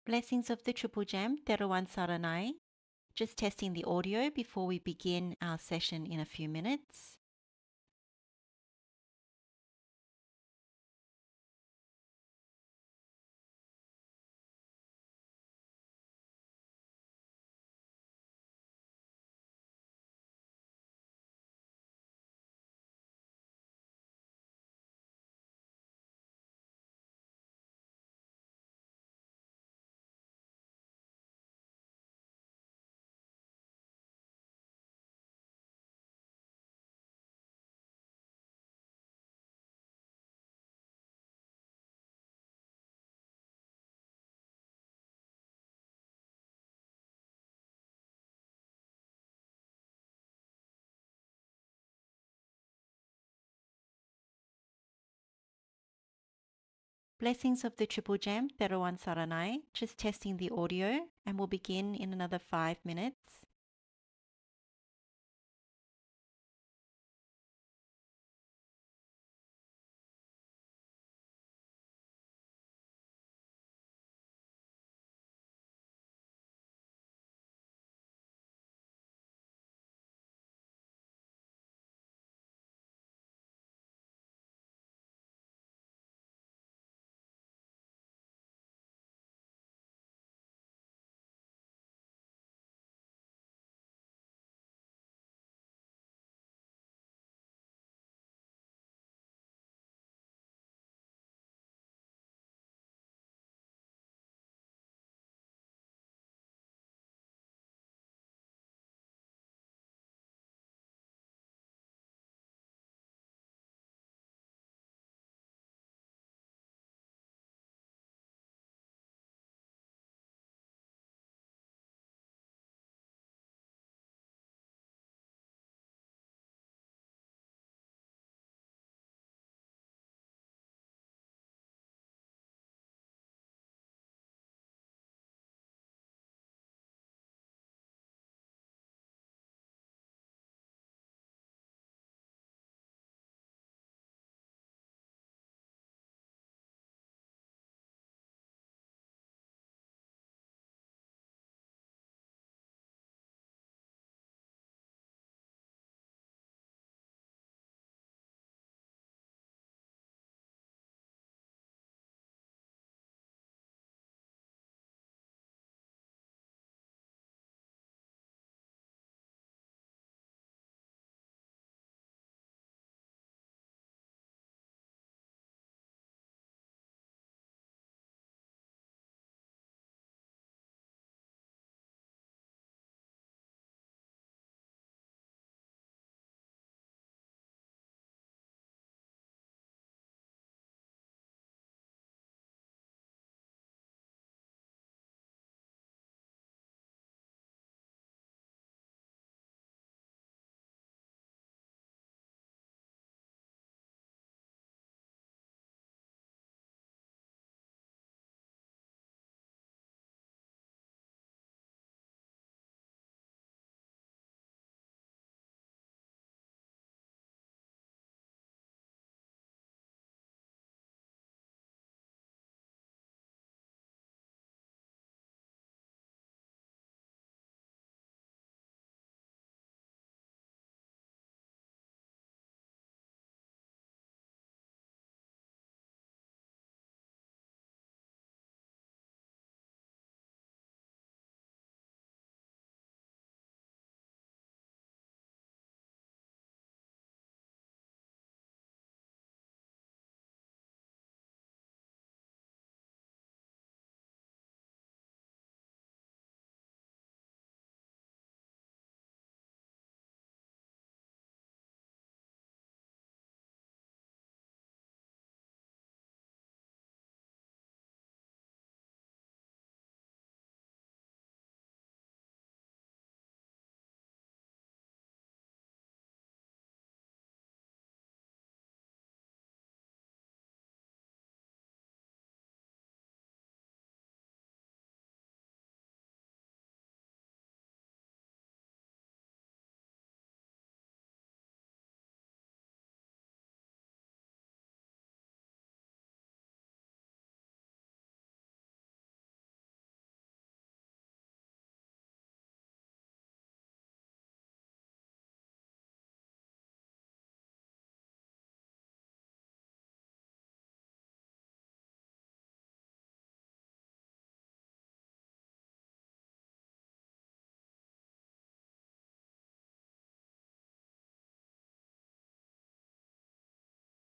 Blessings of the Triple Gem, Theruwan saranai. Just testing the audio before we begin our session in a few minutes. Blessings of the Triple Gem, Theruwan saranai. Just testing the audio and we'll begin in another 5 minutes.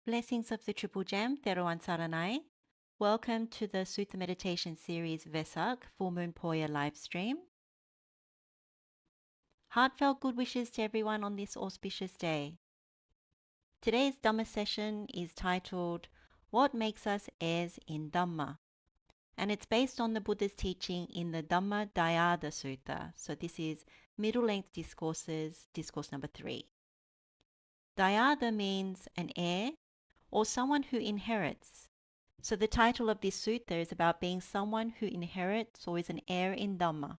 Blessings of the Triple Gem, Theruwan saranai. Welcome to the Sutta Meditation Series Vesak Poya live stream. Heartfelt good wishes to everyone on this auspicious day. Today's Dhamma session is titled, What Makes Us Heirs in Dhamma? And it's based on the Buddha's teaching in the Dhammadayada Sutta. So this is middle-length discourses, discourse number 3. Dayada means an heir or someone who inherits. So the title of this sutta is about being someone who inherits or is an heir in Dhamma.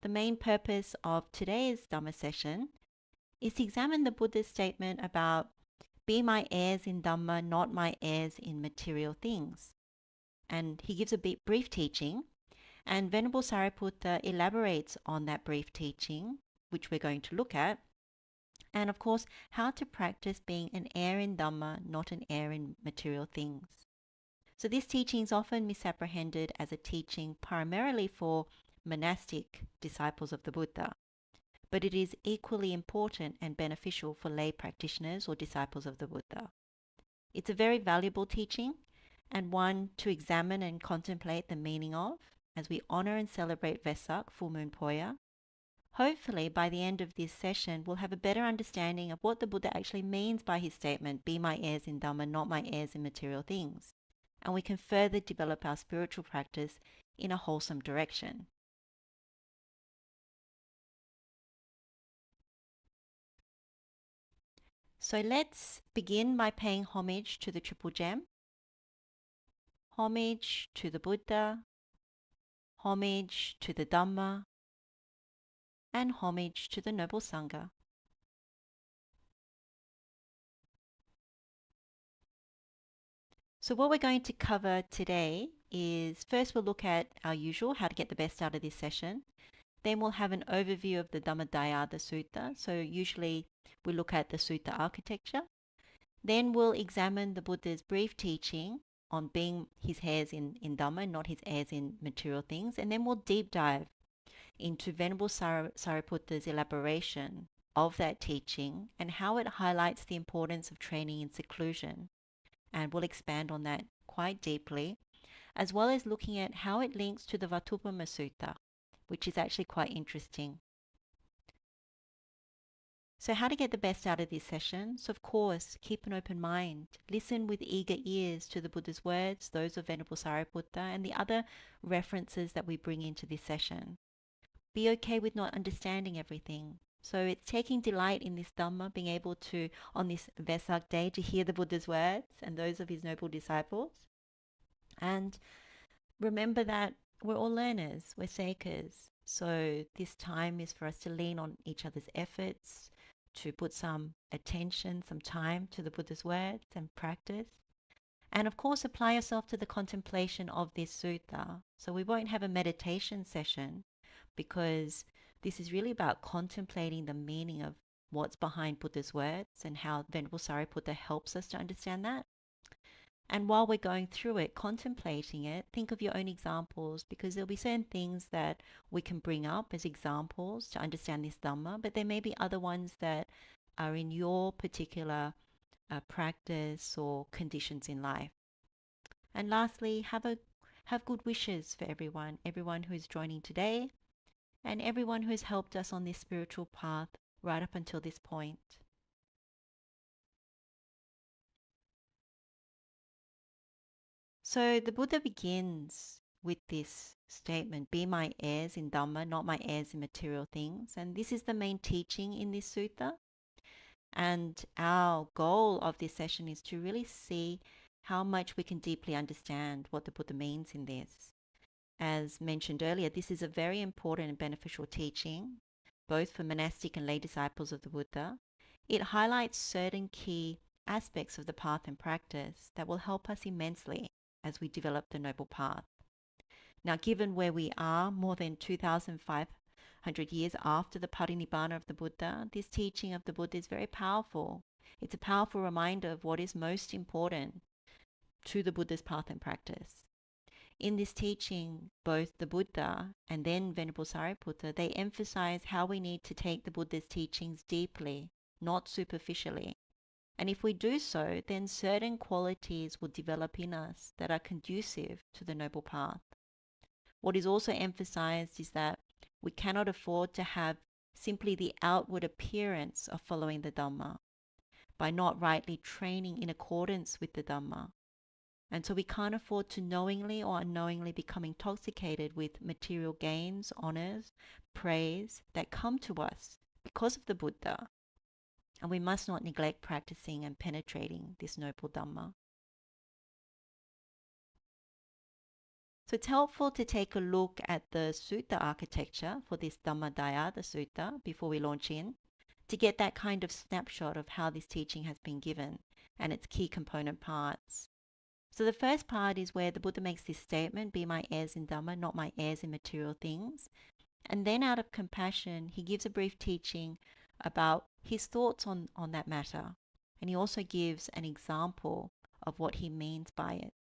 The main purpose of today's Dhamma session is to examine the Buddha's statement about be my heirs in Dhamma, not my heirs in material things. And he gives a brief teaching, and Venerable Sariputta elaborates on that brief teaching, which we're going to look at, and of course, how to practice being an heir in Dhamma, not an heir in material things. So this teaching is often misapprehended as a teaching primarily for monastic disciples of the Buddha, but it is equally important and beneficial for lay practitioners or disciples of the Buddha. It's a very valuable teaching and one to examine and contemplate the meaning of as we honor and celebrate Vesak Poya. Hopefully, by the end of this session, we'll have a better understanding of what the Buddha actually means by his statement, be my heirs in Dhamma, not my heirs in material things. And we can further develop our spiritual practice in a wholesome direction. So let's begin by paying homage to the Triple Gem, homage to the Buddha, homage to the Dhamma, and homage to the Noble Sangha. So what we're going to cover today is first we'll look at our usual, how to get the best out of this session. Then we'll have an overview of the Dhammadayada Sutta. So usually we look at the Sutta architecture. Then we'll examine the Buddha's brief teaching on being his heirs in Dhamma, not his heirs in material things. And then we'll deep dive into Venerable Sariputta's elaboration of that teaching and how it highlights the importance of training in seclusion. And we'll expand on that quite deeply, as well as looking at how it links to the Vatthūpama Sutta, which is actually quite interesting. So how to get the best out of this session? So of course, keep an open mind. Listen with eager ears to the Buddha's words, those of Venerable Sariputta, and the other references that we bring into this session. Be okay with not understanding everything. So it's taking delight in this Dhamma, being able to, on this Vesak day, to hear the Buddha's words and those of his noble disciples. And remember that we're all learners, we're seekers. So this time is for us to lean on each other's efforts, to put some attention, some time to the Buddha's words and practice. And of course, apply yourself to the contemplation of this sutta. So we won't have a meditation session because this is really about contemplating the meaning of what's behind Buddha's words and how Venerable Sariputta helps us to understand that. And while we're going through it, contemplating it, think of your own examples, because there'll be certain things that we can bring up as examples to understand this Dhamma, but there may be other ones that are in your particular practice or conditions in life. And lastly, have good wishes for everyone who is joining today, and everyone who has helped us on this spiritual path right up until this point. So the Buddha begins with this statement, be my heirs in Dhamma, not my heirs in material things. And this is the main teaching in this sutta. And our goal of this session is to really see how much we can deeply understand what the Buddha means in this. As mentioned earlier, this is a very important and beneficial teaching, both for monastic and lay disciples of the Buddha. It highlights certain key aspects of the path and practice that will help us immensely as we develop the Noble Path. Now, given where we are, more than 2,500 years after the parinibbana of the Buddha, this teaching of the Buddha is very powerful. It's a powerful reminder of what is most important to the Buddha's path and practice. In this teaching, both the Buddha and then Venerable Sariputta, they emphasize how we need to take the Buddha's teachings deeply, not superficially. And if we do so, then certain qualities will develop in us that are conducive to the Noble Path. What is also emphasized is that we cannot afford to have simply the outward appearance of following the Dhamma by not rightly training in accordance with the Dhamma. And so we can't afford to knowingly or unknowingly become intoxicated with material gains, honors, praise that come to us because of the Buddha. And we must not neglect practicing and penetrating this noble Dhamma. So it's helpful to take a look at the sutta architecture for this Dhammadayada Sutta before we launch in, to get that kind of snapshot of how this teaching has been given and its key component parts. So the first part is where the Buddha makes this statement, be my heirs in Dhamma, not my heirs in material things. And then out of compassion, he gives a brief teaching about his thoughts on that matter. And he also gives an example of what he means by it.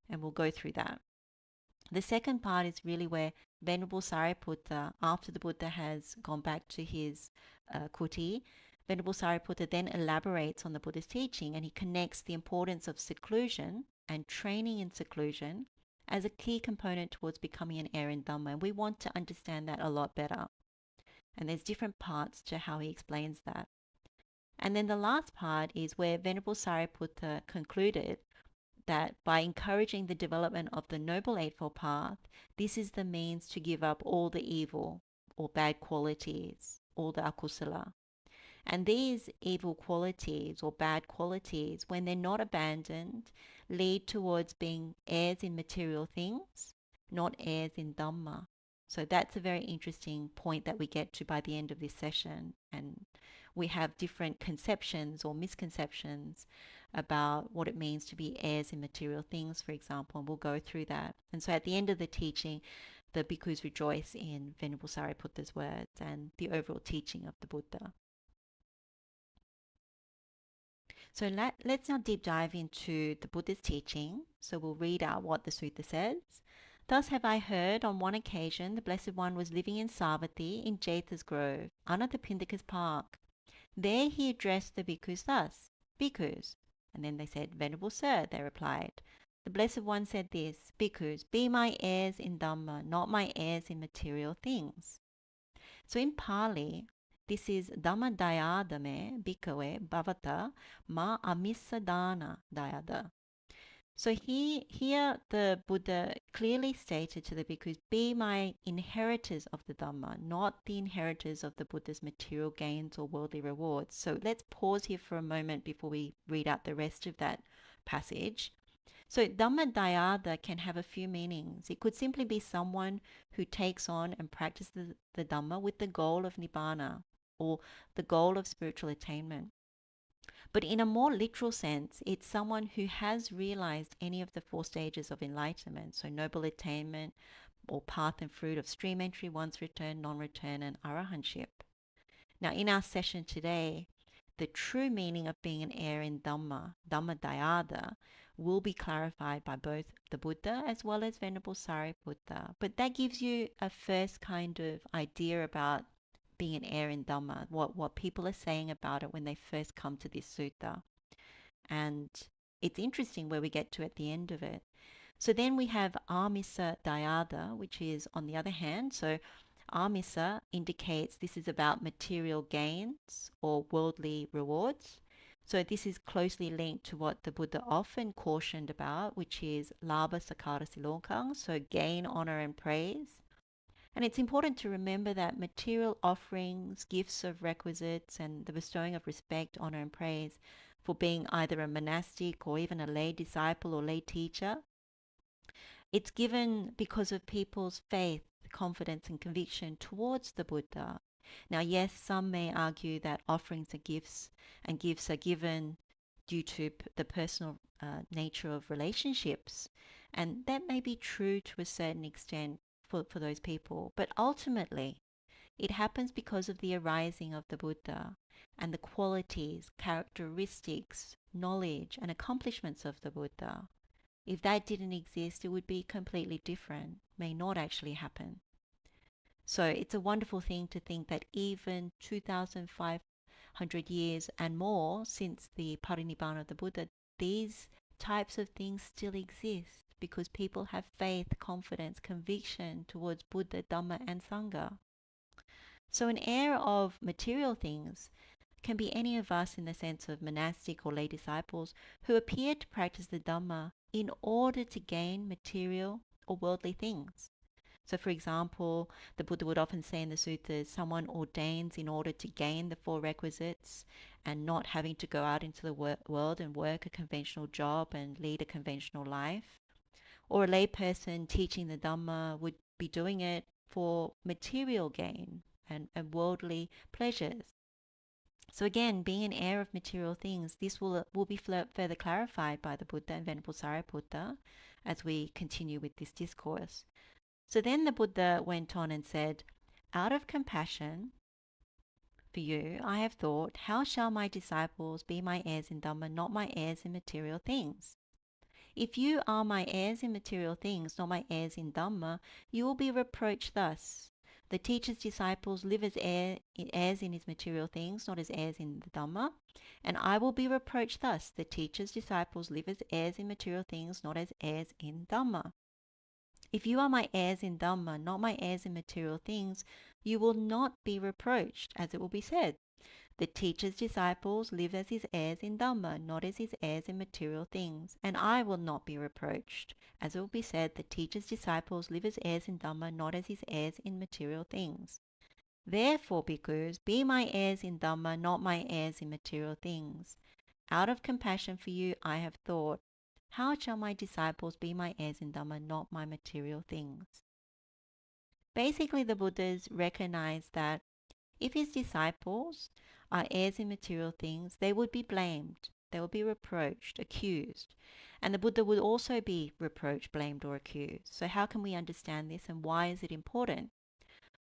And we'll go through that. The second part is really where Venerable Sariputta, after the Buddha has gone back to his kuti, Venerable Sariputta then elaborates on the Buddha's teaching, and he connects the importance of seclusion and training in seclusion as a key component towards becoming an heir in Dhamma. And we want to understand that a lot better. And there's different parts to how he explains that. And then the last part is where Venerable Sariputta concluded that by encouraging the development of the Noble Eightfold Path, this is the means to give up all the evil or bad qualities, all the akusala. And these evil qualities or bad qualities, when they're not abandoned, lead towards being heirs in material things, not heirs in Dhamma. So that's a very interesting point that we get to by the end of this session. And we have different conceptions or misconceptions about what it means to be heirs in material things, for example, and we'll go through that. And so at the end of the teaching, the bhikkhus rejoice in Venerable Sariputta's words and the overall teaching of the Buddha. So let's now deep dive into the Buddha's teaching. So we'll read out what the sutta says. Thus have I heard, on one occasion, the Blessed One was living in Savatthi in Jetha's Grove, Anathapindika's park. There he addressed the bhikkhus thus, Bhikkhus. And then they said, Venerable Sir, they replied. The Blessed One said this, Bhikkhus, be my heirs in Dhamma, not my heirs in material things. So in Pali, this is Dhammadayada me bhikkhave bhavata ma amisadana dayada. So here the Buddha clearly stated to the bhikkhus, be my inheritors of the Dhamma, not the inheritors of the Buddha's material gains or worldly rewards. So let's pause here for a moment before we read out the rest of that passage. So Dhammadayada can have a few meanings. It could simply be someone who takes on and practices the Dhamma with the goal of Nibbana or the goal of spiritual attainment. But in a more literal sense, it's someone who has realized any of the 4 stages of enlightenment, so noble attainment or path and fruit of stream entry, once return, non-return, and arahantship. Now, in our session today, the true meaning of being an heir in Dhamma, Dhammadayada, will be clarified by both the Buddha as well as Venerable Sariputta. But that gives you a first kind of idea about being an heir in Dhamma, what people are saying about it when they first come to this sutta. And it's interesting where we get to at the end of it. So then we have Amisa Dayada, which is on the other hand. So Amisa indicates this is about material gains or worldly rewards. So this is closely linked to what the Buddha often cautioned about, which is labha sakara silokang, so gain, honor, and praise. And it's important to remember that material offerings, gifts of requisites, and the bestowing of respect, honor, and praise for being either a monastic or even a lay disciple or lay teacher, it's given because of people's faith, confidence, and conviction towards the Buddha. Now, yes, some may argue that offerings are gifts, and gifts are given due to the personal nature of relationships. And that may be true to a certain extent for those people. But ultimately, it happens because of the arising of the Buddha and the qualities, characteristics, knowledge, and accomplishments of the Buddha. If that didn't exist, it would be completely different, may not actually happen. So it's a wonderful thing to think that even 2,500 100 years and more since the parinibbana of the Buddha, these types of things still exist because people have faith, confidence, conviction towards Buddha, Dhamma, and Sangha. So an heir of material things can be any of us in the sense of monastic or lay disciples who appear to practice the Dhamma in order to gain material or worldly things. So for example, the Buddha would often say in the suttas, someone ordains in order to gain the 4 requisites and not having to go out into the world and work a conventional job and lead a conventional life. Or a lay person teaching the Dhamma would be doing it for material gain and worldly pleasures. So again, being an heir of material things, this will be further clarified by the Buddha and Venerable Sariputta as we continue with this discourse. So then the Buddha went on and said, out of compassion for you, I have thought, how shall my disciples be my heirs in Dhamma, not my heirs in material things? If you are my heirs in material things, not my heirs in Dhamma, you will be reproached thus. The teacher's disciples live as heirs in his material things, not as heirs in the Dhamma. And I will be reproached thus. The teacher's disciples live as heirs in material things, not as heirs in Dhamma. If you are my heirs in Dhamma, not my heirs in material things, you will not be reproached, as it will be said. The teacher's disciples live as his heirs in Dhamma, not as his heirs in material things, and I will not be reproached. As it will be said, the teacher's disciples live as heirs in Dhamma, not as his heirs in material things. Therefore, bhikkhus, be my heirs in Dhamma, not my heirs in material things. Out of compassion for you, I have thought, how shall my disciples be my heirs in Dhamma, not my material things? Basically, the Buddhas recognize that if his disciples are heirs in material things, they would be blamed, they would be reproached, accused. And the Buddha would also be reproached, blamed, or accused. So how can we understand this and why is it important?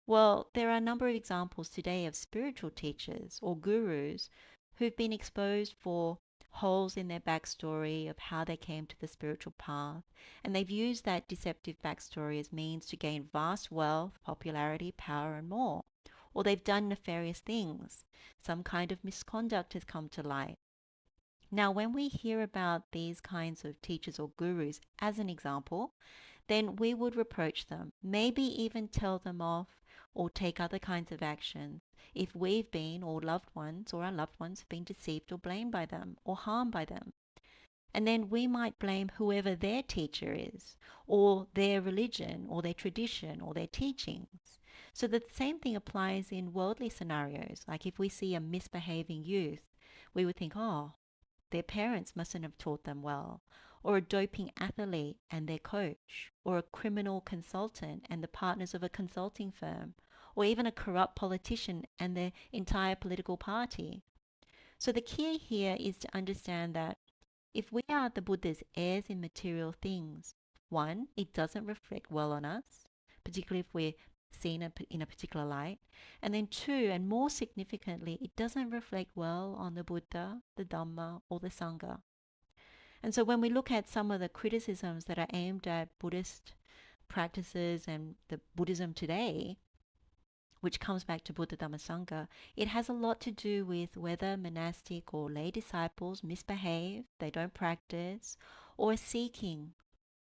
Well, there are a number of examples today of spiritual teachers or gurus who've been exposed for holes in their backstory of how they came to the spiritual path, and they've used that deceptive backstory as means to gain vast wealth, popularity, power, and more. Or they've done nefarious things. Some kind of misconduct has come to light. Now, when we hear about these kinds of teachers or gurus as an example, then we would reproach them, maybe even tell them off or take other kinds of actions if we've been, or loved ones, or our loved ones have been deceived or blamed by them or harmed by them. And then we might blame whoever their teacher is, or their religion, or their tradition, or their teachings. So the same thing applies in worldly scenarios. Like if we see a misbehaving youth, we would think, oh, their parents mustn't have taught them well, or a doping athlete and their coach, or a criminal consultant and the partners of a consulting firm, or even a corrupt politician and their entire political party. So the key here is to understand that if we are the Buddha's heirs in material things, one, it doesn't reflect well on us, particularly if we're seen in a particular light. And then two, and more significantly, it doesn't reflect well on the Buddha, the Dhamma, or the Sangha. And so when we look at some of the criticisms that are aimed at Buddhist practices and the Buddhism today, which comes back to Buddha, Dhamma, Sangha, it has a lot to do with whether monastic or lay disciples misbehave, they don't practice, or are seeking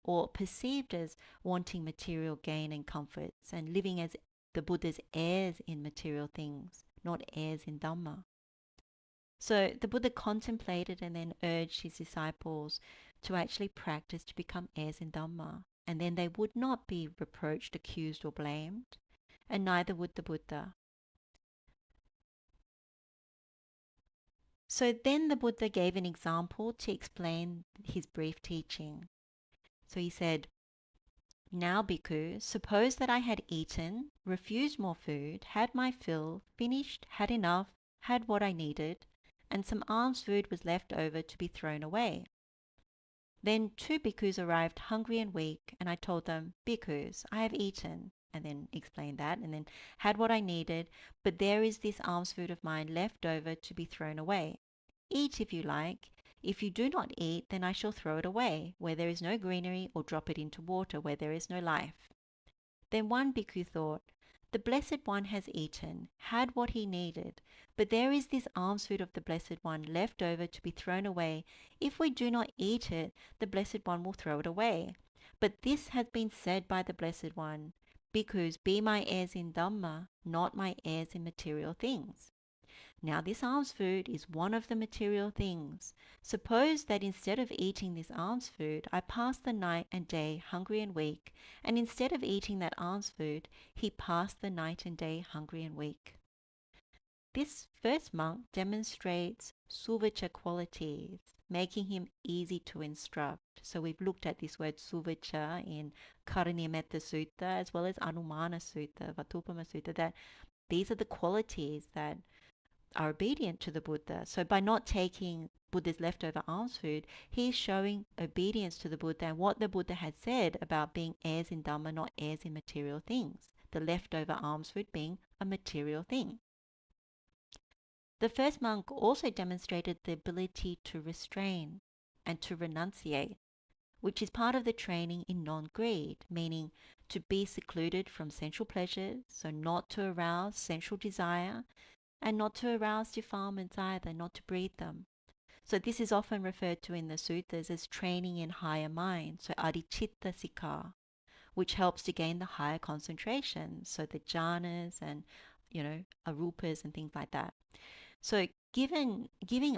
or perceived as wanting material gain and comforts and living as the Buddha's heirs in material things, not heirs in Dhamma. So the Buddha contemplated and then urged his disciples to actually practice to become heirs in Dhamma, and then they would not be reproached, accused, or blamed, and neither would the Buddha. So then the Buddha gave an example to explain his brief teaching. So he said, now, bhikkhu, suppose that I had eaten, refused more food, had my fill, finished, had enough, had what I needed, and some alms food was left over to be thrown away. Then 2 bhikkhus arrived hungry and weak, and I told them, bhikkhus, I have eaten, and then explained that, and then had what I needed, but there is this alms food of mine left over to be thrown away. Eat if you like. If you do not eat, then I shall throw it away, where there is no greenery, or drop it into water, where there is no life. Then one bhikkhu thought, The Blessed One has eaten, had what he needed, but there is this alms food of the Blessed One left over to be thrown away. If we do not eat it, the Blessed One will throw it away. But this has been said by the Blessed One, Bhikkhus, be my heirs in Dhamma, not my heirs in material things. Now this alms food is one of the material things. Suppose that instead of eating this alms food, I pass the night and day hungry and weak, and instead of eating that alms food, he passed the night and day hungry and weak. This first monk demonstrates suvacha qualities, making him easy to instruct. So we've looked at this word suvacha in Karaniyametta Sutta as well as Anumana Sutta, Vatthūpama Sutta, that these are the qualities that are obedient to the Buddha. So by not taking Buddha's leftover alms food, he is showing obedience to the Buddha and what the Buddha had said about being heirs in Dhamma, not heirs in material things. The leftover alms food being a material thing. The first monk also demonstrated the ability to restrain and to renunciate, which is part of the training in non-greed, meaning to be secluded from sensual pleasures, so not to arouse sensual desire, and not to arouse defilements either, not to breed them. So this is often referred to in the suttas as training in higher mind, so adicitta sikha, which helps to gain the higher concentration, so the jhanas and, arupas and things like that. So giving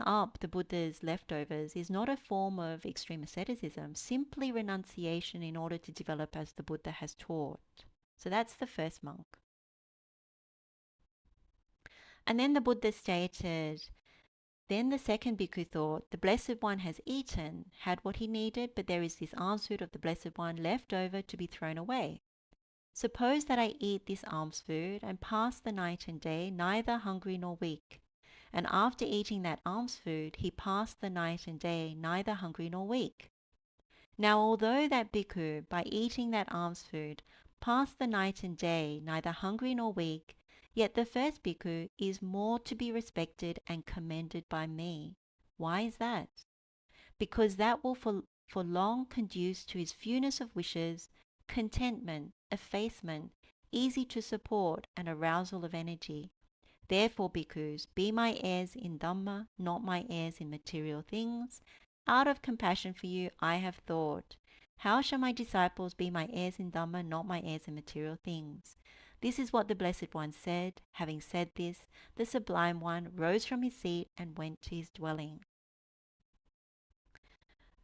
up the Buddha's leftovers is not a form of extreme asceticism, simply renunciation in order to develop as the Buddha has taught. So that's the first monk. And then the Buddha stated, then the second bhikkhu thought, the Blessed One has eaten, had what he needed, but there is this alms food of the Blessed One left over to be thrown away. Suppose that I eat this alms food and pass the night and day neither hungry nor weak. And after eating that alms food, he passed the night and day neither hungry nor weak. Now although that bhikkhu, by eating that alms food, passed the night and day neither hungry nor weak, yet the first bhikkhu is more to be respected and commended by me. Why is that? Because that will for long conduce to his fewness of wishes, contentment, effacement, easy to support, and arousal of energy. Therefore, bhikkhus, be my heirs in Dhamma, not my heirs in material things. Out of compassion for you, I have thought, how shall my disciples be my heirs in Dhamma, not my heirs in material things? This is what the Blessed One said. Having said this, the Sublime One rose from his seat and went to his dwelling.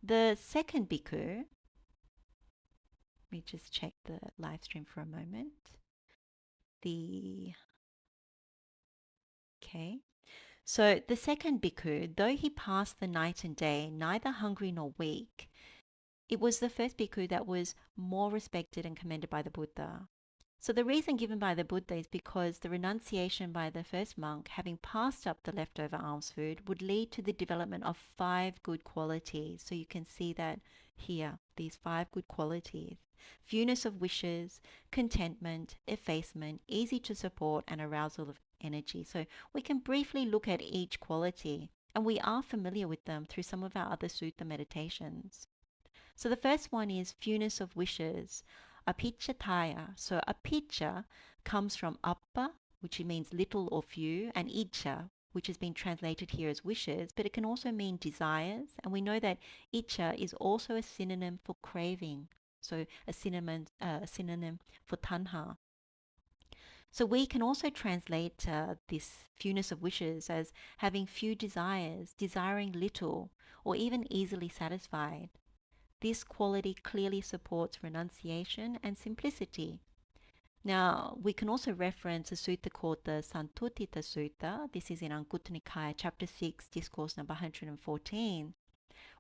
The second bhikkhu, let me just check the live stream for a moment. So the second bhikkhu, though he passed the night and day, neither hungry nor weak, it was the first bhikkhu that was more respected and commended by the Buddha. So the reason given by the Buddha is because the renunciation by the first monk, having passed up the leftover alms food, would lead to the development of 5 good qualities. So you can see that here, these 5 good qualities. Fewness of wishes, contentment, effacement, easy to support, and arousal of energy. So we can briefly look at each quality, and we are familiar with them through some of our other sutta meditations. So the first one is fewness of wishes, apichataya. So apicca comes from appa, which means little or few, and iccha, which has been translated here as wishes, but it can also mean desires. And we know that iccha is also a synonym for craving, so a synonym for tanha. So we can also translate this fewness of wishes as having few desires, desiring little, or even easily satisfied. This quality clearly supports renunciation and simplicity. Now, we can also reference a sutta called the Santuttita Sutta. This is in Anguttara Nikaya, chapter 6, discourse number 114,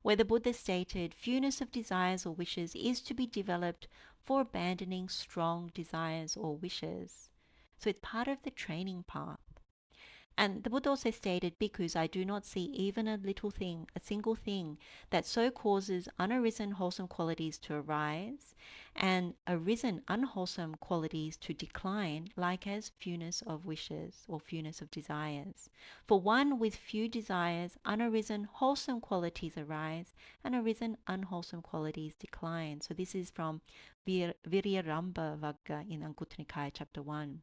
where the Buddha stated, fewness of desires or wishes is to be developed for abandoning strong desires or wishes. So it's part of the training path. And the Buddha also stated, bhikkhus, I do not see even a little thing, a single thing, that so causes unarisen wholesome qualities to arise and arisen unwholesome qualities to decline, like as fewness of wishes or fewness of desires. For one with few desires, unarisen wholesome qualities arise and arisen unwholesome qualities decline. So this is from Viryaramba Vagga in Anguttara Nikaya chapter 1.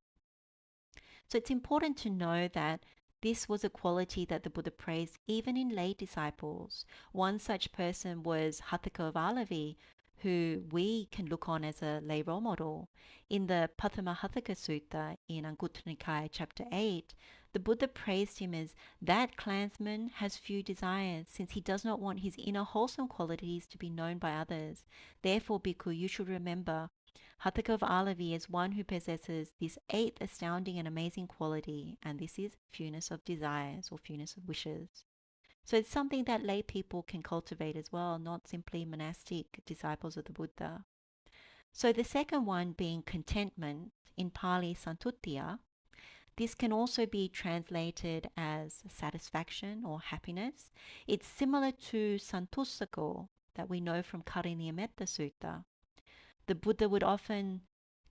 So it's important to know that this was a quality that the Buddha praised even in lay disciples. One such person was Hatthaka of Alavi, who we can look on as a lay role model. In the Pathama Hatthaka Sutta in Anguttara Nikaya chapter 8, the Buddha praised him as that clansman has few desires, since he does not want his inner wholesome qualities to be known by others. Therefore, Bhikkhu, you should remember Hatthaka of Alavi is one who possesses this eighth astounding and amazing quality, and this is fewness of desires or fewness of wishes. So it's something that lay people can cultivate as well, not simply monastic disciples of the Buddha. So the second one being contentment, in Pali santuttiya, this can also be translated as satisfaction or happiness. It's similar to santussako that we know from Kariniyametta Sutta. The Buddha would often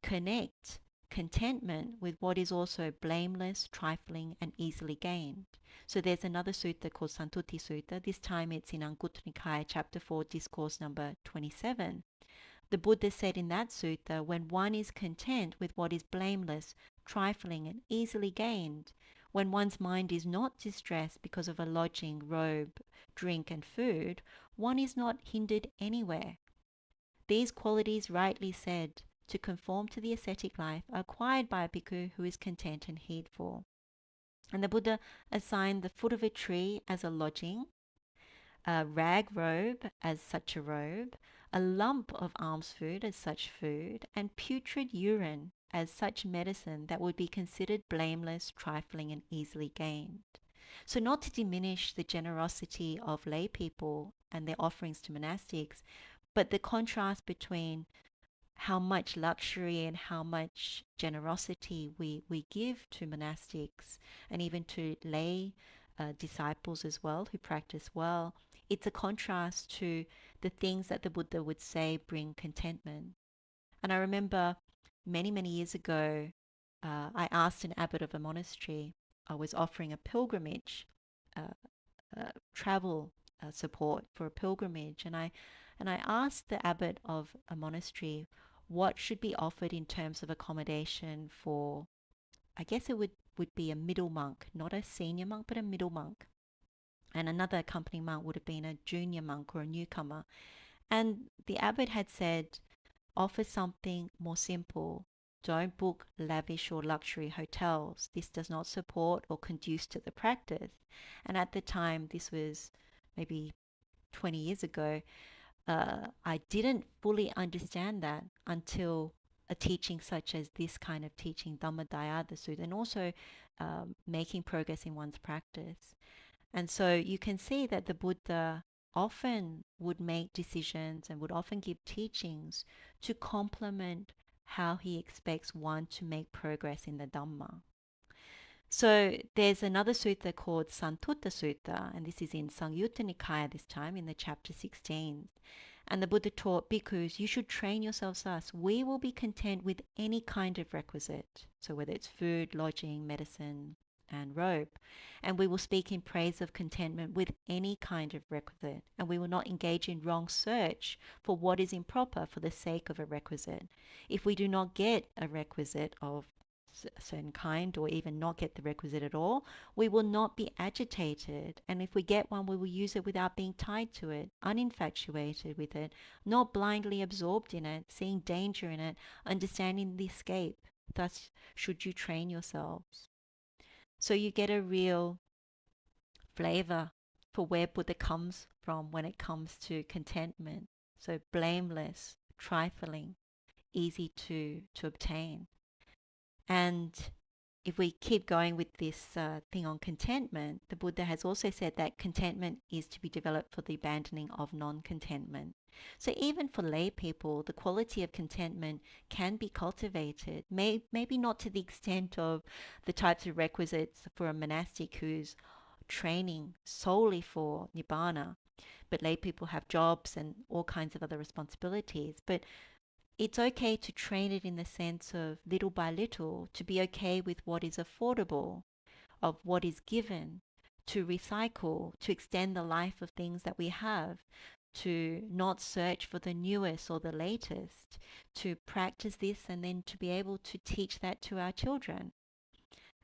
connect contentment with what is also blameless, trifling, and easily gained. So there's another sutta called Santutti Sutta. This time it's in Anguttara Nikaya, chapter 4, discourse number 27. The Buddha said in that sutta, when one is content with what is blameless, trifling, and easily gained, when one's mind is not distressed because of a lodging, robe, drink, and food, one is not hindered anywhere. These qualities, rightly said, to conform to the ascetic life, are acquired by a bhikkhu who is content and heedful. And the Buddha assigned the foot of a tree as a lodging, a rag robe as such a robe, a lump of alms food as such food, and putrid urine as such medicine that would be considered blameless, trifling, and easily gained. So not to diminish the generosity of lay people and their offerings to monastics, but the contrast between how much luxury and how much generosity we give to monastics and even to lay disciples as well who practice well, it's a contrast to the things that the Buddha would say bring contentment. And I remember many years ago, I asked an abbot of a monastery, I was offering a pilgrimage, travel support for a pilgrimage, and I asked the abbot of a monastery what should be offered in terms of accommodation for, I guess it would be a middle monk, not a senior monk, but a middle monk. And another accompanying monk would have been a junior monk or a newcomer. And the abbot had said, offer something more simple. Don't book lavish or luxury hotels. This does not support or conduce to the practice. And at the time, this was maybe 20 years ago, I didn't fully understand that until a teaching such as this kind of teaching, Dhammadayada Sutta, and also making progress in one's practice. And so you can see that the Buddha often would make decisions and would often give teachings to complement how he expects one to make progress in the Dhamma. So there's another sutta called Santutta Sutta, and this is in Samyutta Nikaya this time in the chapter 16. And the Buddha taught bhikkhus, you should train yourselves thus. We will be content with any kind of requisite. So whether it's food, lodging, medicine, and robe. And we will speak in praise of contentment with any kind of requisite. And we will not engage in wrong search for what is improper for the sake of a requisite. If we do not get a requisite of a certain kind, or even not get the requisite at all, we will not be agitated. And if we get one, we will use it without being tied to it, uninfatuated with it, not blindly absorbed in it, seeing danger in it, understanding the escape. Thus should you train yourselves. So you get a real flavor for where Buddha comes from when it comes to contentment. So blameless, trifling, easy to obtain. And if we keep going with this thing on contentment, the Buddha has also said that contentment is to be developed for the abandoning of non-contentment. So even for lay people, the quality of contentment can be cultivated, maybe not to the extent of the types of requisites for a monastic who's training solely for Nibbana, but lay people have jobs and all kinds of other responsibilities. But it's okay to train it in the sense of little by little, to be okay with what is affordable, of what is given, to recycle, to extend the life of things that we have, to not search for the newest or the latest, to practice this and then to be able to teach that to our children.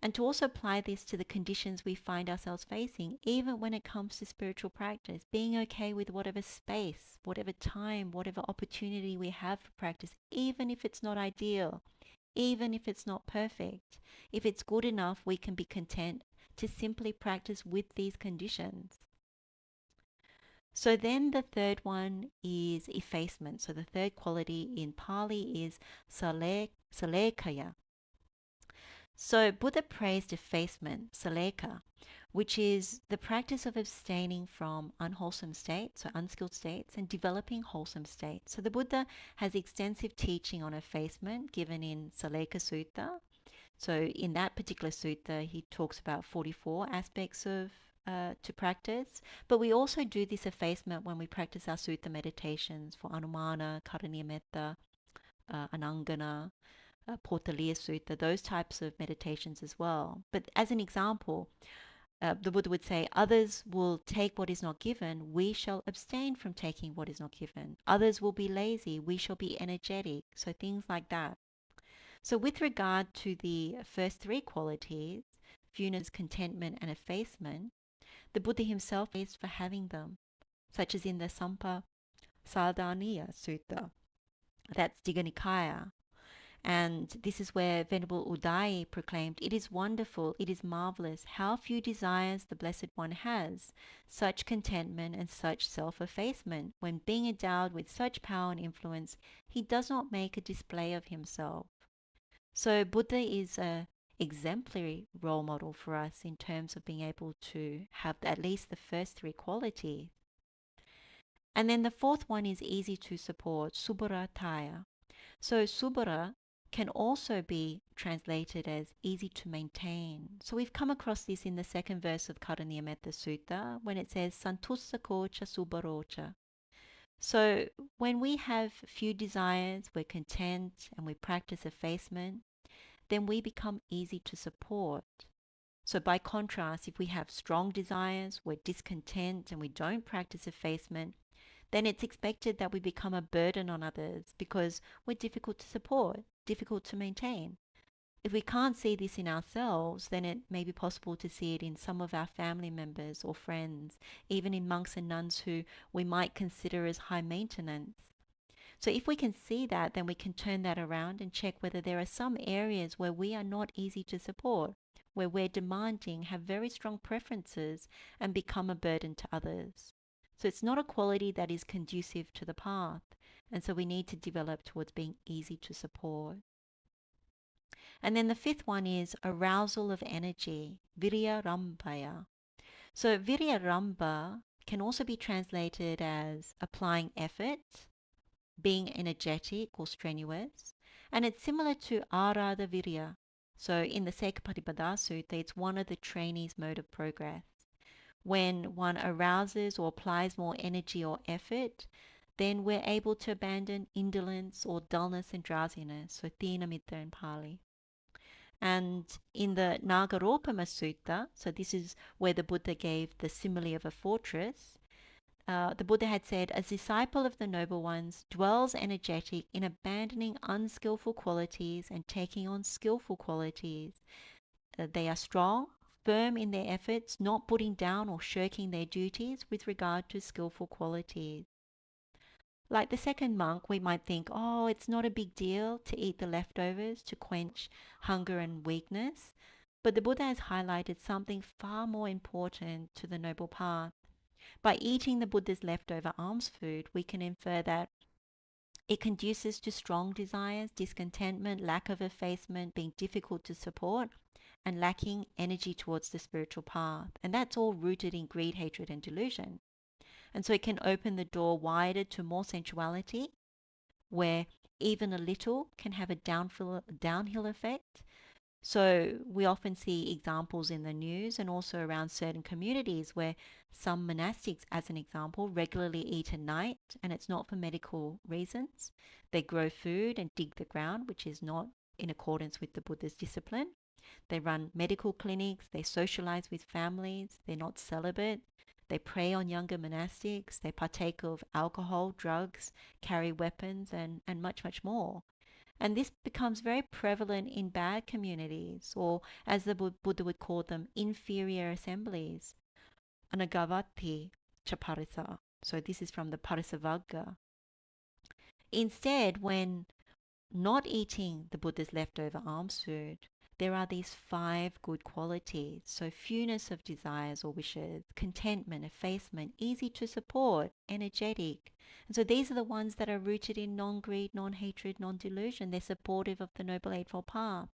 And to also apply this to the conditions we find ourselves facing, even when it comes to spiritual practice, being okay with whatever space, whatever time, whatever opportunity we have for practice, even if it's not ideal, even if it's not perfect. If it's good enough, we can be content to simply practice with these conditions. So then the third one is effacement. So the third quality in Pali is salekaya. So Buddha praised effacement, saleka, which is the practice of abstaining from unwholesome states, so unskilled states, and developing wholesome states. So the Buddha has extensive teaching on effacement given in Saleka Sutta. So in that particular sutta, he talks about 44 aspects of to practice. But we also do this effacement when we practice our sutta meditations for Anumana, Karaniya Metta, Anangana, Potaliya Sutta, those types of meditations as well. But as an example, the Buddha would say, others will take what is not given, we shall abstain from taking what is not given. Others will be lazy, we shall be energetic. So things like that. So with regard to the first three qualities, fewness, contentment, and effacement, the Buddha himself praised for having them, such as in the Sampa Sādhaniya Sutta. That's Digha Nikaya. And this is where Venerable Udayi proclaimed, it is wonderful, it is marvelous, how few desires the Blessed One has, such contentment and such self-effacement. When being endowed with such power and influence, he does not make a display of himself. So Buddha is a exemplary role model for us in terms of being able to have at least the first three qualities. And then the fourth one is easy to support, subharataya. So subhara can also be translated as easy to maintain. So we've come across this in the second verse of Karaniya Metta Sutta when it says santusakocha subharocha. So when we have few desires, we're content and we practice effacement, then we become easy to support. So by contrast, if we have strong desires, we're discontent and we don't practice effacement, then it's expected that we become a burden on others because we're difficult to support, difficult to maintain. If we can't see this in ourselves, then it may be possible to see it in some of our family members or friends, even in monks and nuns who we might consider as high maintenance. So if we can see that, then we can turn that around and check whether there are some areas where we are not easy to support, where we're demanding, have very strong preferences, and become a burden to others. So it's not a quality that is conducive to the path, and so we need to develop towards being easy to support. And then the fifth one is arousal of energy, virya rambaya. So virya ramba can also be translated as applying effort, being energetic or strenuous, and it's similar to arada virya. So in the Sekapatipada Sutta, it's one of the trainees' mode of progress. When one arouses or applies more energy or effort, then we're able to abandon indolence or dullness and drowsiness, so thina mitta in Pali. And in the Nagaropama Sutta, so this is where the Buddha gave the simile of a fortress, the Buddha had said, a disciple of the noble ones dwells energetic in abandoning unskillful qualities and taking on skillful qualities. They are strong, firm in their efforts, not putting down or shirking their duties with regard to skillful qualities. Like the second monk, we might think, oh, it's not a big deal to eat the leftovers to quench hunger and weakness. But the Buddha has highlighted something far more important to the noble path. By eating the Buddha's leftover alms food, we can infer that it conduces to strong desires, discontentment, lack of effacement, being difficult to support, and lacking energy towards the spiritual path. And that's all rooted in greed, hatred, and delusion. And so it can open the door wider to more sensuality, where even a little can have a downhill effect. So we often see examples in the news and also around certain communities where some monastics, as an example, regularly eat at night, and it's not for medical reasons. They grow food and dig the ground, which is not in accordance with the Buddha's discipline. They run medical clinics, they socialize with families, they're not celibate, they prey on younger monastics, they partake of alcohol, drugs, carry weapons, and much, much more. And this becomes very prevalent in bad communities, or as the Buddha would call them, inferior assemblies, anagavati chaparisa. So this is from the Parisavagga. Instead, when not eating the Buddha's leftover alms food, there are these 5 good qualities. So fewness of desires or wishes, contentment, effacement, easy to support, energetic. And so these are the ones that are rooted in non-greed, non-hatred, non-delusion. They're supportive of the Noble Eightfold Path.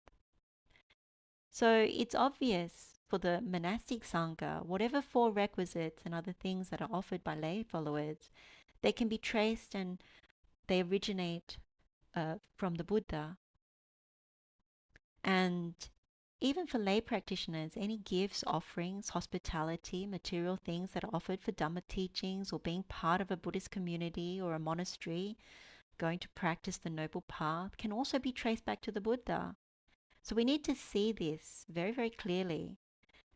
So it's obvious for the monastic Sangha, whatever 4 requisites and other things that are offered by lay followers, they can be traced and they originate from the Buddha. And even for lay practitioners, any gifts, offerings, hospitality, material things that are offered for Dhamma teachings or being part of a Buddhist community or a monastery, going to practice the Noble Path, can also be traced back to the Buddha. So we need to see this very, very clearly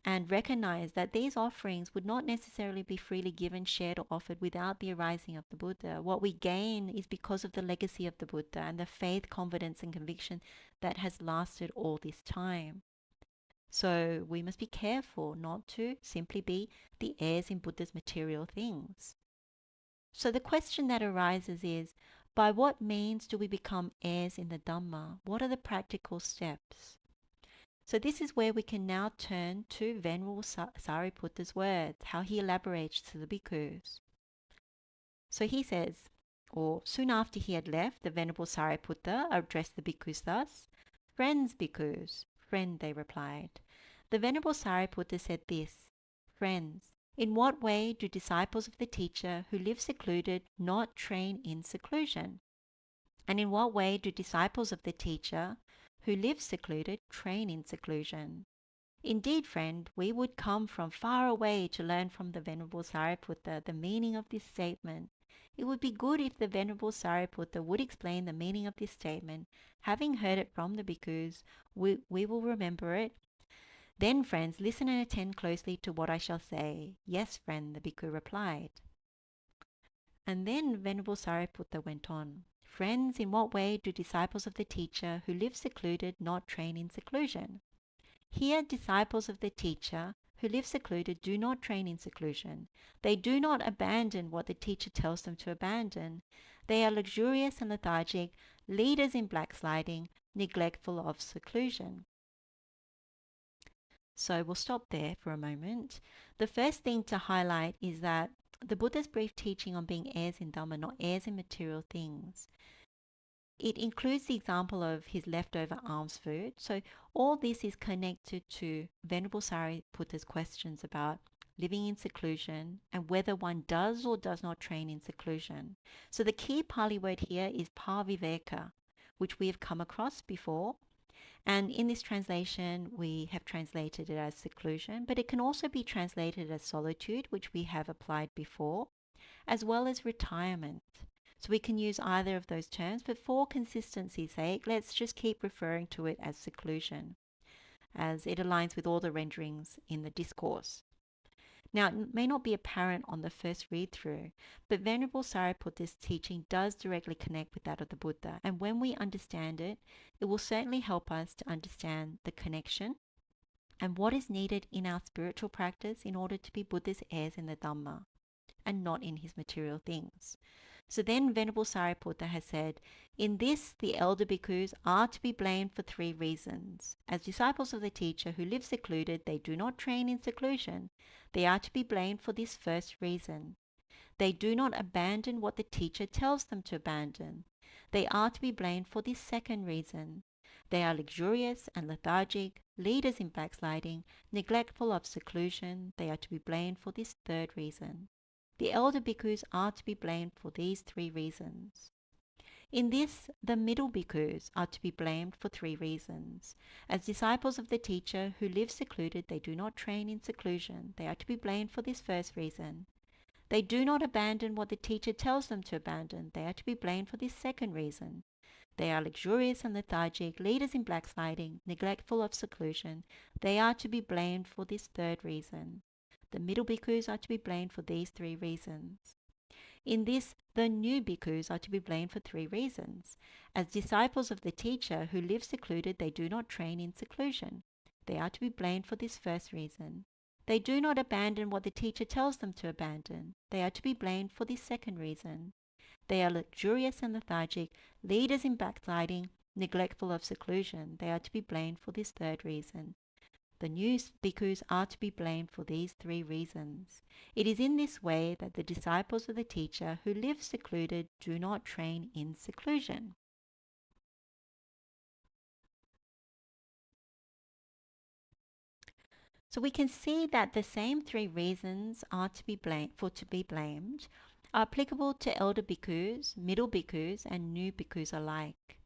and recognize that these offerings would not necessarily be freely given, shared, or offered without the arising of the Buddha. What we gain is because of the legacy of the Buddha and the faith, confidence, and conviction that has lasted all this time. So we must be careful not to simply be the heirs in Buddha's material things. So the question that arises is, by what means do we become heirs in the Dhamma? What are the practical steps? So this is where we can now turn to Venerable Sariputta's words, how he elaborates to the bhikkhus. So he says, or soon after he had left, the Venerable Sariputta addressed the bhikkhus thus, "Friends, bhikkhus." "Friend," they replied. The Venerable Sariputta said this, "Friends, in what way do disciples of the teacher who live secluded not train in seclusion? And in what way do disciples of the teacher who live secluded train in seclusion? Indeed, friend, we would come from far away to learn from the Venerable Sariputta the meaning of this statement. It would be good if the Venerable Sariputta would explain the meaning of this statement. Having heard it from the bhikkhus, we will remember it. Then, friends, listen and attend closely to what I shall say." "Yes, friend," the bhikkhu replied. And then Venerable Sariputta went on, "Friends, in what way do disciples of the teacher who live secluded not train in seclusion? Here, disciples of the teacher who live secluded do not train in seclusion. They do not abandon what the teacher tells them to abandon. They are luxurious and lethargic, leaders in backsliding, neglectful of seclusion." So we'll stop there for a moment. The first thing to highlight is that the Buddha's brief teaching on being heirs in Dhamma, not heirs in material things, it includes the example of his leftover alms food. So all this is connected to Venerable Sariputta's questions about living in seclusion and whether one does or does not train in seclusion. So the key Pali word here is paviveka, which we have come across before. And in this translation, we have translated it as seclusion, but it can also be translated as solitude, which we have applied before, as well as retirement. So we can use either of those terms, but for consistency's sake, let's just keep referring to it as seclusion, as it aligns with all the renderings in the discourse. Now, it may not be apparent on the first read-through, but Venerable Sariputta's teaching does directly connect with that of the Buddha, and when we understand it, it will certainly help us to understand the connection and what is needed in our spiritual practice in order to be Buddha's heirs in the Dhamma, and not in his material things. So then Venerable Sariputta has said, "In this the elder bhikkhus are to be blamed for 3 reasons. As disciples of the teacher who live secluded, they do not train in seclusion. They are to be blamed for this first reason. They do not abandon what the teacher tells them to abandon. They are to be blamed for this second reason. They are luxurious and lethargic, leaders in backsliding, neglectful of seclusion. They are to be blamed for this third reason. The elder bhikkhus are to be blamed for these 3 reasons. In this, the middle bhikkhus are to be blamed for 3 reasons. As disciples of the teacher who live secluded, they do not train in seclusion. They are to be blamed for this first reason. They do not abandon what the teacher tells them to abandon. They are to be blamed for this second reason. They are luxurious and lethargic, leaders in backsliding, neglectful of seclusion. They are to be blamed for this third reason. The middle bhikkhus are to be blamed for these 3 reasons. In this, the new bhikkhus are to be blamed for 3 reasons. As disciples of the teacher who live secluded, they do not train in seclusion. They are to be blamed for this first reason. They do not abandon what the teacher tells them to abandon. They are to be blamed for this second reason. They are luxurious and lethargic, leaders in backsliding, neglectful of seclusion. They are to be blamed for this third reason. The new bhikkhus are to be blamed for these 3 reasons. It is in this way that the disciples of the teacher who live secluded do not train in seclusion. So we can see that the same 3 reasons are to be blamed are applicable to elder bhikkhus, middle bhikkhus, and new bhikkhus alike.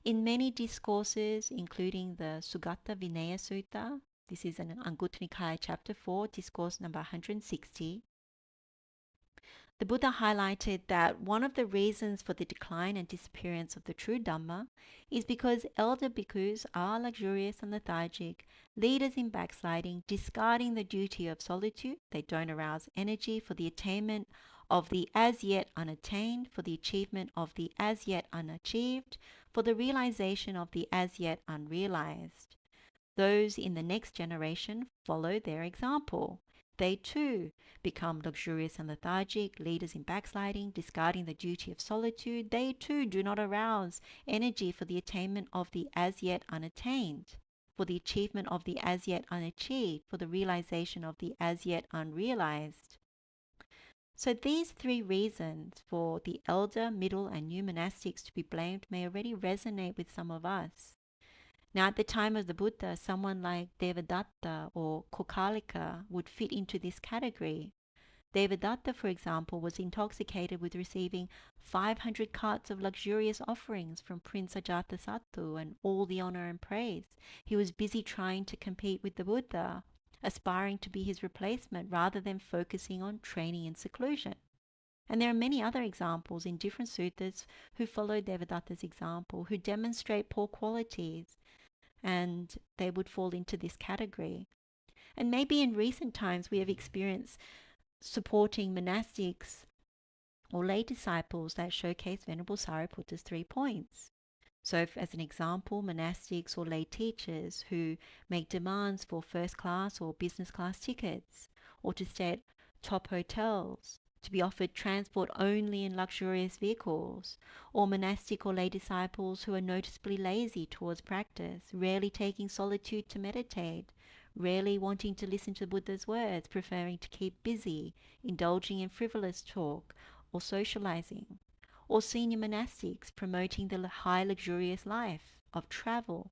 In many discourses, including the Sugata Vinaya Sutta, this is in Anguttara Nikaya chapter 4, discourse number 160, the Buddha highlighted that one of the reasons for the decline and disappearance of the true Dhamma is because elder bhikkhus are luxurious and lethargic, leaders in backsliding, discarding the duty of solitude. They don't arouse energy for the attainment of the as yet unattained, for the achievement of the as yet unachieved, for the realization of the as yet unrealized. Those in the next generation follow their example. They too become luxurious and lethargic, leaders in backsliding, discarding the duty of solitude. They too do not arouse energy for the attainment of the as yet unattained, for the achievement of the as yet unachieved, for the realization of the as yet unrealized. So these 3 reasons for the elder, middle, and new monastics to be blamed may already resonate with some of us. Now, at the time of the Buddha, someone like Devadatta or Kokalika would fit into this category. Devadatta, for example, was intoxicated with receiving 500 carts of luxurious offerings from Prince Ajatasattu and all the honor and praise. He was busy trying to compete with the Buddha, aspiring to be his replacement rather than focusing on training in seclusion. And there are many other examples in different suttas who follow Devadatta's example, who demonstrate poor qualities, and they would fall into this category. And maybe in recent times we have experienced supporting monastics or lay disciples that showcase Venerable Sariputta's 3 points. So if, as an example, monastics or lay teachers who make demands for first class or business class tickets, or to stay at top hotels, to be offered transport only in luxurious vehicles, or monastic or lay disciples who are noticeably lazy towards practice, rarely taking solitude to meditate, rarely wanting to listen to Buddha's words, preferring to keep busy, indulging in frivolous talk or socializing, or senior monastics promoting the high luxurious life of travel,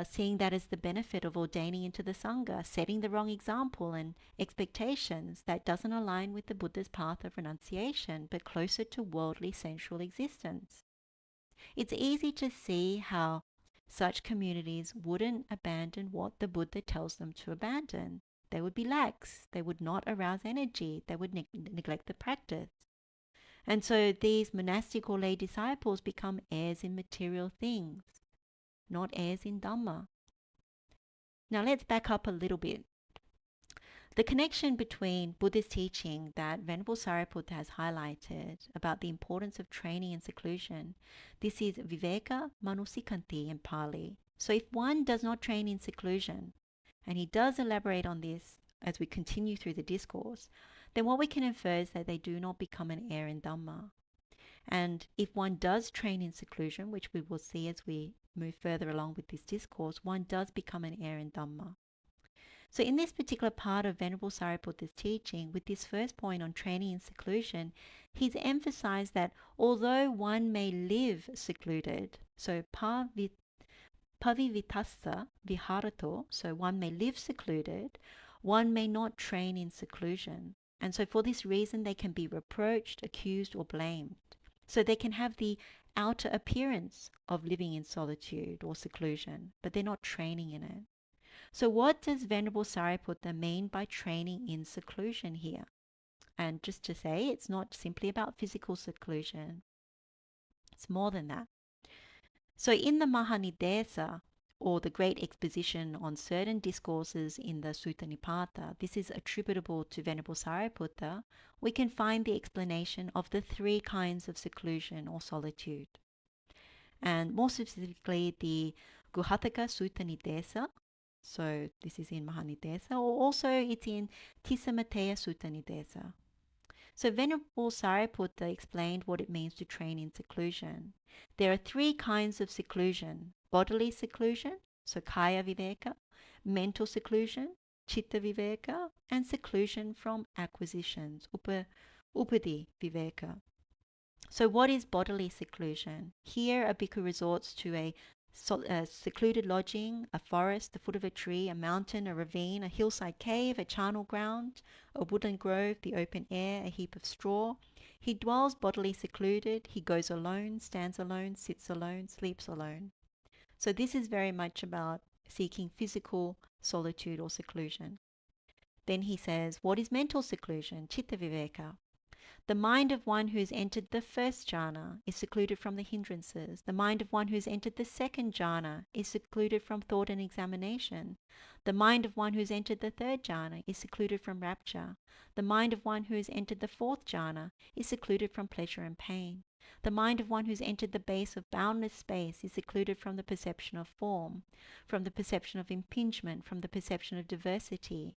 seeing that as the benefit of ordaining into the Sangha, setting the wrong example and expectations that doesn't align with the Buddha's path of renunciation, but closer to worldly sensual existence. It's easy to see how such communities wouldn't abandon what the Buddha tells them to abandon. They would be lax, they would not arouse energy, they would neglect the practice. And so these monastic or lay disciples become heirs in material things, not heirs in Dhamma. Now let's back up a little bit. The connection between Buddha's teaching that Venerable Sariputta has highlighted about the importance of training in seclusion, this is viveka manusikanti in Pali. So if one does not train in seclusion, and he does elaborate on this as we continue through the discourse, then what we can infer is that they do not become an heir in Dhamma. And if one does train in seclusion, which we will see as we move further along with this discourse, one does become an heir in Dhamma. So in this particular part of Venerable Sariputta's teaching, with this first point on training in seclusion, he's emphasized that although one may live secluded, so pavivitassa viharato, so one may live secluded, one may not train in seclusion. And so for this reason, they can be reproached, accused, or blamed. So they can have the outer appearance of living in solitude or seclusion, but they're not training in it. So what does Venerable Sariputta mean by training in seclusion here? And just to say, it's not simply about physical seclusion. It's more than that. So in the Mahanidesa, or the great exposition on certain discourses in the Sutta Nipata, this is attributable to Venerable Sariputta, we can find the explanation of the three kinds of seclusion or solitude. And more specifically, the Guhataka Sutta Nidesa, so this is in Mahanidesa, or also it's in Tisamateya Sutta Nidesa. So Venerable Sariputta explained what it means to train in seclusion. There are three kinds of seclusion: bodily seclusion, so kaya viveka, mental seclusion, chitta viveka, and seclusion from acquisitions, upadi viveka. So what is bodily seclusion? Here a bhikkhu resorts to a secluded lodging, a forest, the foot of a tree, a mountain, a ravine, a hillside cave, a charnel ground, a woodland grove, the open air, a heap of straw. He dwells bodily secluded, he goes alone, stands alone, sits alone, sleeps alone. So this is very much about seeking physical solitude or seclusion. Then he says, what is mental seclusion? Chitta viveka. The mind of one who has entered the first jhana is secluded from the hindrances. The mind of one who has entered the second jhana is secluded from thought and examination. The mind of one who has entered the third jhana is secluded from rapture. The mind of one who has entered the fourth jhana is secluded from pleasure and pain. The mind of one who has entered the base of boundless space is secluded from the perception of form, from the perception of impingement, from the perception of diversity.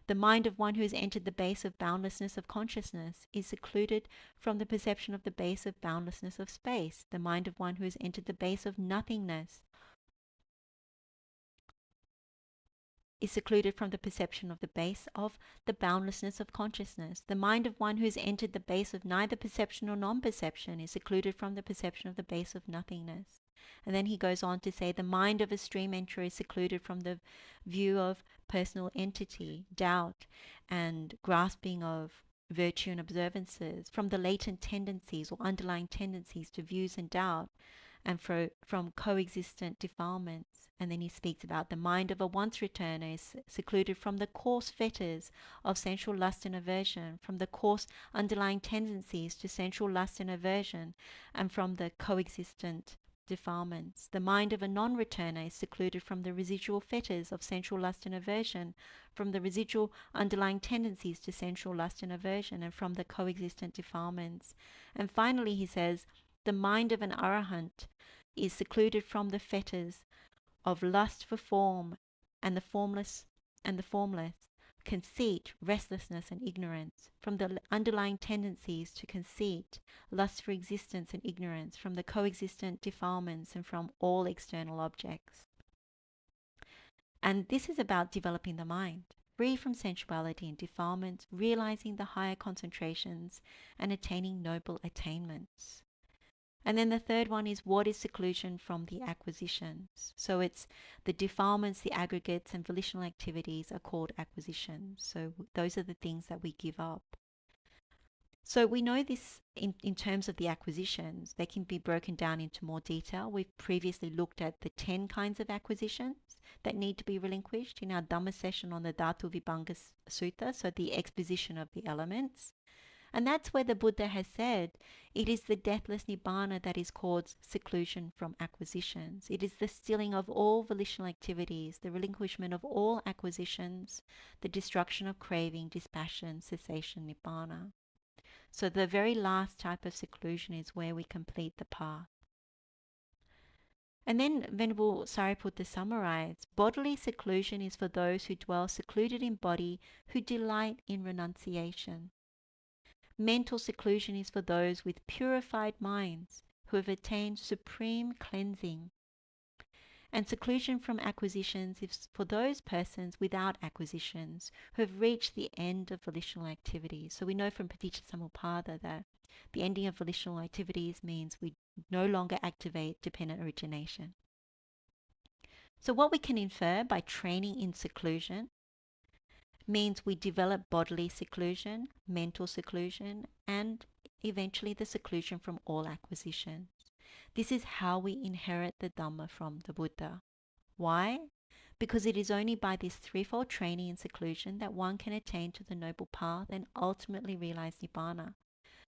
The mind of one who has entered the base of boundlessness of consciousness is secluded from the perception of the base of boundlessness of space. The mind of one who has entered the base of nothingness is secluded from the perception of the base of the boundlessness of consciousness. The mind of one who has entered the base of neither perception nor non-perception is secluded from the perception of the base of nothingness. And then he goes on to say the mind of a stream enterer is secluded from the view of personal entity, doubt, and grasping of virtue and observances, from the latent tendencies or underlying tendencies to views and doubt, and from coexistent defilements. And then he speaks about the mind of a once returner is secluded from the coarse fetters of sensual lust and aversion, from the coarse underlying tendencies to sensual lust and aversion, and from the coexistent defilements. The mind of a non-returner is secluded from the residual fetters of sensual lust and aversion, from the residual underlying tendencies to sensual lust and aversion, and from the coexistent defilements. And finally he says, the mind of an arahant is secluded from the fetters of lust for form and the formless, conceit, restlessness, and ignorance, from the underlying tendencies to conceit, lust for existence and ignorance, from the coexistent defilements, and from all external objects. And this is about developing the mind, free from sensuality and defilements, realizing the higher concentrations, and attaining noble attainments. And then the third one is what is seclusion from the acquisitions. So it's the defilements, the aggregates, and volitional activities are called acquisitions. So those are the things that we give up. So we know this in terms of the acquisitions. They can be broken down into more detail. We've previously looked at the 10 kinds of acquisitions that need to be relinquished in our Dhamma session on the Dhatu Vibhanga Sutta, so the exposition of the elements. And that's where the Buddha has said it is the deathless Nibbana that is called seclusion from acquisitions. It is the stilling of all volitional activities, the relinquishment of all acquisitions, the destruction of craving, dispassion, cessation, Nibbana. So the very last type of seclusion is where we complete the path. And then Venerable Sariputta summarized, bodily seclusion is for those who dwell secluded in body, who delight in renunciation. Mental seclusion is for those with purified minds who have attained supreme cleansing. And seclusion from acquisitions is for those persons without acquisitions who have reached the end of volitional activities. So we know from Paticcasamuppada that the ending of volitional activities means we no longer activate dependent origination. So what we can infer by training in seclusion means we develop bodily seclusion, mental seclusion, and eventually the seclusion from all acquisitions. This is how we inherit the Dhamma from the Buddha. Why? Because it is only by this threefold training in seclusion that one can attain to the noble path and ultimately realize Nibbana.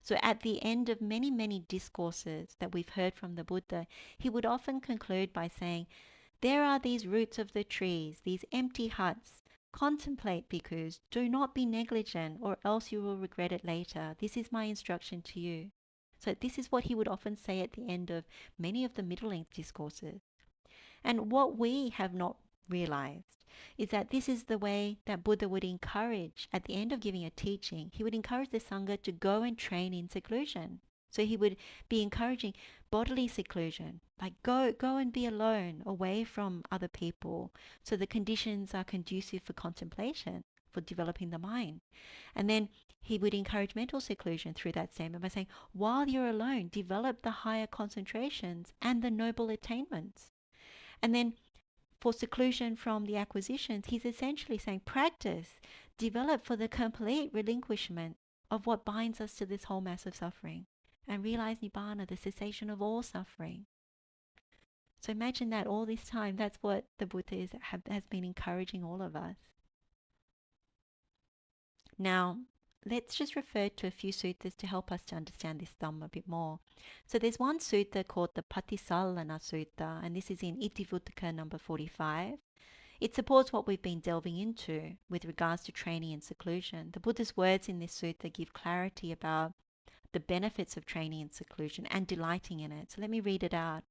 So at the end of many, many discourses that we've heard from the Buddha, he would often conclude by saying, There are these roots of the trees, these empty huts. Contemplate, bhikkhus. Do not be negligent, or else you will regret it later. This is my instruction to you. So this is what he would often say at the end of many of the middle-length discourses. And what we have not realized is that this is the way that Buddha would encourage, at the end of giving a teaching, he would encourage the Sangha to go and train in seclusion. So he would be encouraging bodily seclusion, like go and be alone, away from other people, so the conditions are conducive for contemplation, for developing the mind. And then he would encourage mental seclusion through that statement by saying, while you're alone, develop the higher concentrations and the noble attainments. And then for seclusion from the acquisitions, he's essentially saying practice, develop for the complete relinquishment of what binds us to this whole mass of suffering, and realize Nibbana, the cessation of all suffering. So imagine that all this time, that's what the Buddha has been encouraging all of us. Now, let's just refer to a few suttas to help us to understand this Dhamma a bit more. So there's one sutta called the Patisallana Sutta, and this is in Itivuttaka number 45. It supports what we've been delving into with regards to training in seclusion. The Buddha's words in this sutta give clarity about the benefits of training in seclusion and delighting in it. So let me read it out.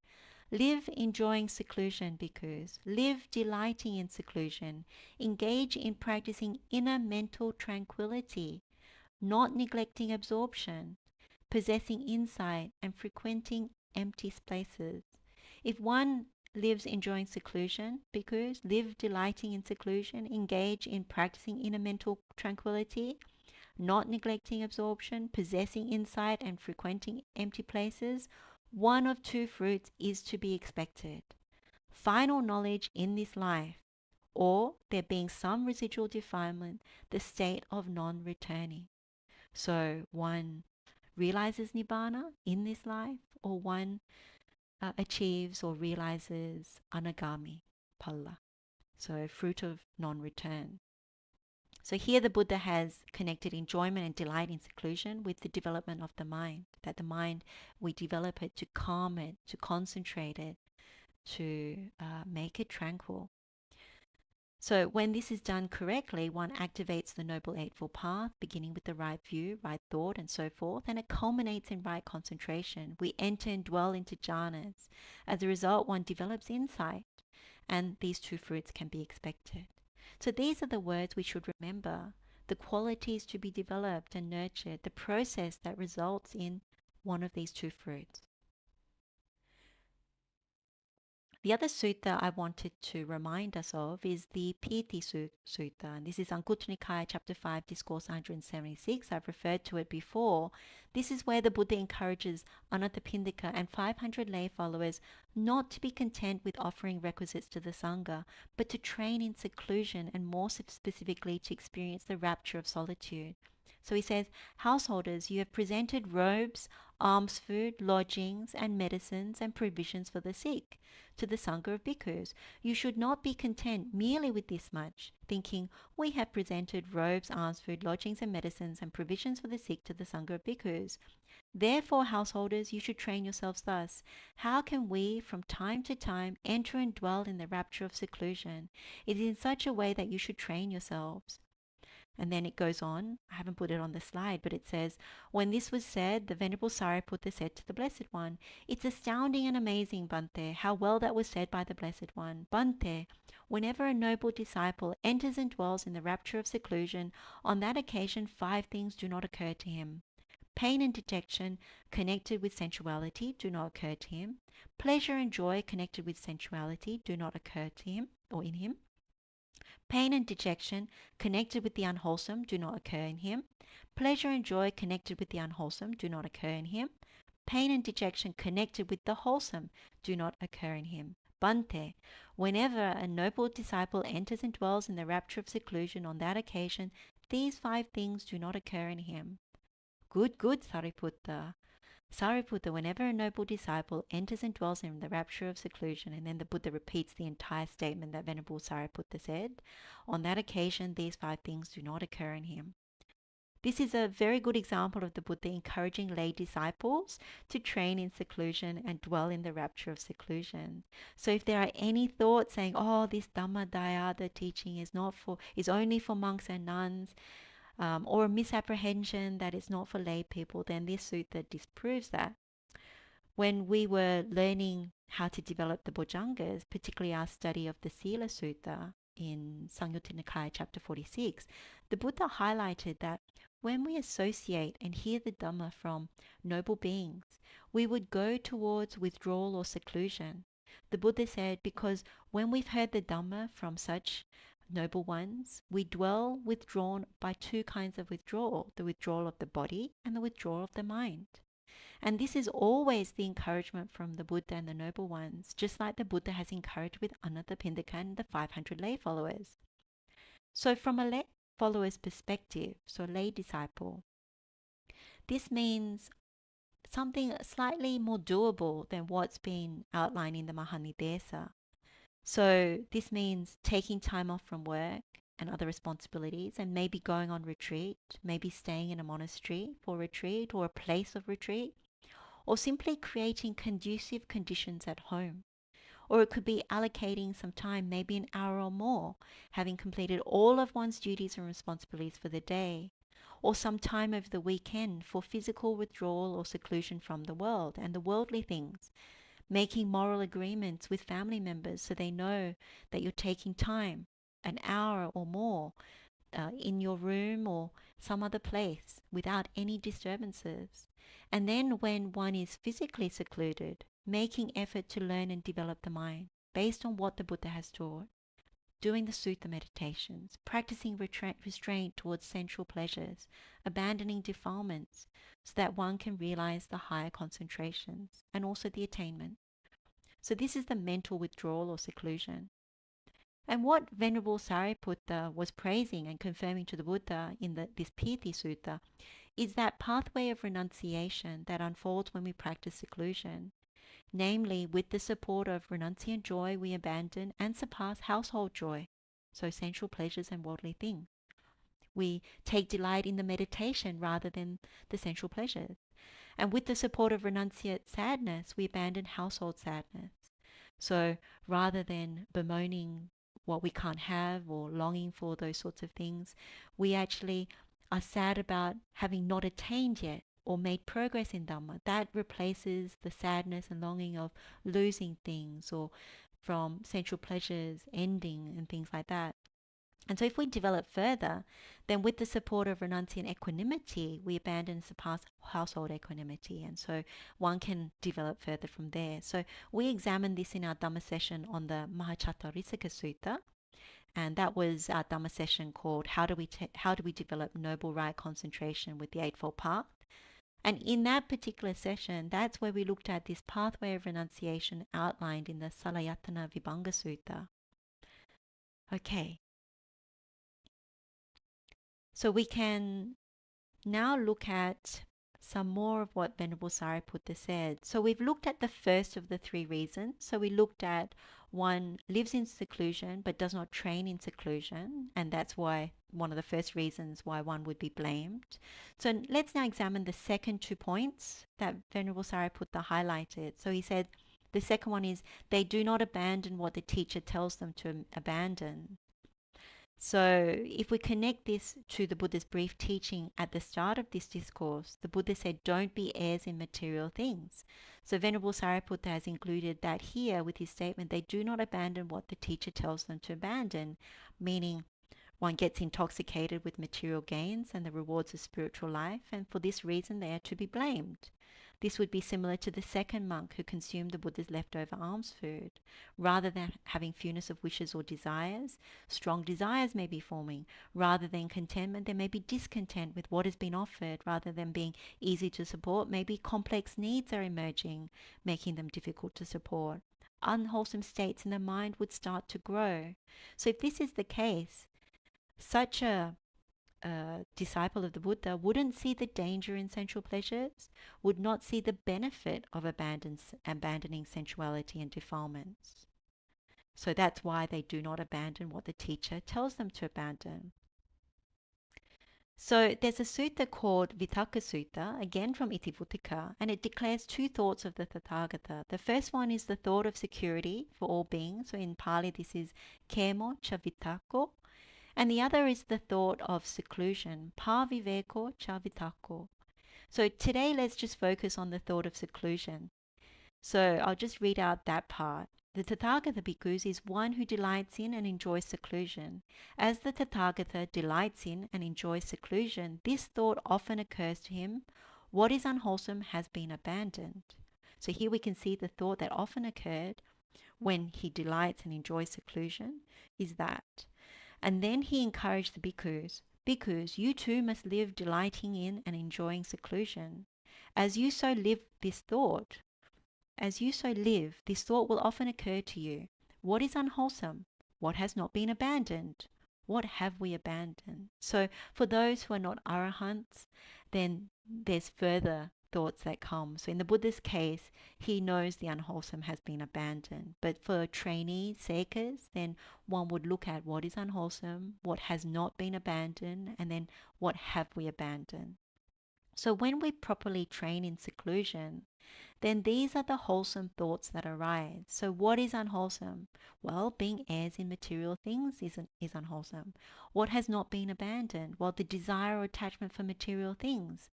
Live enjoying seclusion, bhikkhus. Live delighting in seclusion. Engage in practicing inner mental tranquility, not neglecting absorption, possessing insight, and frequenting empty spaces. If one lives enjoying seclusion, bhikkhus, live delighting in seclusion, engage in practicing inner mental tranquility, not neglecting absorption, possessing insight, and frequenting empty places, one of two fruits is to be expected: final knowledge in this life, or, there being some residual defilement, the state of non-returning. So one realizes Nibbana in this life, or one achieves or realizes anagami, palla, so fruit of non-return. So here the Buddha has connected enjoyment and delight in seclusion with the development of the mind, that the mind, we develop it to calm it, to concentrate it, to make it tranquil. So when this is done correctly, one activates the Noble Eightfold Path, beginning with the right view, right thought, and so forth, and it culminates in right concentration. We enter and dwell into jhanas. As a result, one develops insight, and these two fruits can be expected. So these are the words we should remember, the qualities to be developed and nurtured, the process that results in one of these two fruits. The other sutta I wanted to remind us of is the Piti Sutta, and this is Anguttara Nikaya, chapter 5, discourse 176. I've referred to it before. This is where the Buddha encourages Anathapindika and 500 lay followers not to be content with offering requisites to the Sangha, but to train in seclusion, and more specifically to experience the rapture of solitude. So he says, householders, you have presented robes, alms food, lodgings, and medicines and provisions for the sick to the Sangha of bhikkhus. You should not be content merely with this much, thinking, we have presented robes, alms food, lodgings, and medicines and provisions for the sick to the Sangha of bhikkhus. Therefore, householders, you should train yourselves thus. How can we, from time to time, enter and dwell in the rapture of seclusion? It is in such a way that you should train yourselves. And then it goes on, I haven't put it on the slide, but it says, when this was said, the Venerable Sariputta said to the Blessed One, it's astounding and amazing, Bhante, how well that was said by the Blessed One. Bhante, whenever a noble disciple enters and dwells in the rapture of seclusion, on that occasion 5 things do not occur to him. Pain and dejection connected with sensuality do not occur to him. Pleasure and joy connected with sensuality do not occur to him or in him. Pain and dejection connected with the unwholesome do not occur in him. Pleasure and joy connected with the unwholesome do not occur in him. Pain and dejection connected with the wholesome do not occur in him. Bhante, whenever a noble disciple enters and dwells in the rapture of seclusion, on that occasion, these 5 things do not occur in him. Good, Sariputta. Sariputta, whenever a noble disciple enters and dwells in the rapture of seclusion, and then the Buddha repeats the entire statement that Venerable Sariputta said, on that occasion these 5 things do not occur in him. This is a very good example of the Buddha encouraging lay disciples to train in seclusion and dwell in the rapture of seclusion. So if there are any thoughts saying, oh, this Dhammadayada teaching is only for monks and nuns, or a misapprehension that it's not for lay people, then this sutta disproves that. When we were learning how to develop the Bojjhangas, particularly our study of the Sila Sutta in Samyutta Nikaya chapter 46, the Buddha highlighted that when we associate and hear the Dhamma from noble beings, we would go towards withdrawal or seclusion. The Buddha said, because when we've heard the Dhamma from such noble ones, we dwell withdrawn by two kinds of withdrawal, the withdrawal of the body and the withdrawal of the mind. And this is always the encouragement from the Buddha and the noble ones, just like the Buddha has encouraged with Anathapindika and the 500 lay followers. So from a lay follower's perspective, so lay disciple, this means something slightly more doable than what's been outlined in the Mahanidesa. So this means taking time off from work and other responsibilities and maybe going on retreat, maybe staying in a monastery for retreat or a place of retreat, or simply creating conducive conditions at home. Or it could be allocating some time, maybe an hour or more, having completed all of one's duties and responsibilities for the day, or some time over the weekend for physical withdrawal or seclusion from the world and the worldly things, making moral agreements with family members so they know that you're taking time, an hour or more, in your room or some other place without any disturbances. And then when one is physically secluded, making effort to learn and develop the mind based on what the Buddha has taught, doing the sutta meditations, practicing restraint towards sensual pleasures, abandoning defilements so that one can realize the higher concentrations and also the attainment. So this is the mental withdrawal or seclusion. And what Venerable Sariputta was praising and confirming to the Buddha in this Piti Sutta is that pathway of renunciation that unfolds when we practice seclusion. Namely, with the support of renunciant joy, we abandon and surpass household joy, so sensual pleasures and worldly things. We take delight in the meditation rather than the sensual pleasures. And with the support of renunciate sadness, we abandon household sadness. So rather than bemoaning what we can't have or longing for those sorts of things, we actually are sad about having not attained yet or made progress in Dhamma. That replaces the sadness and longing of losing things or from sensual pleasures ending and things like that. And so if we develop further, then with the support of renunciant equanimity, we abandon and surpass household equanimity. And so one can develop further from there. So we examined this in our Dhamma session on the Mahachattarīsaka Sutta. And that was our Dhamma session called How do we develop noble right concentration with the Eightfold Path? And in that particular session, that's where we looked at this pathway of renunciation outlined in the Salayatana Vibhanga Sutta. Okay. So we can now look at some more of what Venerable Sariputta said. So we've looked at the first of the three reasons. So we looked at one lives in seclusion but does not train in seclusion, and that's why one of the first reasons why one would be blamed. So let's now examine the second 2 points that Venerable Sariputta highlighted. So he said the second one is they do not abandon what the teacher tells them to abandon. So if we connect this to the Buddha's brief teaching at the start of this discourse, the Buddha said, don't be heirs in material things. So Venerable Sariputta has included that here with his statement, they do not abandon what the teacher tells them to abandon, meaning one gets intoxicated with material gains and the rewards of spiritual life, and for this reason they are to be blamed. This would be similar to the second monk who consumed the Buddha's leftover alms food. Rather than having fewness of wishes or desires, strong desires may be forming. Rather than contentment, there may be discontent with what has been offered. Rather than being easy to support, maybe complex needs are emerging, making them difficult to support. Unwholesome states in the mind would start to grow. So if this is the case, such a disciple of the Buddha wouldn't see the danger in sensual pleasures, would not see the benefit of abandoning sensuality and defilements. So that's why they do not abandon what the teacher tells them to abandon. So there's a sutta called Vitakka Sutta, again from Itivutika, and it declares two thoughts of the Tathagata. The first one is the thought of security for all beings. So in Pali this is kemo cha vitakko. And the other is the thought of seclusion, pa viveko cha vitakko. So today let's just focus on the thought of seclusion. So I'll just read out that part. The Tathagata Bhikkhus is one who delights in and enjoys seclusion. As the Tathagata delights in and enjoys seclusion, this thought often occurs to him: what is unwholesome has been abandoned. So here we can see the thought that often occurred when he delights and enjoys seclusion is that. And then he encouraged the bhikkhus: bhikkhus, you too must live delighting in and enjoying seclusion. As you so live, this thought will often occur to you: what is unwholesome? What has not been abandoned? What have we abandoned? So for those who are not arahants, then there's further thoughts that come. So in the Buddha's case, he knows the unwholesome has been abandoned. But for trainees, seekers, then one would look at what is unwholesome, what has not been abandoned, and then what have we abandoned. So when we properly train in seclusion, then these are the wholesome thoughts that arise. So what is unwholesome? Well, being heirs in material things is unwholesome. What has not been abandoned? Well, the desire or attachment for material things,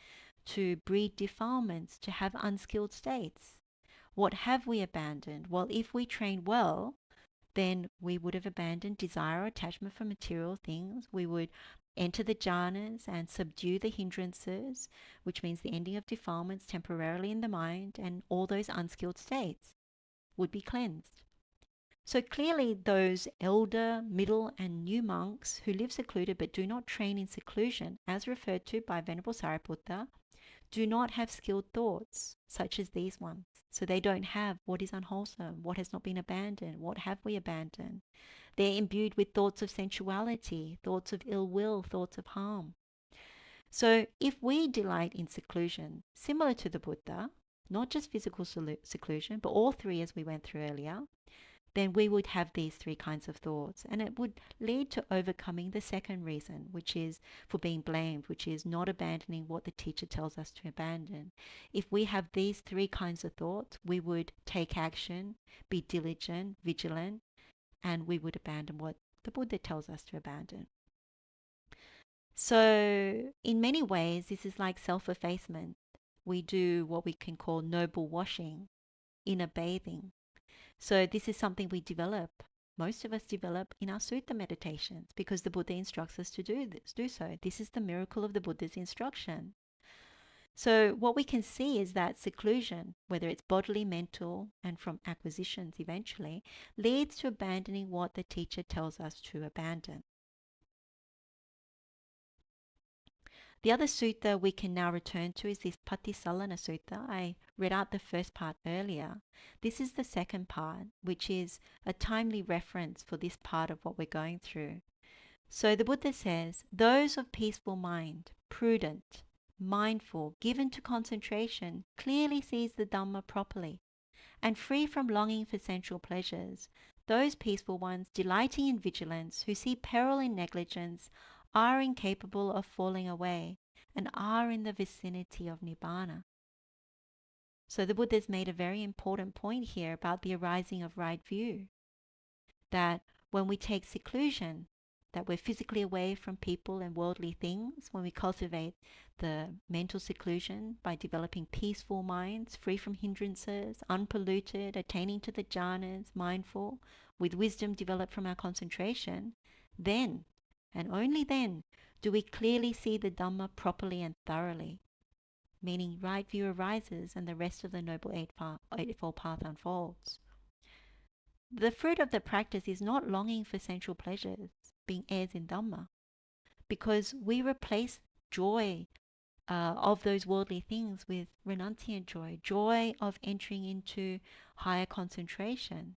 to breed defilements, to have unskilled states. What have we abandoned? Well, if we train well, then we would have abandoned desire or attachment for material things. We would enter the jhanas and subdue the hindrances, which means the ending of defilements temporarily in the mind, and all those unskilled states would be cleansed. So clearly those elder, middle and new monks who live secluded but do not train in seclusion, as referred to by Venerable Sariputta, do not have skilled thoughts such as these ones. So they don't have what is unwholesome, what has not been abandoned, what have we abandoned. They're imbued with thoughts of sensuality, thoughts of ill will, thoughts of harm. So if we delight in seclusion, similar to the Buddha, not just physical seclusion, but all three as we went through earlier, then we would have these three kinds of thoughts. And it would lead to overcoming the second reason, which is for being blamed, which is not abandoning what the teacher tells us to abandon. If we have these three kinds of thoughts, we would take action, be diligent, vigilant, and we would abandon what the Buddha tells us to abandon. So in many ways, this is like self-effacement. We do what we can call noble washing, inner bathing. So this is something we develop. Most of us develop in our sutta meditations because the Buddha instructs us to do so. This is the miracle of the Buddha's instruction. So what we can see is that seclusion, whether it's bodily, mental, and from acquisitions eventually, leads to abandoning what the teacher tells us to abandon. The other sutta we can now return to is this Patisallana Sutta. I read out the first part earlier. This is the second part, which is a timely reference for this part of what we're going through. So the Buddha says, those of peaceful mind, prudent, mindful, given to concentration, clearly sees the Dhamma properly, and free from longing for sensual pleasures. Those peaceful ones, delighting in vigilance, who see peril in negligence, are incapable of falling away and are in the vicinity of Nibbana. So the Buddha's made a very important point here about the arising of right view, that when we take seclusion, that we're physically away from people and worldly things, when we cultivate the mental seclusion by developing peaceful minds, free from hindrances, unpolluted, attaining to the jhanas, mindful, with wisdom developed from our concentration, then, and only then, do we clearly see the Dhamma properly and thoroughly, meaning right view arises and the rest of the Noble Eightfold Path unfolds. The fruit of the practice is not longing for sensual pleasures, being heirs in Dhamma, because we replace joy of those worldly things with renunciant joy, joy of entering into higher concentrations,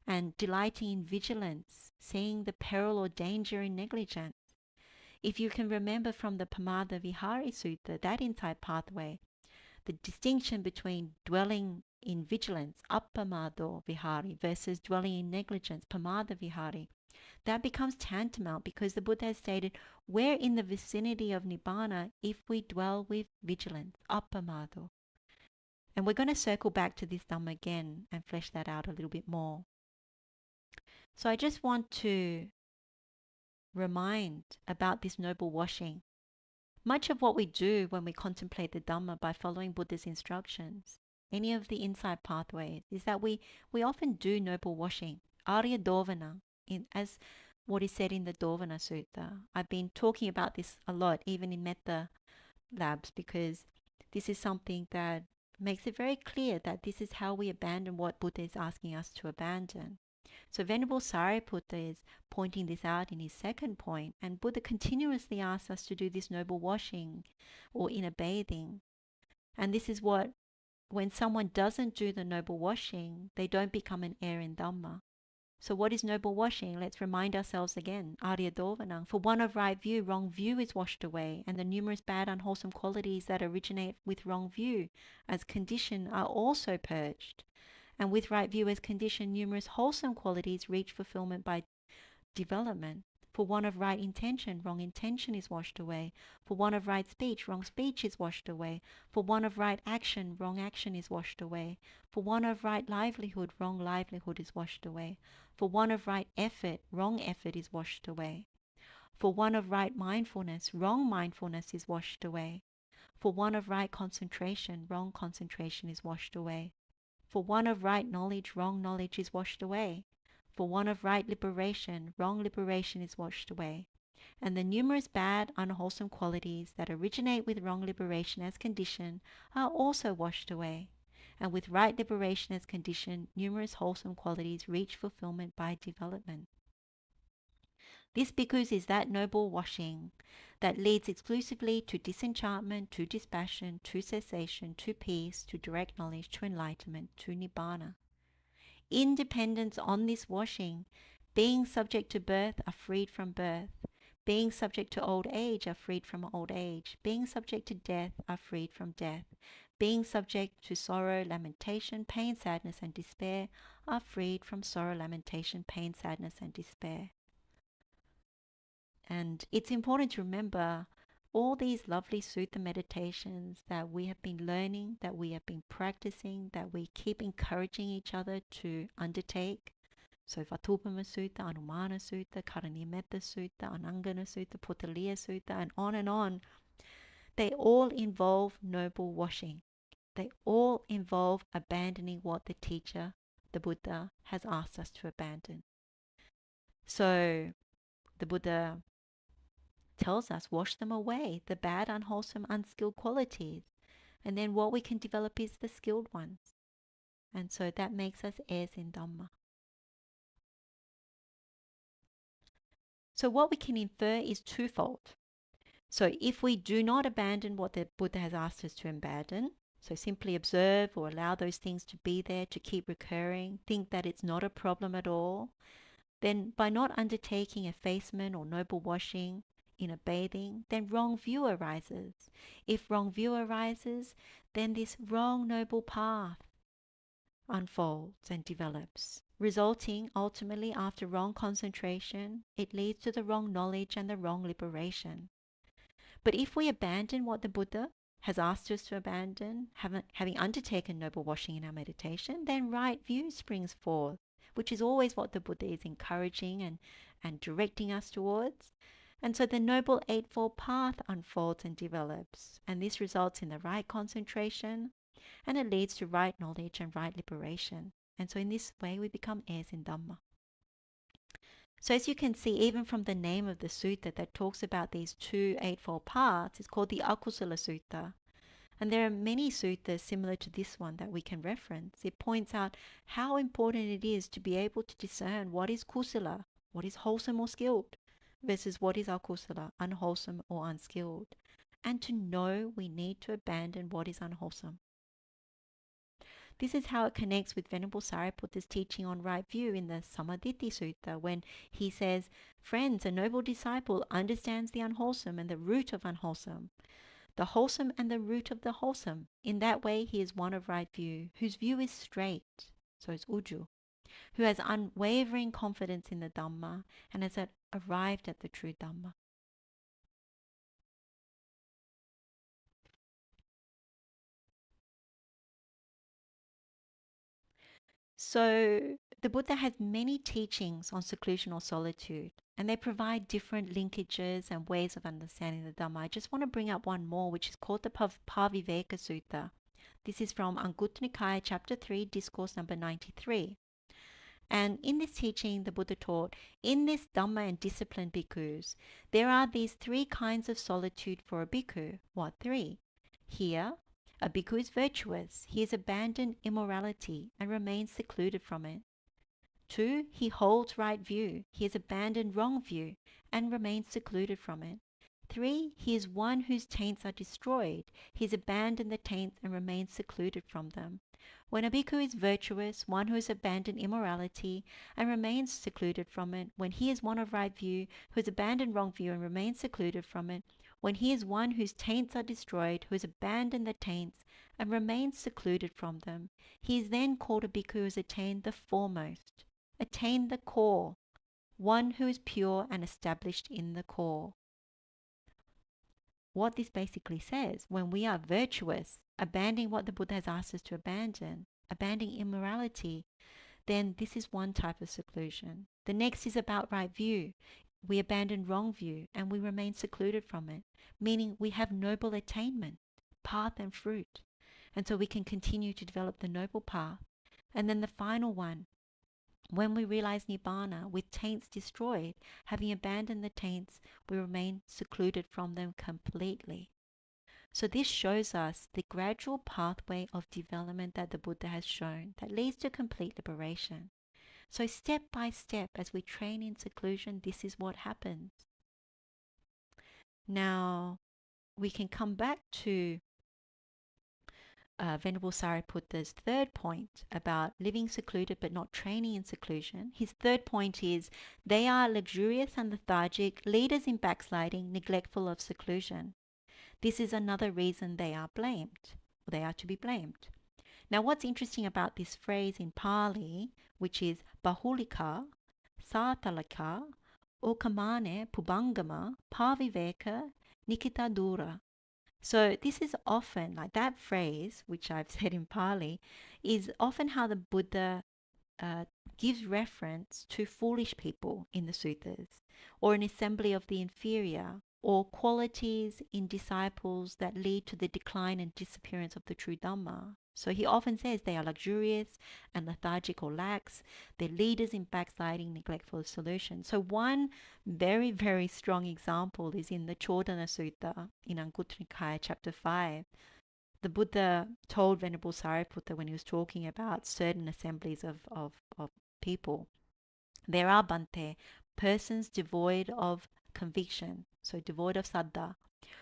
and delighting in vigilance, seeing the peril or danger in negligence. If you can remember from the Pamada Vihari Sutta, that insight pathway, the distinction between dwelling in vigilance, appamado vihari, versus dwelling in negligence, pamada vihari. That becomes tantamount because the Buddha has stated we're in the vicinity of Nibbana if we dwell with vigilance, appamado. And we're going to circle back to this Dhamma again and flesh that out a little bit more. So I just want to remind about this noble washing. Much of what we do when we contemplate the Dhamma by following Buddha's instructions, any of the insight pathways, is that we often do noble washing, Arya Dovana, as what is said in the Dovana Sutta. I've been talking about this a lot, even in Metta labs, because this is something that makes it very clear that this is how we abandon what Buddha is asking us to abandon. So Venerable Sariputta is pointing this out in his second point, and Buddha continuously asks us to do this noble washing or inner bathing. And this is what, when someone doesn't do the noble washing, they don't become an heir in Dhamma. So what is noble washing? Let's remind ourselves again. Arya Dovanang. For one of right view, wrong view is washed away, and the numerous bad, unwholesome qualities that originate with wrong view as condition are also purged. And with right view as condition, numerous wholesome qualities reach fulfillment by development. For one of right intention, wrong intention is washed away. For one of right speech, wrong speech is washed away. For one of right action, wrong action is washed away. For one of right livelihood, wrong livelihood is washed away. For one of right effort, wrong effort is washed away. For one of right mindfulness, wrong mindfulness is washed away. For one of right concentration, wrong concentration is washed away. For one of right knowledge, wrong knowledge is washed away. For one of right liberation, wrong liberation is washed away. And the numerous bad, unwholesome qualities that originate with wrong liberation as condition are also washed away. And with right liberation as condition, numerous wholesome qualities reach fulfillment by development. This because is that noble washing that leads exclusively to disenchantment, to dispassion, to cessation, to peace, to direct knowledge, to enlightenment, to nibbana. Independence on this washing, being subject to birth are freed from birth, being subject to old age are freed from old age, being subject to death are freed from death, being subject to sorrow, lamentation, pain, sadness, and despair are freed from sorrow, lamentation, pain, sadness, and despair. And it's important to remember all these lovely sutta meditations that we have been learning, that we have been practicing, that we keep encouraging each other to undertake. So Vatthūpama Sutta, Anumana Sutta, Karanimetta Sutta, Anangana Sutta, Puttaliya Sutta, and on, they all involve noble washing. They all involve abandoning what the teacher, the Buddha, has asked us to abandon. So the Buddha tells us, wash them away, the bad, unwholesome, unskilled qualities. And then what we can develop is the skilled ones. And so that makes us heirs in Dhamma. So what we can infer is twofold. So if we do not abandon what the Buddha has asked us to abandon, so simply observe or allow those things to be there, to keep recurring, think that it's not a problem at all, then by not undertaking effacement or noble washing, inner bathing, then wrong view arises. If wrong view arises, then this wrong noble path unfolds and develops, resulting ultimately after wrong concentration, it leads to the wrong knowledge and the wrong liberation. But if we abandon what the Buddha has asked us to abandon, having undertaken noble washing in our meditation, then right view springs forth, which is always what the Buddha is encouraging and directing us towards. And so the Noble Eightfold Path unfolds and develops, and this results in the right concentration, and it leads to right knowledge and right liberation. And so in this way we become heirs in Dhamma. So as you can see, even from the name of the sutta that talks about these two eightfold paths, it's called the Akusala Sutta. And there are many suttas similar to this one that we can reference. It points out how important it is to be able to discern what is kusala, what is wholesome or skilled, versus what is akusala, unwholesome or unskilled, and to know we need to abandon what is unwholesome. This is how it connects with Venerable Sariputta's teaching on right view in the Samaditi Sutta, when he says, friends, a noble disciple understands the unwholesome and the root of unwholesome, the wholesome and the root of the wholesome. In that way he is one of right view, whose view is straight, so it's uju. who has unwavering confidence in the Dhamma and has arrived at the true Dhamma. So the Buddha has many teachings on seclusion or solitude, and they provide different linkages and ways of understanding the Dhamma. I just want to bring up one more, which is called the Pāviveka Sutta. This is from Anguttara Nikaya, chapter 3, discourse number 93. And in this teaching, the Buddha taught, in this Dhamma and disciplined bhikkhus, there are these three kinds of solitude for a bhikkhu. What three? Here, a bhikkhu is virtuous. He has abandoned immorality and remains secluded from it. 2. He holds right view. He has abandoned wrong view and remains secluded from it. 3. He is one whose taints are destroyed. He has abandoned the taints and remains secluded from them. When a bhikkhu is virtuous, one who has abandoned immorality and remains secluded from it, when he is one of right view, who has abandoned wrong view and remains secluded from it, when he is one whose taints are destroyed, who has abandoned the taints and remains secluded from them, he is then called a bhikkhu who has attained the foremost, attained the core, one who is pure and established in the core. What this basically says, when we are virtuous, abandoning what the Buddha has asked us to abandon, abandoning immorality, then this is one type of seclusion. The next is about right view. We abandon wrong view and we remain secluded from it, meaning we have noble attainment, path and fruit. And so we can continue to develop the noble path. And then the final one, when we realize Nibbana with taints destroyed, having abandoned the taints, we remain secluded from them completely. So this shows us the gradual pathway of development that the Buddha has shown that leads to complete liberation. So step by step, as we train in seclusion, this is what happens. Now, we can come back to Venerable Sariputta's third point about living secluded but not training in seclusion. His third point is, they are luxurious and lethargic, leaders in backsliding, neglectful of seclusion. This is another reason they are blamed, or they are to be blamed. Now, what's interesting about this phrase in Pali, which is bahulika, satalaka, okamane, pubangama, paviveka, nikita dura. So this is often, like that phrase, which I've said in Pali, is often how the Buddha gives reference to foolish people in the suttas, or an assembly of the inferior, or qualities in disciples that lead to the decline and disappearance of the true Dhamma. So he often says they are luxurious and lethargic or lax. They're leaders in backsliding, neglectful of solution. So one very, very strong example is in the Chodana Sutta in Anguttara Nikaya, chapter 5. The Buddha told Venerable Sariputta when he was talking about certain assemblies of people, there are, Bhante, persons devoid of conviction, so devoid of saddha,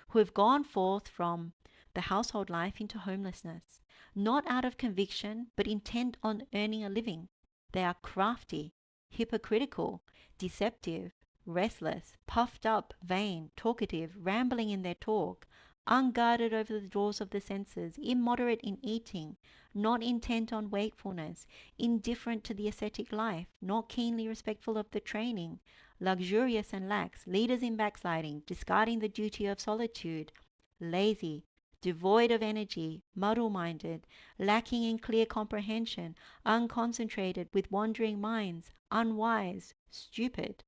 who have gone forth from the household life into homelessness, not out of conviction, but intent on earning a living. They are crafty, hypocritical, deceptive, restless, puffed up, vain, talkative, rambling in their talk, unguarded over the doors of the senses, immoderate in eating, not intent on wakefulness, indifferent to the ascetic life, not keenly respectful of the training, luxurious and lax, leaders in backsliding, discarding the duty of solitude, lazy, devoid of energy, muddle-minded, lacking in clear comprehension, unconcentrated, with wandering minds, unwise, stupid.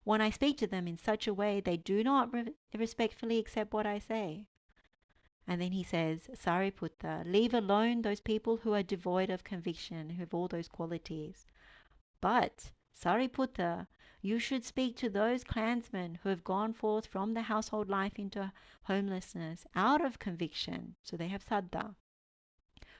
When I speak to them in such a way, they do not respectfully accept what I say. And then he says, Sariputta, leave alone those people who are devoid of conviction, who have all those qualities. But, Sariputta, you should speak to those clansmen who have gone forth from the household life into homelessness out of conviction, so they have saddha,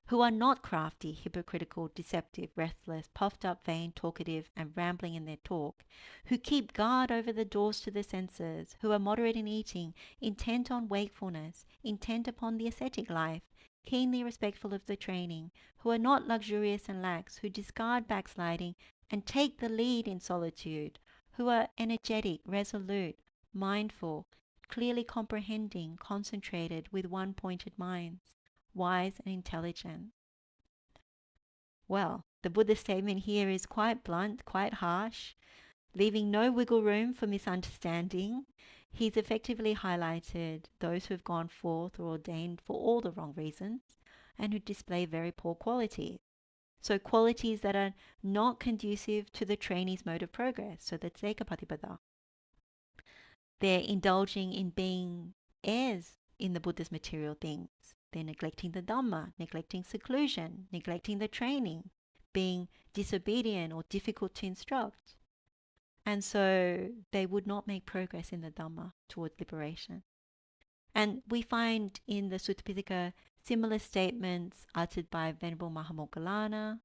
who are not crafty, hypocritical, deceptive, restless, puffed up, vain, talkative, and rambling in their talk, who keep guard over the doors to the senses, who are moderate in eating, intent on wakefulness, intent upon the ascetic life, keenly respectful of the training, who are not luxurious and lax, who discard backsliding and take the lead in solitude, who are energetic, resolute, mindful, clearly comprehending, concentrated, with one-pointed minds, wise and intelligent. Well, The Buddha's statement here is quite blunt, quite harsh, leaving no wiggle room for misunderstanding. He's effectively highlighted those who have gone forth or ordained for all the wrong reasons and who display very poor qualities. So qualities that are not conducive to the trainee's mode of progress, so that's ekapatipada. They're indulging in being heirs in the Buddha's material things. They're neglecting the Dhamma, neglecting seclusion, neglecting the training, being disobedient or difficult to instruct. And so they would not make progress in the Dhamma towards liberation. And we find in the Sutta Pitaka similar statements uttered by Venerable Mahamoggallana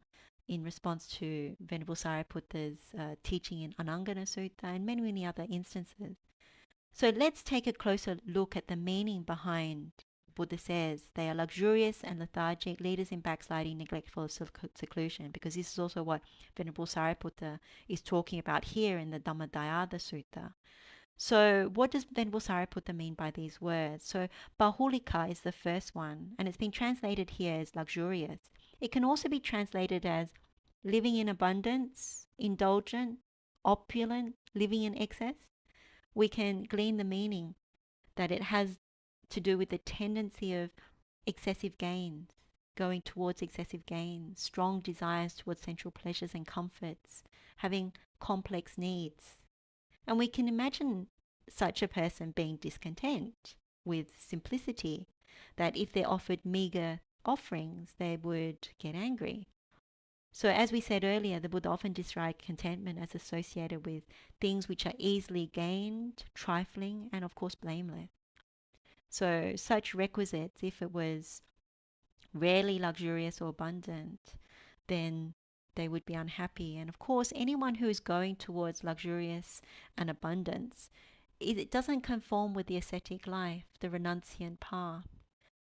in response to Venerable Sariputta's teaching in Anangana Sutta and many, many other instances. So let's take a closer look at the meaning behind Buddha says they are luxurious and lethargic, leaders in backsliding, neglectful of seclusion, because this is also what Venerable Sariputta is talking about here in the Dhammadayada Sutta. So what does Venerable Sariputta mean by these words? So bahulika is the first one, and it's been translated here as luxurious. It can also be translated as living in abundance, indulgent, opulent, living in excess. We can glean the meaning that it has to do with the tendency of excessive gains, going towards excessive gains, strong desires towards sensual pleasures and comforts, having complex needs. And we can imagine such a person being discontent with simplicity, that if they're offered meager offerings, they would get angry. So as we said earlier, the Buddha often described contentment as associated with things which are easily gained, trifling, and of course blameless. So such requisites, if it was rarely luxurious or abundant, then they would be unhappy. And of course, anyone who is going towards luxurious and abundance, it doesn't conform with the ascetic life, the renunciant path.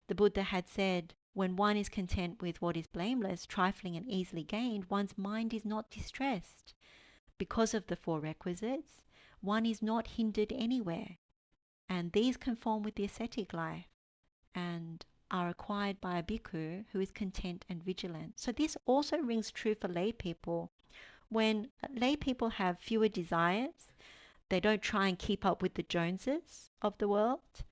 The Buddha had said, when one is content with what is blameless, trifling, and easily gained, one's mind is not distressed. Because of the four requisites, one is not hindered anywhere. And these conform with the ascetic life and are acquired by a bhikkhu who is content and vigilant. So this also rings true for lay people. When lay people have fewer desires, they don't try and keep up with the Joneses of the world.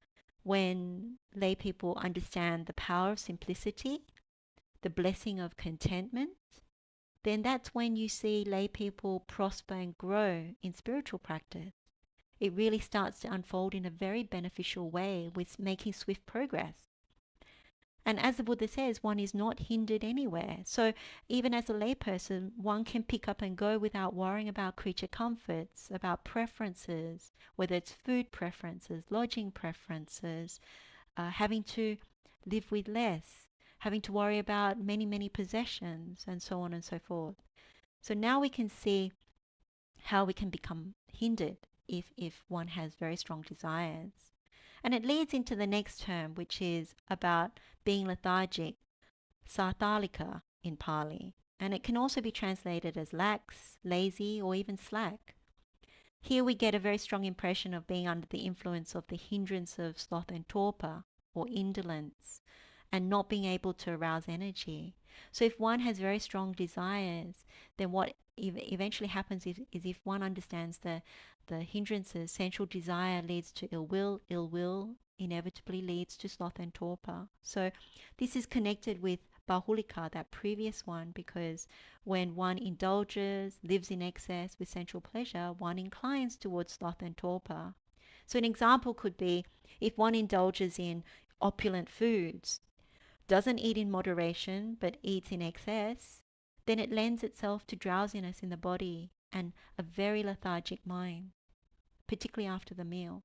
When lay people understand the power of simplicity, the blessing of contentment, then that's when you see lay people prosper and grow in spiritual practice. It really starts to unfold in a very beneficial way with making swift progress. And as the Buddha says, one is not hindered anywhere. So even as a layperson, one can pick up and go without worrying about creature comforts, about preferences, whether it's food preferences, lodging preferences, having to live with less, having to worry about many, many possessions, and so on and so forth. So now we can see how we can become hindered if one has very strong desires. And it leads into the next term, which is about being lethargic, sathalika in Pali. And it can also be translated as lax, lazy, or even slack. Here we get a very strong impression of being under the influence of the hindrance of sloth and torpor, or indolence, and not being able to arouse energy. So if one has very strong desires, then what eventually happens is if one understands the hindrances, sensual desire leads to ill will inevitably leads to sloth and torpor. So this is connected with bahulika, that previous one, because when one indulges, lives in excess with sensual pleasure, one inclines towards sloth and torpor. So an example could be if one indulges in opulent foods, doesn't eat in moderation but eats in excess, then it lends itself to drowsiness in the body and a very lethargic mind, particularly after the meal.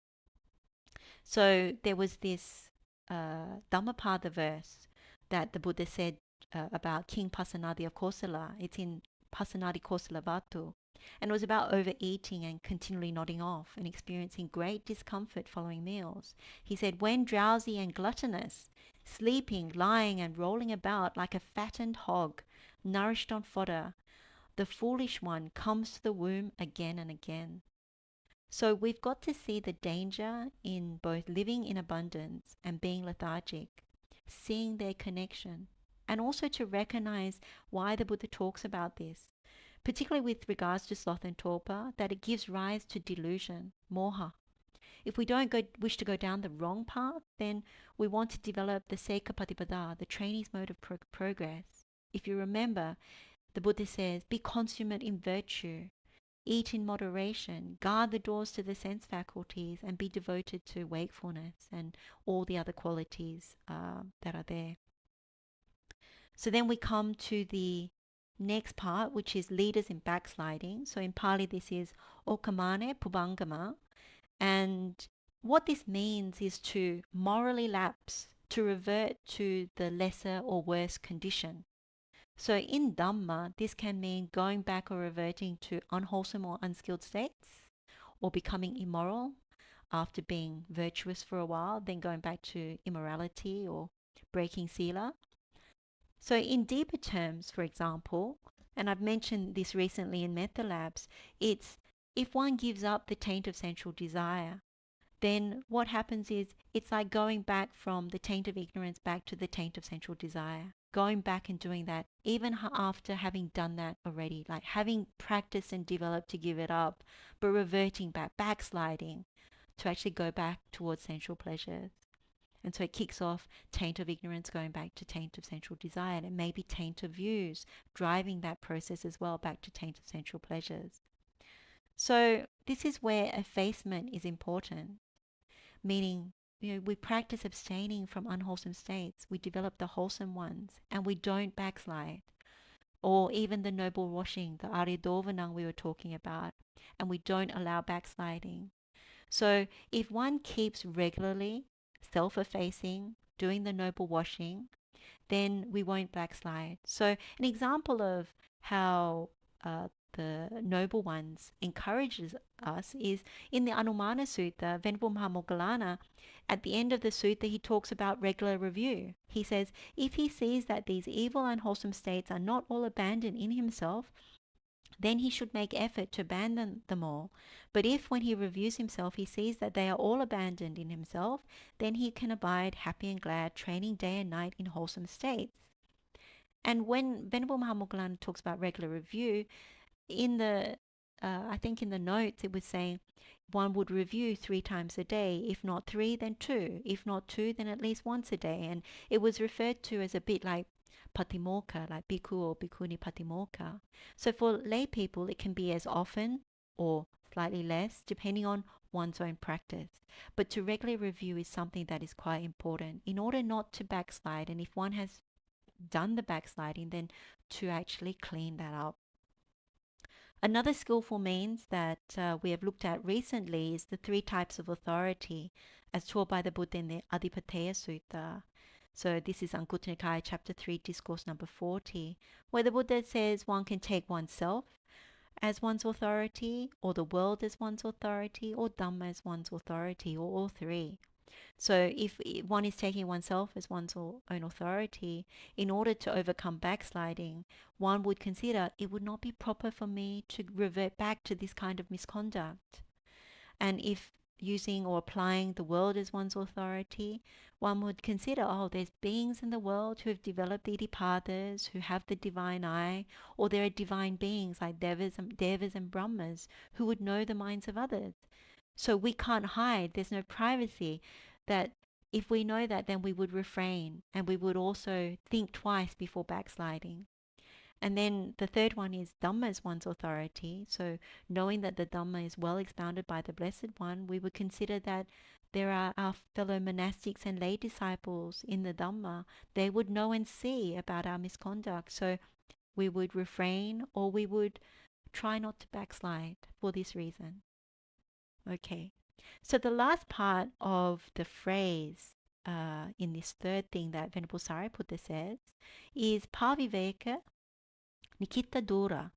So there was this Dhammapada verse that the Buddha said about King Pasenadi of Kosala. It's in Pasenadi Kosala Vattu. And it was about overeating and continually nodding off and experiencing great discomfort following meals. He said, when drowsy and gluttonous, sleeping, lying, and rolling about like a fattened hog, nourished on fodder, the foolish one comes to the womb again and again. So we've got to see the danger in both living in abundance and being lethargic, seeing their connection, and also to recognize why the Buddha talks about this, particularly with regards to sloth and torpor, that it gives rise to delusion, moha. If we don't wish to go down the wrong path, then we want to develop the Seka Patipada, the trainee's mode of progress. If you remember, the Buddha says, be consummate in virtue, eat in moderation, guard the doors to the sense faculties, and be devoted to wakefulness and all the other qualities that are there. So then we come to the next part, which is leaders in backsliding. So in Pali, this is Okamane Pubangama. And what this means is to morally lapse, to revert to the lesser or worse condition. So in Dhamma, this can mean going back or reverting to unwholesome or unskilled states, or becoming immoral after being virtuous for a while, then going back to immorality or breaking sila. So in deeper terms, for example, and I've mentioned this recently in Metta Labs, it's if one gives up the taint of sensual desire, then what happens is it's like going back from the taint of ignorance back to the taint of sensual desire. Going back and doing that, even after having done that already, like having practiced and developed to give it up, but reverting back, backsliding, to actually go back towards sensual pleasures. And so it kicks off taint of ignorance going back to taint of sensual desire. And it may be taint of views, driving that process as well back to taint of sensual pleasures. So this is where effacement is important, meaning we practice abstaining from unwholesome states. We develop the wholesome ones, and we don't backslide. Or even the noble washing, the Aridovanang we were talking about, and we don't allow backsliding. So if one keeps regularly self-effacing, doing the noble washing, then we won't backslide. So an example of how the noble ones encourages us is in the Anumana Sutta. Venerable Mahamoggallana, at the end of the sutta, he talks about regular review. He says, if he sees that these evil and wholesome states are not all abandoned in himself, then he should make effort to abandon them all. But if when he reviews himself he sees that they are all abandoned in himself, then he can abide happy and glad, training day and night in wholesome states. And when Venerable Mahamoggallana talks about regular review, in the I think in the notes it was saying one would review 3 times a day. If not 3, then 2. If not 2, then at least once a day. And it was referred to as a bit like patimokkha, like bhikkhu or bhikkhuni patimokkha. So for lay people, it can be as often or slightly less, depending on one's own practice. But to regularly review is something that is quite important in order not to backslide. And if one has done the backsliding, then to actually clean that up. Another skillful means that we have looked at recently is the 3 types of authority as taught by the Buddha in the Adhipateya Sutta. So this is Anguttara Nikaya chapter 3, discourse number 40, where the Buddha says one can take oneself as one's authority, or the world as one's authority, or Dhamma as one's authority, or all 3. So if one is taking oneself as one's own authority, in order to overcome backsliding, one would consider it would not be proper for me to revert back to this kind of misconduct. And if using or applying the world as one's authority, one would consider, there's beings in the world who have developed the Iddhipadas, who have the divine eye, or there are divine beings like Devas and Brahmas who would know the minds of others. So we can't hide, there's no privacy, that if we know that, then we would refrain, and we would also think twice before backsliding. And then the third one is Dhamma as one's authority. So knowing that the Dhamma is well expounded by the Blessed One, we would consider that there are our fellow monastics and lay disciples in the Dhamma. They would know and see about our misconduct. So we would refrain, or we would try not to backslide for this reason. Okay. So the last part of the phrase in this third thing that Venerable Sariputta says is paviveka nikita dura,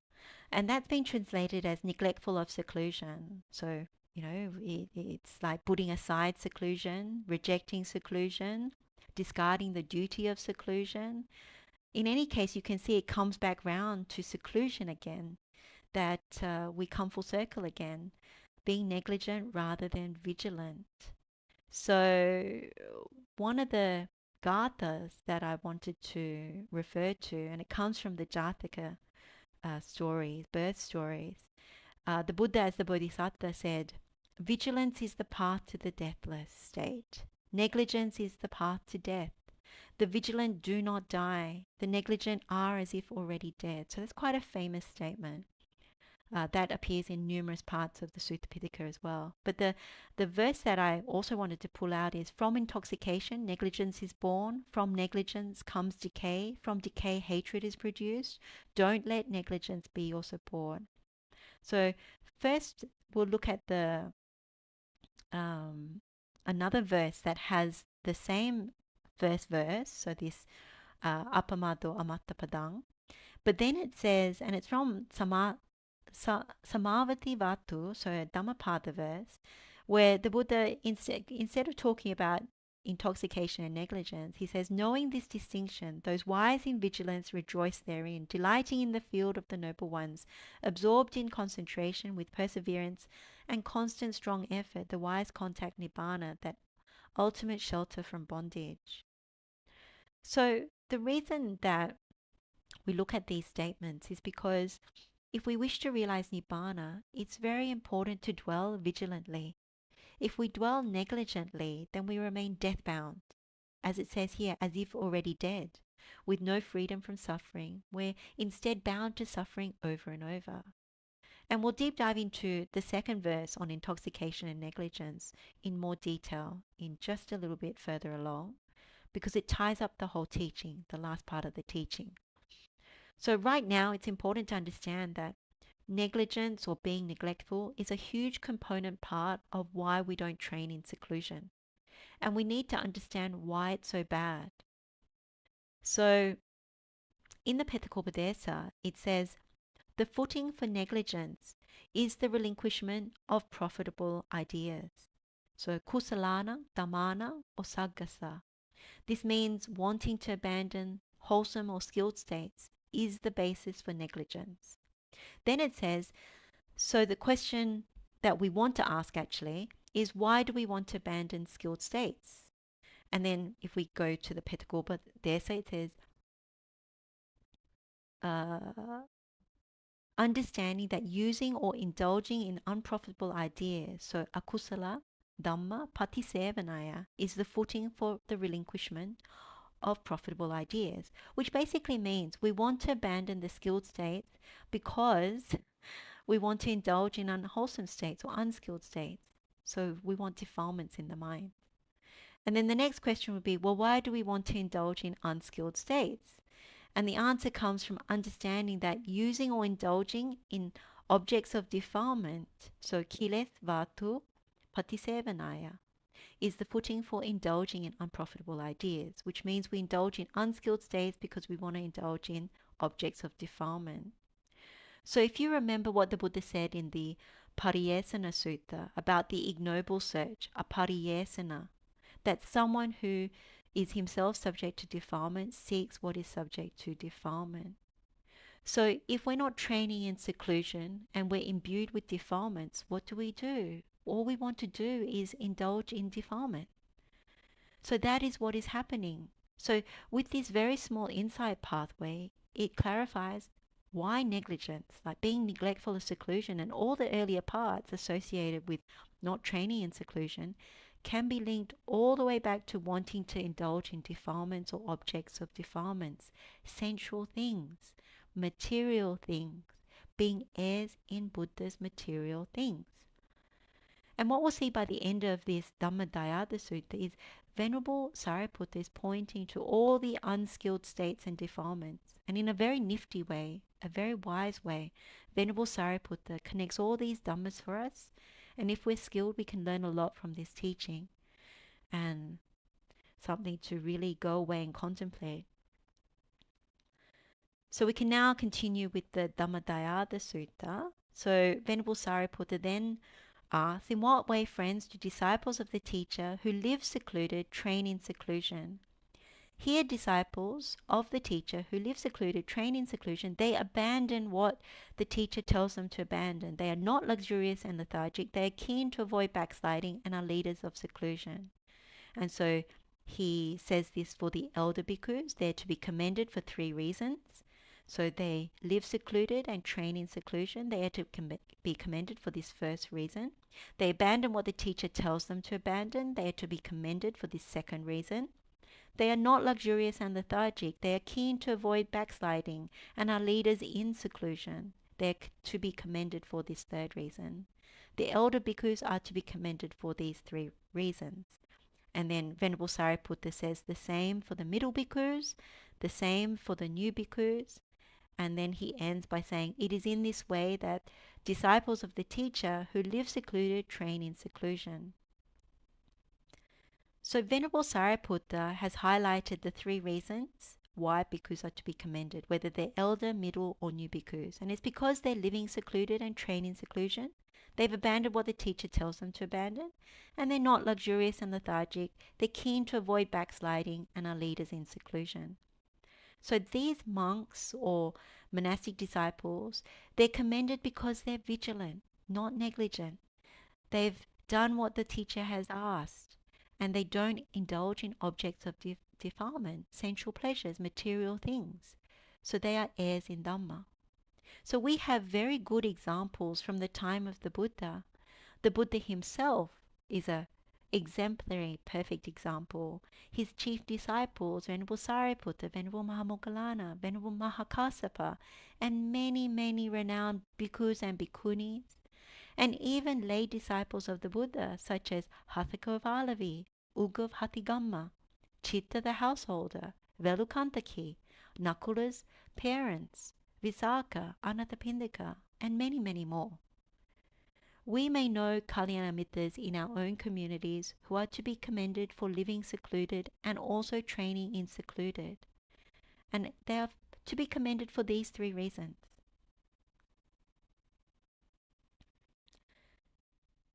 and that's been translated as neglectful of seclusion. So it's like putting aside seclusion, rejecting seclusion, discarding the duty of seclusion. In any case, you can see it comes back round to seclusion again, that we come full circle again, being negligent rather than vigilant. So one of the gathas that I wanted to refer to, and it comes from the Jataka stories, birth stories. The Buddha, as the Bodhisattva, said, vigilance is the path to the deathless state. Negligence is the path to death. The vigilant do not die. The negligent are as if already dead. So that's quite a famous statement. That appears in numerous parts of the Sutta Pitaka as well. But the verse that I also wanted to pull out is, from intoxication, negligence is born. From negligence comes decay. From decay, hatred is produced. Don't let negligence be your support. So first, we'll look at the another verse that has the same first verse. So this apamado amatta padang. But then it says, and it's from Samavati Vatu, so a Dhammapada verse, where the Buddha, instead of talking about intoxication and negligence, he says, knowing this distinction, those wise in vigilance rejoice therein, delighting in the field of the noble ones, absorbed in concentration with perseverance and constant strong effort, the wise contact Nibbana, that ultimate shelter from bondage. So the reason that we look at these statements is because if we wish to realize Nibbana, it's very important to dwell vigilantly. If we dwell negligently, then we remain death-bound, as it says here, as if already dead, with no freedom from suffering. We're instead bound to suffering over and over. And we'll deep dive into the second verse on intoxication and negligence in more detail in just a little bit further along, because it ties up the whole teaching, the last part of the teaching. So right now, it's important to understand that negligence or being neglectful is a huge component part of why we don't train in seclusion. And we need to understand why it's so bad. So in the Pethakopadesa, it says, the footing for negligence is the relinquishment of profitable ideas. So kusalana, dhammana, or saggasa. This means wanting to abandon wholesome or skilled states is the basis for negligence. Then it says, so the question that we want to ask actually is, why do we want to abandon skilled states? And then if we go to the Pethakopadesa, it says, understanding that using or indulging in unprofitable ideas, so akusala, Dhamma, patisevanaya, is the footing for the relinquishment of profitable ideas, which basically means we want to abandon the skilled states because we want to indulge in unwholesome states or unskilled states. So we want defilements in the mind. And then the next question would be, well, why do we want to indulge in unskilled states? And the answer comes from understanding that using or indulging in objects of defilement, so kiles vatu patisevanaya, is the footing for indulging in unprofitable ideas, which means we indulge in unskilled states because we want to indulge in objects of defilement. So if you remember what the Buddha said in the Pariyesana Sutta about the ignoble search, a pariyesana, that someone who is himself subject to defilement seeks what is subject to defilement. So if we're not training in seclusion and we're imbued with defilements, what do? All we want to do is indulge in defilement. So that is what is happening. So with this very small insight pathway, it clarifies why negligence, like being neglectful of seclusion and all the earlier parts associated with not training in seclusion, can be linked all the way back to wanting to indulge in defilements or objects of defilements, sensual things, material things, being heirs in Buddha's material things. And what we'll see by the end of this Dhammadayada Sutta is Venerable Sariputta is pointing to all the unskilled states and defilements. And in a very nifty way, a very wise way, Venerable Sariputta connects all these Dhammas for us. And if we're skilled, we can learn a lot from this teaching and something to really go away and contemplate. So we can now continue with the Dhammadayada Sutta. So Venerable Sariputta then asks, in what way, friends, do disciples of the teacher who live secluded train in seclusion? Here, disciples of the teacher who live secluded train in seclusion. They abandon what the teacher tells them to abandon. They are not luxurious and lethargic. They are keen to avoid backsliding and are leaders of seclusion. And so he says this for the elder bhikkhus. They're to be commended for 3 reasons. So they live secluded and train in seclusion. They are to be commended for this first reason. They abandon what the teacher tells them to abandon. They are to be commended for this second reason. They are not luxurious and lethargic. They are keen to avoid backsliding and are leaders in seclusion. They are to be commended for this third reason. The elder bhikkhus are to be commended for these 3 reasons. And then Venerable Sariputta says the same for the middle bhikkhus, the same for the new bhikkhus. And then he ends by saying, it is in this way that disciples of the teacher who live secluded train in seclusion. So Venerable Sariputta has highlighted the 3 reasons why bhikkhus are to be commended, whether they're elder, middle, or new bhikkhus. And it's because they're living secluded and train in seclusion. They've abandoned what the teacher tells them to abandon, and they're not luxurious and lethargic. They're keen to avoid backsliding and are leaders in seclusion. So these monks or monastic disciples, they're commended because they're vigilant, not negligent. They've done what the teacher has asked, and they don't indulge in objects of defilement, sensual pleasures, material things. So they are heirs in Dhamma. So we have very good examples from the time of the Buddha. The Buddha himself is a exemplary, perfect example. His chief disciples, Venerable Sariputta, Venerable Mahamoggallana, Venerable Mahakassapa, and many, many renowned bhikkhus and bhikkhunis, and even lay disciples of the Buddha, such as Hathaka of Alavi, Uga of Hathigamma, Chitta the householder, Velukantaki, Nakula's parents, Visakha, Anathapindika, and many, many more. We may know Kalyana Mittas in our own communities who are to be commended for living secluded and also training in secluded. And they are to be commended for these 3 reasons.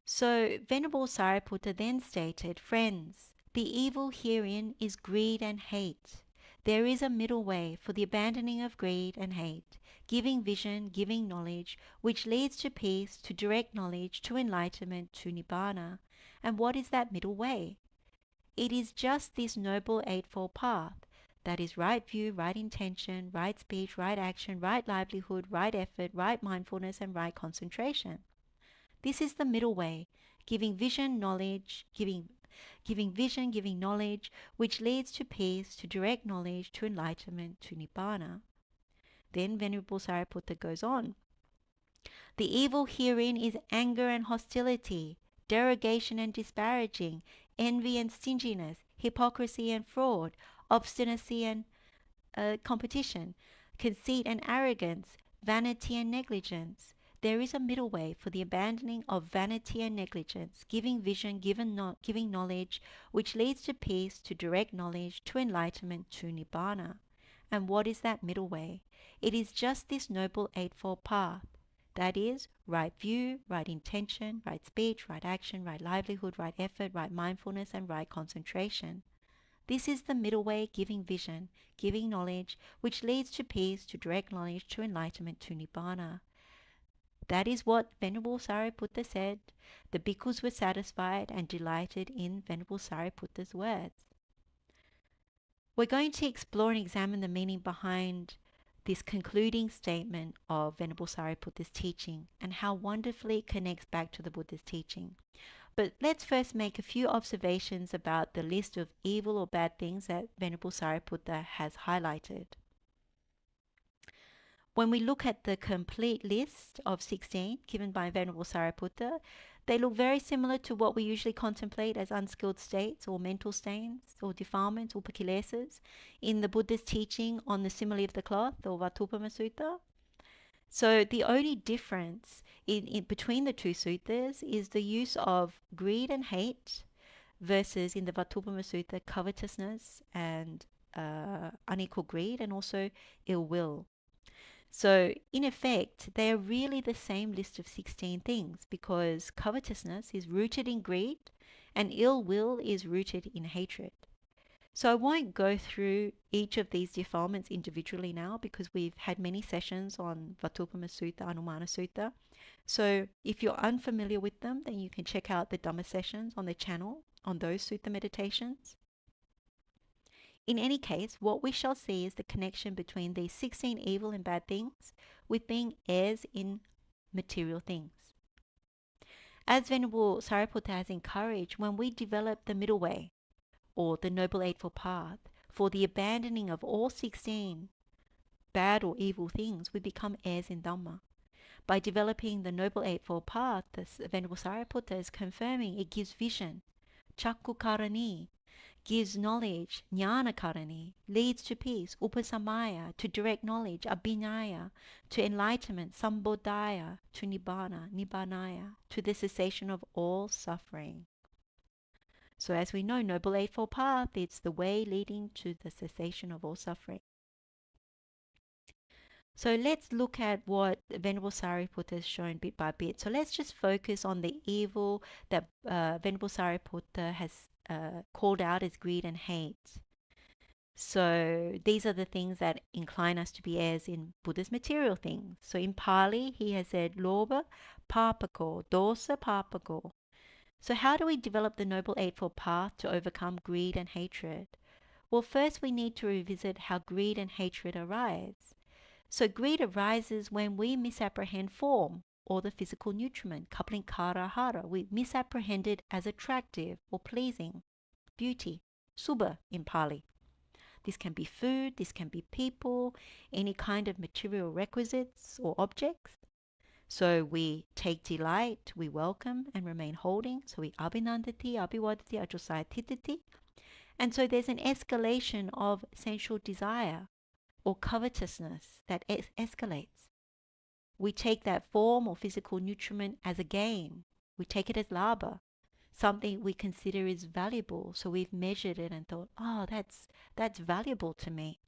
So Venerable Sariputta then stated, friends, the evil herein is greed and hate. There is a middle way for the abandoning of greed and hate, giving vision, giving knowledge, which leads to peace, to direct knowledge, to enlightenment, to nibbana. And what is that middle way? It is just this noble eightfold path. That is right view, right intention, right speech, right action, right livelihood, right effort, right mindfulness, and right concentration. This is the middle way, giving vision, knowledge, giving vision, giving knowledge, which leads to peace, to direct knowledge, to enlightenment, to nibbana. Then Venerable Sariputta goes on. The evil herein is anger and hostility, derogation and disparaging, envy and stinginess, hypocrisy and fraud, obstinacy and competition, conceit and arrogance, vanity and negligence. There is a middle way for the abandoning of vanity and negligence, giving vision, giving knowledge, which leads to peace, to direct knowledge, to enlightenment, to nibbana. And what is that middle way? It is just this noble eightfold path. That is, right view, right intention, right speech, right action, right livelihood, right effort, right mindfulness, and right concentration. This is the middle way, giving vision, giving knowledge, which leads to peace, to direct knowledge, to enlightenment, to nibbana. That is what Venerable Sariputta said. The bhikkhus were satisfied and delighted in Venerable Sariputta's words. We're going to explore and examine the meaning behind this concluding statement of Venerable Sariputta's teaching and how wonderfully it connects back to the Buddha's teaching. But let's first make a few observations about the list of evil or bad things that Venerable Sariputta has highlighted. When we look at the complete list of 16 given by Venerable Sariputta, they look very similar to what we usually contemplate as unskilled states or mental stains or defilements or kilesas in the Buddha's teaching on the simile of the cloth or Vatthūpama Sutta. So the only difference in between the 2 suttas is the use of greed and hate versus in the Vatthūpama Sutta covetousness and unequal greed and also ill will. So in effect, they are really the same list of 16 things because covetousness is rooted in greed and ill will is rooted in hatred. So I won't go through each of these defilements individually now because we've had many sessions on Vatthūpama Sutta, Anumana Sutta. So if you're unfamiliar with them, then you can check out the Dhamma sessions on the channel on those sutta meditations. In any case, what we shall see is the connection between these 16 evil and bad things with being heirs in material things. As Venerable Sariputta has encouraged, when we develop the middle way, or the Noble Eightfold Path, for the abandoning of all 16 bad or evil things, we become heirs in Dhamma. By developing the Noble Eightfold Path, the Venerable Sariputta is confirming it gives vision, Chakku Karani, gives knowledge, Jnana Karani, leads to peace, Upasamaya, to direct knowledge, Abhinaya, to enlightenment, Sambodhaya, to Nibbana, Nibbanaya, to the cessation of all suffering. So as we know, Noble Eightfold Path, it's the way leading to the cessation of all suffering. So let's look at what Venerable Sariputta has shown bit by bit. So let's just focus on the evil that Venerable Sariputta has called out as greed and hate. So these are the things that incline us to be heirs in Buddha's material things. So in Pali, he has said, Lobha papako, dosa papako. So how do we develop the Noble Eightfold Path to overcome greed and hatred? Well, first we need to revisit how greed and hatred arise. So greed arises when we misapprehend form, or the physical nutriment, coupling kara hara. We misapprehend it as attractive or pleasing, beauty, subha in Pali. This can be food, this can be people, any kind of material requisites or objects. So we take delight, we welcome and remain holding. So we abhinandati, abhiwadati, ajosayatitati. And so there's an escalation of sensual desire or covetousness that escalates. We take that form or physical nutriment as a gain. We take it as labha, something we consider is valuable. So we've measured it and thought, oh, that's valuable to me.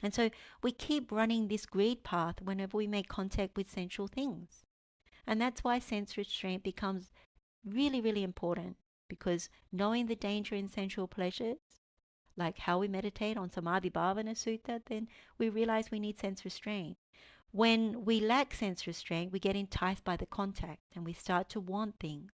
And so we keep running this greed path whenever we make contact with sensual things. And that's why sense restraint becomes really, really important, because knowing the danger in sensual pleasures, like how we meditate on Samadhi Bhavana Sutta, then we realize we need sense restraint. When we lack sense restraint, we get enticed by the contact and we start to want things.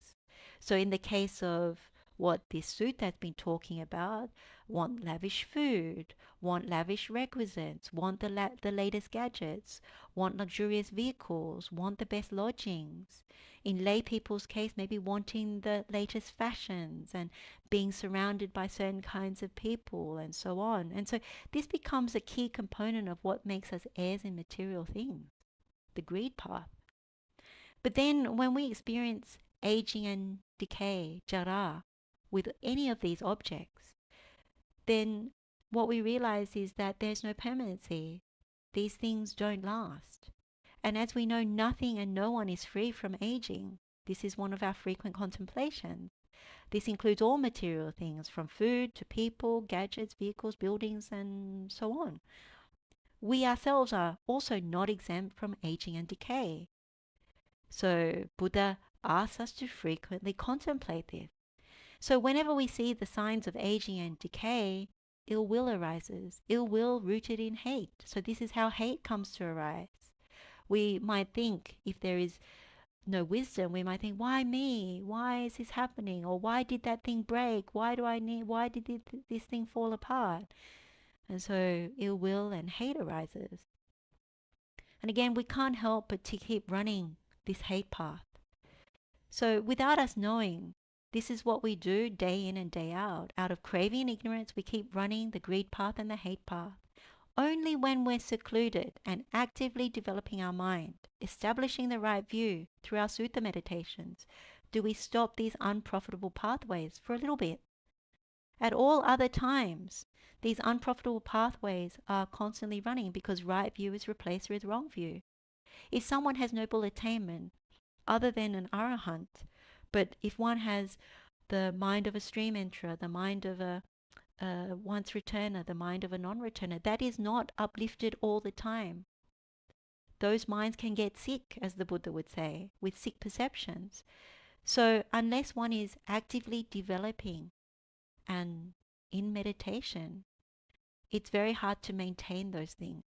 So in the case of what this sutta has been talking about, want lavish food, want lavish requisites, want the latest gadgets, want luxurious vehicles, want the best lodgings. In lay people's case, maybe wanting the latest fashions and being surrounded by certain kinds of people and so on. And so this becomes a key component of what makes us heirs in material things, the greed path. But then when we experience aging and decay, jara, with any of these objects, then what we realize is that there's no permanency. These things don't last. And as we know, nothing and no one is free from aging. This is one of our frequent contemplations. This includes all material things, from food to people, gadgets, vehicles, buildings, and so on. We ourselves are also not exempt from aging and decay. So Buddha asks us to frequently contemplate this. So whenever we see the signs of aging and decay, ill will arises, ill will rooted in hate. So this is how hate comes to arise. We might think, if there is no wisdom, we might think, why me? Why is this happening? Or why did that thing break? Why did this thing fall apart? And so ill will and hate arises. And again, we can't help but to keep running this hate path. So without us knowing, this is what we do day in and day out. Out of craving and ignorance, we keep running the greed path and the hate path. Only when we're secluded and actively developing our mind, establishing the right view through our sutta meditations, do we stop these unprofitable pathways for a little bit. At all other times, these unprofitable pathways are constantly running because right view is replaced with wrong view. If someone has noble attainment, other than an arahant, but if one has the mind of a stream enterer, the mind of a once returner, the mind of a non-returner, that is not uplifted all the time. Those minds can get sick, as the Buddha would say, with sick perceptions. So unless one is actively developing and in meditation, it's very hard to maintain those things.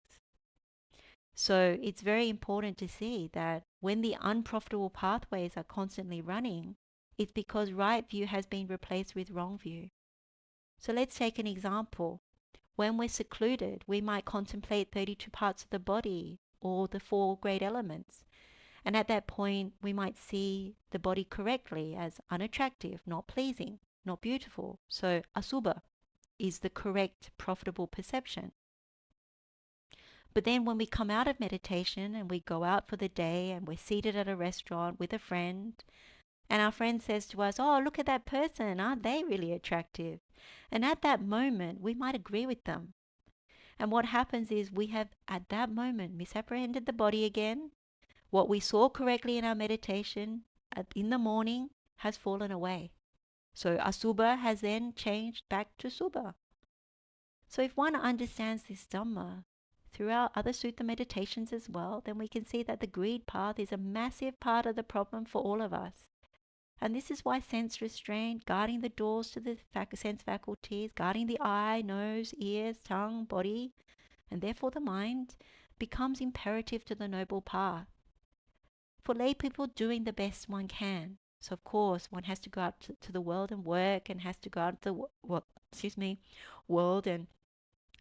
So it's very important to see that when the unprofitable pathways are constantly running, it's because right view has been replaced with wrong view. So let's take an example. When we're secluded, we might contemplate 32 parts of the body or the 4 great elements. And at that point, we might see the body correctly as unattractive, not pleasing, not beautiful. So asubha is the correct, profitable perception. But then when we come out of meditation and we go out for the day and we're seated at a restaurant with a friend, and our friend says to us, "Oh, look at that person, aren't they really attractive?" And at that moment, we might agree with them. And what happens is we have, at that moment, misapprehended the body again. What we saw correctly in our meditation in the morning has fallen away. So asubha has then changed back to subha. So if one understands this Dhamma through our other sutta meditations as well, then we can see that the greed path is a massive part of the problem for all of us. And this is why sense restraint, guarding the doors to the sense faculties, guarding the eye, nose, ears, tongue, body, and therefore the mind, becomes imperative to the noble path. For lay people doing the best one can. So of course one has to go out to the world and work, and has to go out to the world and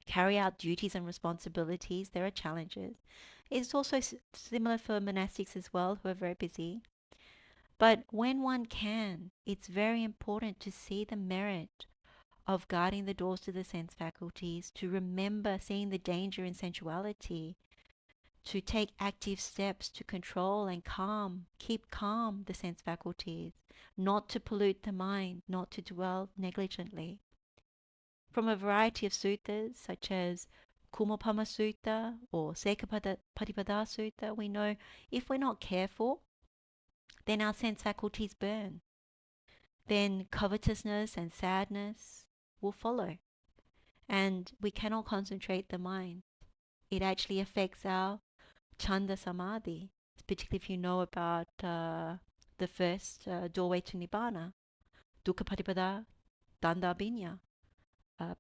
carry out duties and responsibilities. There are challenges. It's also similar for monastics as well, who are very busy. But when one can, it's very important to see the merit of guarding the doors to the sense faculties, to remember seeing the danger in sensuality, to take active steps to control and keep calm the sense faculties, not to pollute the mind, not to dwell negligently. From a variety of suttas, such as Vatthūpama Sutta or Sekapadipada Sutta, we know if we're not careful, then our sense faculties burn. Then covetousness and sadness will follow, and we cannot concentrate the mind. It actually affects our Chanda Samadhi, particularly if you know about the first doorway to Nibbana, Dukkha Patipada Danda Abhinya,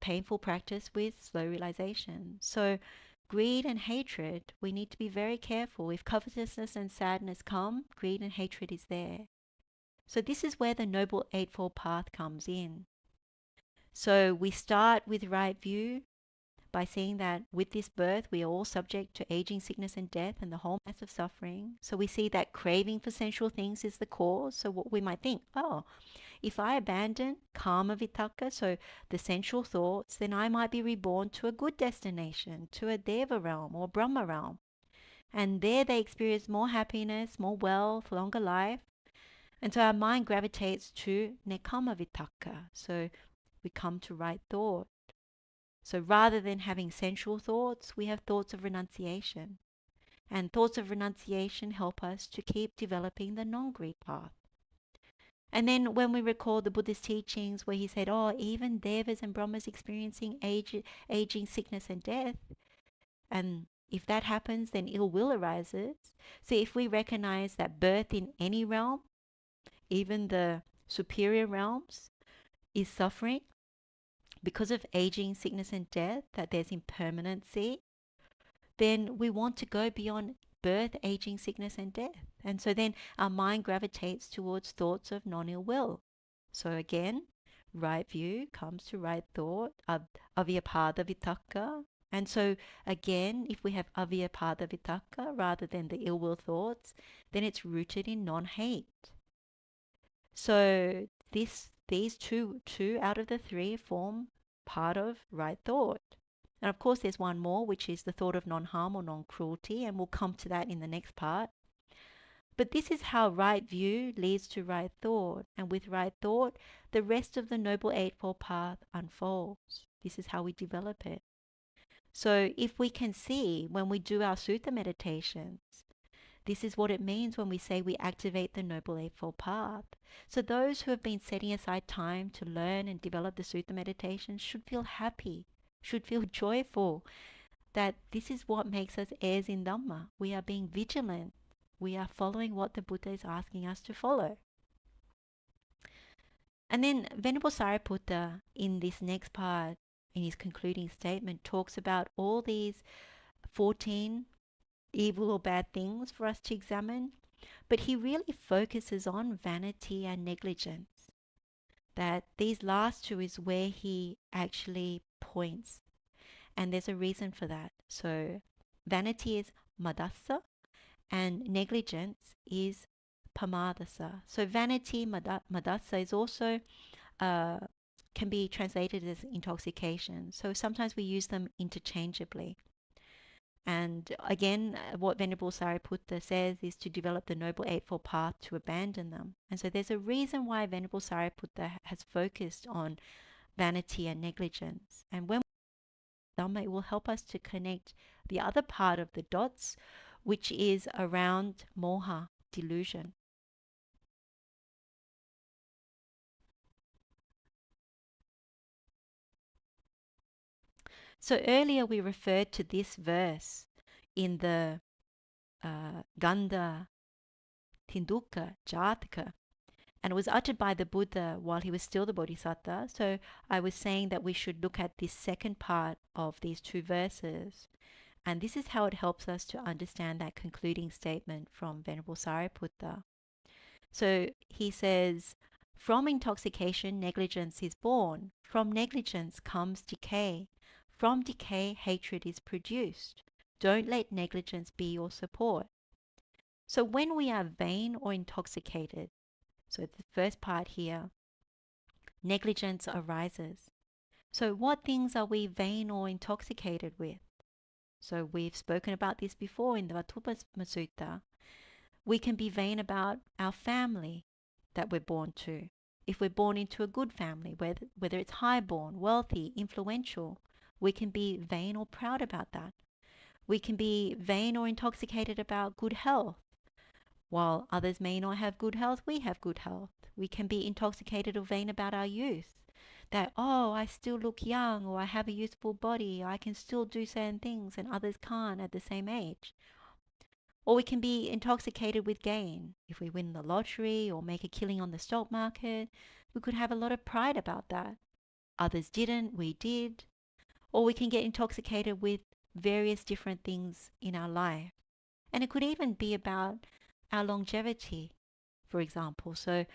painful practice with slow realization. So greed and hatred, we need to be very careful. If covetousness and sadness come, greed and hatred is there. So this is where the Noble Eightfold Path comes in. So we start with right view by seeing that with this birth we are all subject to aging, sickness and death and the whole mass of suffering. So we see that craving for sensual things is the cause. So what we might think, oh, if I abandon karma vitakka, so the sensual thoughts, then I might be reborn to a good destination, to a Deva realm or Brahma realm. And there they experience more happiness, more wealth, longer life. And so our mind gravitates to nekama vitakka. So we come to right thought. So rather than having sensual thoughts, we have thoughts of renunciation. And thoughts of renunciation help us to keep developing the non-greed path. And then when we recall the Buddha's teachings where he said, oh, even Devas and Brahmas experiencing aging, sickness and death, and if that happens, then ill will arises. So if we recognize that birth in any realm, even the superior realms, is suffering because of aging, sickness and death, that there's impermanency, then we want to go beyond birth, aging, sickness and death. And so then our mind gravitates towards thoughts of non-ill will. So again, right view comes to right thought, avyapada vitakka. And so again, if we have avyapada vitakka rather than the ill will thoughts, then it's rooted in non-hate. So these two out of the 3 form part of right thought. And of course there's one more, which is the thought of non-harm or non-cruelty, and we'll come to that in the next part. But this is how right view leads to right thought, and with right thought, the rest of the Noble Eightfold Path unfolds. This is how we develop it. So if we can see when we do our sutta meditations, this is what it means when we say we activate the Noble Eightfold Path. So those who have been setting aside time to learn and develop the sutta meditations should feel happy, should feel joyful, that this is what makes us heirs in Dhamma. We are being vigilant. We are following what the Buddha is asking us to follow. And then Venerable Sariputta, in this next part, in his concluding statement, talks about all these 14 evil or bad things for us to examine, but he really focuses on vanity and negligence. That these last 2 is where he actually points. And there's a reason for that. So vanity is madassa, and negligence is pamadasa. So vanity, madassa, is also can be translated as intoxication. So sometimes we use them interchangeably. And again, what Venerable Sariputta says is to develop the Noble Eightfold Path to abandon them. And so there's a reason why Venerable Sariputta has focused on vanity and negligence. And when Dhamma, it will help us to connect the other part of the dots, which is around moha, delusion. So earlier we referred to this verse in the Ganda Tinduka Jataka, and it was uttered by the Buddha while he was still the Bodhisattva. So I was saying that we should look at this second part of these two verses. And this is how it helps us to understand that concluding statement from Venerable Sariputta. So he says, from intoxication, negligence is born. From negligence comes decay. From decay, hatred is produced. Don't let negligence be your support. So when we are vain or intoxicated, so the first part here, negligence arises. So what things are we vain or intoxicated with? So we've spoken about this before in the Vatthūpama Sutta. We can be vain about our family that we're born to. If we're born into a good family, whether it's highborn, wealthy, influential, we can be vain or proud about that. We can be vain or intoxicated about good health. While others may not have good health, we have good health. We can be intoxicated or vain about our youth. That, oh, I still look young, or I have a youthful body, I can still do certain things and others can't at the same age. Or we can be intoxicated with gain. If we win the lottery or make a killing on the stock market, we could have a lot of pride about that. Others didn't, we did. Or we can get intoxicated with various different things in our life. And it could even be about our longevity, for example. So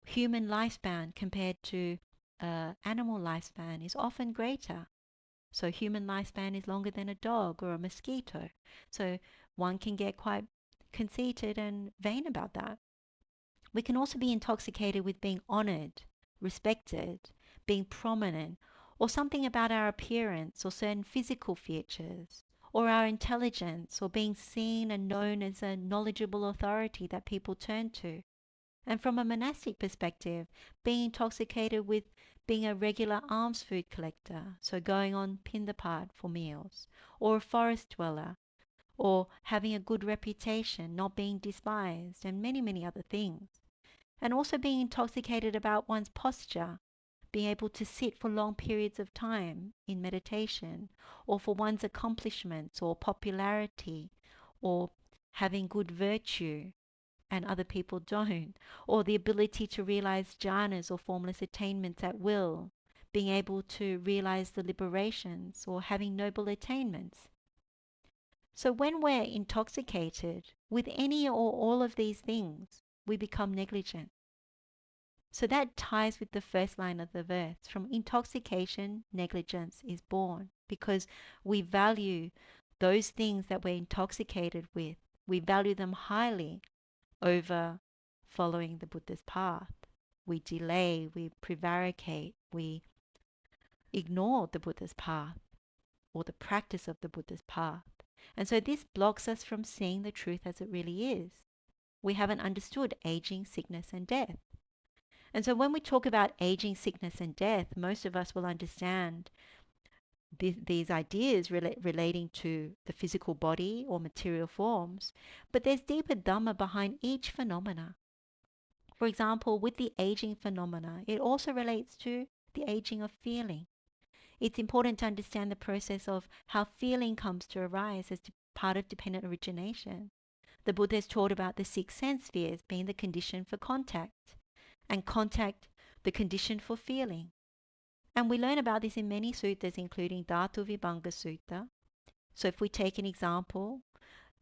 human lifespan compared to animal lifespan is often greater. So human lifespan is longer than a dog or a mosquito. So one can get quite conceited and vain about that. We can also be intoxicated with being honored, respected, being prominent, or something about our appearance or certain physical features, or our intelligence, or being seen and known as a knowledgeable authority that people turn to. And from a monastic perspective, being intoxicated with being a regular alms food collector, so going on pindapat for meals, or a forest dweller, or having a good reputation, not being despised, and many, many other things. And also being intoxicated about one's posture, being able to sit for long periods of time in meditation, or for one's accomplishments or popularity, or having good virtue and other people don't, or the ability to realize jhanas or formless attainments at will, being able to realize the liberations or having noble attainments. So when we're intoxicated with any or all of these things, we become negligent. So that ties with the first line of the verse. From intoxication, negligence is born, because we value those things that we're intoxicated with. We value them highly over following the Buddha's path. We delay, we prevaricate, we ignore the Buddha's path or the practice of the Buddha's path. And so this blocks us from seeing the truth as it really is. We haven't understood aging, sickness, and death. And so when we talk about aging, sickness, and death, most of us will understand these ideas relating to the physical body or material forms, but there's deeper Dhamma behind each phenomena. For example, with the aging phenomena, it also relates to the aging of feeling. It's important to understand the process of how feeling comes to arise as part of dependent origination. The Buddha has taught about the 6 sense spheres being the condition for contact, and contact the condition for feeling. And we learn about this in many suttas, including Dhatu Vibhanga Sutta. So if we take an example,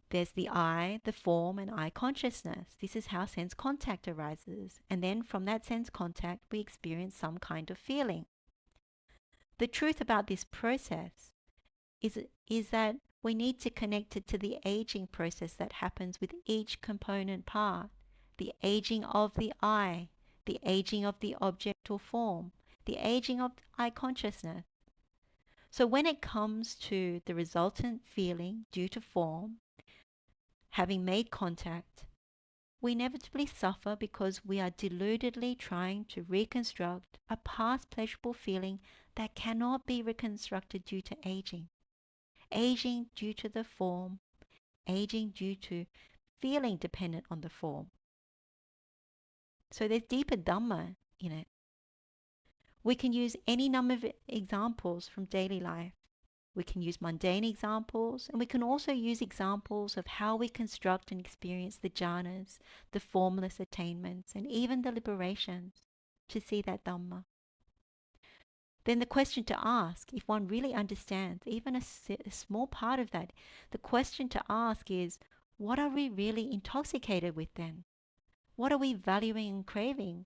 there's the I, the form, and I consciousness. This is how sense contact arises. And then from that sense contact, we experience some kind of feeling. The truth about this process is that we need to connect it to the aging process that happens with each component part. The aging of the I, the aging of the object or form, the aging of I consciousness. So when it comes to the resultant feeling due to form, having made contact, we inevitably suffer because we are deludedly trying to reconstruct a past pleasurable feeling that cannot be reconstructed due to aging. Aging due to the form, aging due to feeling dependent on the form. So there's deeper Dhamma in it. We can use any number of examples from daily life. We can use mundane examples, and we can also use examples of how we construct and experience the jhanas, the formless attainments, and even the liberations to see that Dhamma. Then the question to ask, if one really understands even a small part of that, the question to ask is, what are we really intoxicated with then? What are we valuing and craving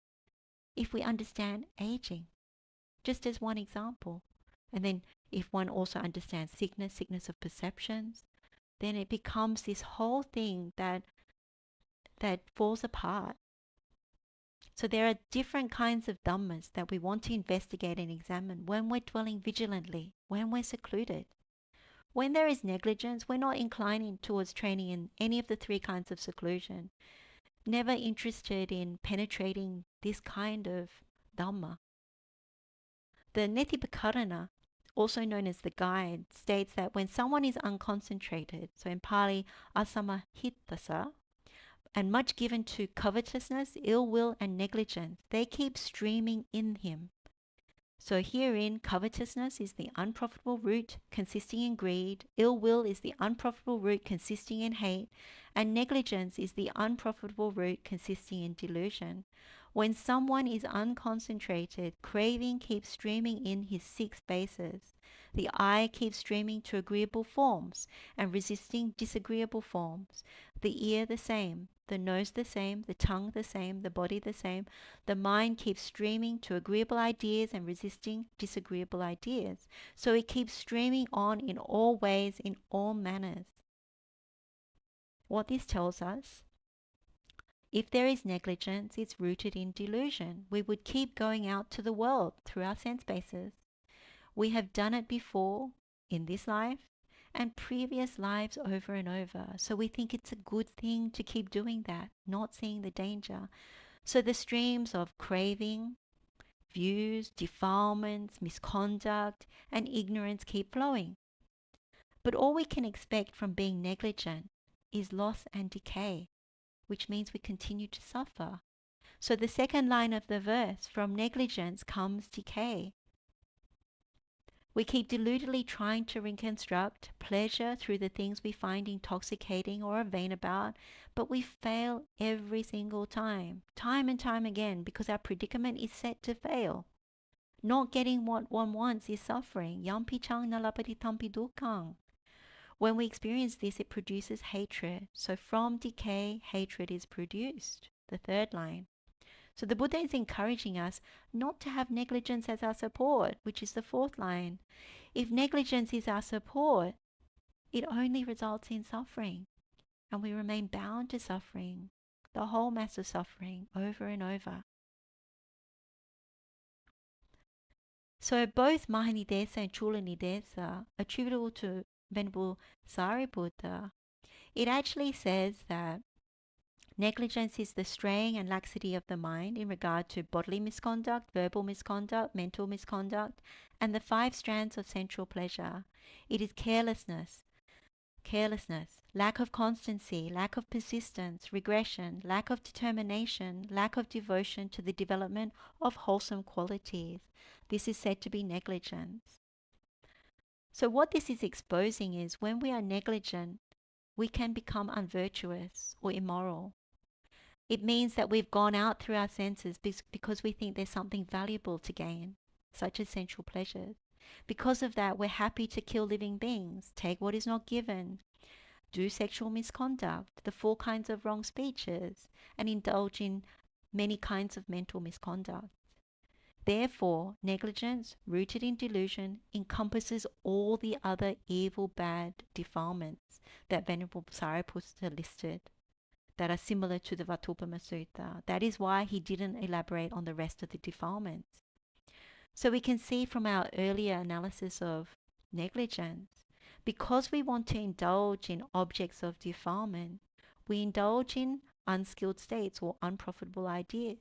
if we understand aging? Just as one example. And then if one also understands sickness of perceptions, then it becomes this whole thing that falls apart. So there are different kinds of dhammas that we want to investigate and examine when we're dwelling vigilantly, when we're secluded. When there is negligence, we're not inclining towards training in any of the three kinds of seclusion, never interested in penetrating this kind of dhamma. The Netipakarana, also known as the guide, states that when someone is unconcentrated, so in Pali, asamahitasa, and much given to covetousness, ill will, and negligence, they keep streaming in him. So herein, covetousness is the unprofitable root consisting in greed, ill will is the unprofitable root consisting in hate, and negligence is the unprofitable root consisting in delusion. When someone is unconcentrated, craving keeps streaming in his six bases. The eye keeps streaming to agreeable forms and resisting disagreeable forms. The ear the same, the nose the same, the tongue the same, the body the same. The mind keeps streaming to agreeable ideas and resisting disagreeable ideas. So it keeps streaming on in all ways, in all manners. What this tells us, if there is negligence, it's rooted in delusion. We would keep going out to the world through our sense bases. We have done it before in this life and previous lives over and over. So we think it's a good thing to keep doing that, not seeing the danger. So the streams of craving, views, defilements, misconduct, and ignorance keep flowing. But all we can expect from being negligent is loss and decay, which means we continue to suffer. So the second line of the verse, from negligence comes decay. We keep deludedly trying to reconstruct pleasure through the things we find intoxicating or are vain about, but we fail every single time and time again, because our predicament is set to fail. Not getting what one wants is suffering. Yampi chang nalapati tampi dukkang. When we experience this, it produces hatred. So from decay, hatred is produced. The third line. So the Buddha is encouraging us not to have negligence as our support, which is the fourth line. If negligence is our support, it only results in suffering, and we remain bound to suffering, the whole mass of suffering, over and over. So both Mahanidesa and Chulanidesa, attributable to Venerable Sariputta, it actually says that negligence is the straying and laxity of the mind in regard to bodily misconduct, verbal misconduct, mental misconduct, and the 5 strands of sensual pleasure. It is carelessness, lack of constancy, lack of persistence, regression, lack of determination, lack of devotion to the development of wholesome qualities. This is said to be negligence. So what this is exposing is when we are negligent, we can become unvirtuous or immoral. It means that we've gone out through our senses because we think there's something valuable to gain, such as sensual pleasures. Because of that, we're happy to kill living beings, take what is not given, do sexual misconduct, the 4 kinds of wrong speeches, and indulge in many kinds of mental misconduct. Therefore, negligence, rooted in delusion, encompasses all the other evil, bad defilements that Venerable Sariputta listed that are similar to the Vatthūpama Sutta. That is why he didn't elaborate on the rest of the defilements. So we can see from our earlier analysis of negligence, because we want to indulge in objects of defilement, we indulge in unskilled states or unprofitable ideas,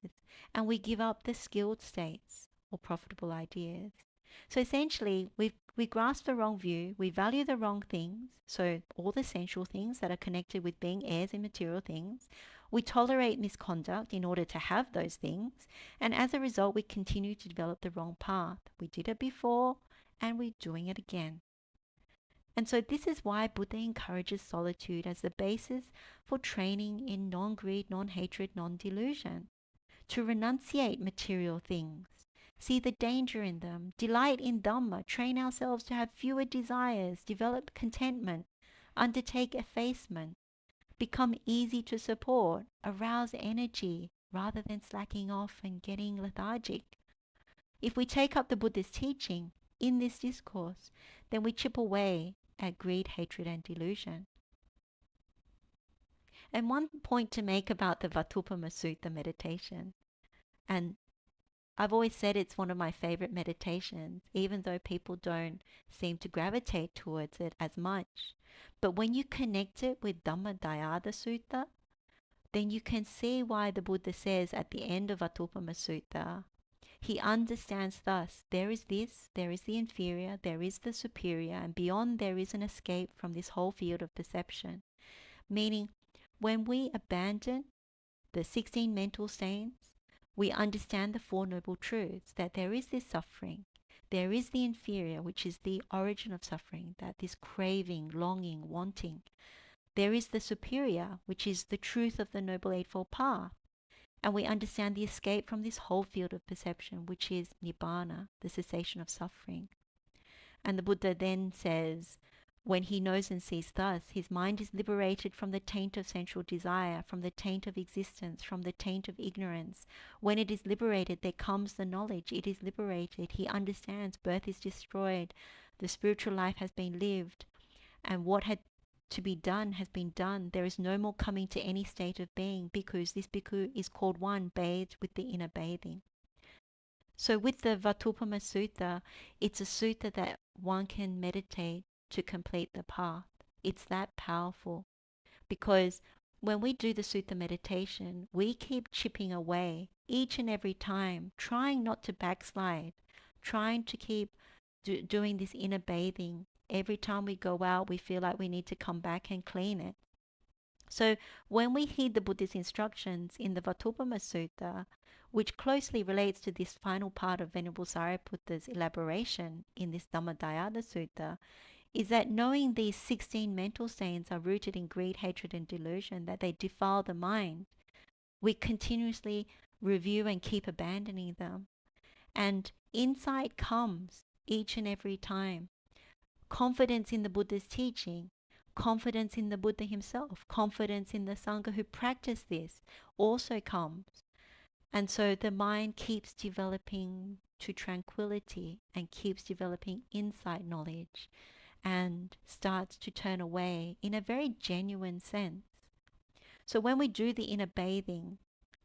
and we give up the skilled states or profitable ideas. So essentially, we grasp the wrong view, we value the wrong things, so all the sensual things that are connected with being heirs in material things. We tolerate misconduct in order to have those things, and as a result, we continue to develop the wrong path. We did it before, and we're doing it again. And so this is why Buddha encourages solitude as the basis for training in non-greed, non-hatred, non-delusion, to renunciate material things, see the danger in them, delight in Dhamma, train ourselves to have fewer desires, develop contentment, undertake effacement, become easy to support, arouse energy rather than slacking off and getting lethargic. If we take up the Buddha's teaching in this discourse, then we chip away at greed, hatred, and delusion. And one point to make about the Vatthūpama Sutta meditation, and I've always said it's one of my favorite meditations, even though people don't seem to gravitate towards it as much. But when you connect it with Dhammadayada Sutta, then you can see why the Buddha says at the end of Vatthūpama Sutta, he understands thus, there is this, there is the inferior, there is the superior, and beyond there is an escape from this whole field of perception. Meaning, when we abandon the 16 mental stains, we understand the Four Noble Truths, that there is this suffering, there is the inferior, which is the origin of suffering, that this craving, longing, wanting. There is the superior, which is the truth of the Noble Eightfold Path. And we understand the escape from this whole field of perception, which is Nibbana, the cessation of suffering. And the Buddha then says, when he knows and sees thus, his mind is liberated from the taint of sensual desire, from the taint of existence, from the taint of ignorance. When it is liberated, there comes the knowledge. It is liberated. He understands birth is destroyed. The spiritual life has been lived. And what had to be done has been done. There is no more coming to any state of being, because this bhikkhu is called one bathed with the inner bathing. So with the Vatthūpama Sutta, it's a sutta that one can meditate to complete the path. It's that powerful, because when we do the sutta meditation, we keep chipping away each and every time, trying not to backslide, trying to keep doing this inner bathing. Every time we go out, we feel like we need to come back and clean it. So when we heed the Buddha's instructions in the Vatthūpama Sutta, which closely relates to this final part of Venerable Sariputta's elaboration in this Dhammadayada Sutta, is that knowing these 16 mental stains are rooted in greed, hatred, and delusion, that they defile the mind, we continuously review and keep abandoning them. And insight comes each and every time. Confidence in the Buddha's teaching, confidence in the Buddha himself, confidence in the Sangha who practice this also comes. And so the mind keeps developing to tranquility and keeps developing insight knowledge, and starts to turn away in a very genuine sense. So when we do the inner bathing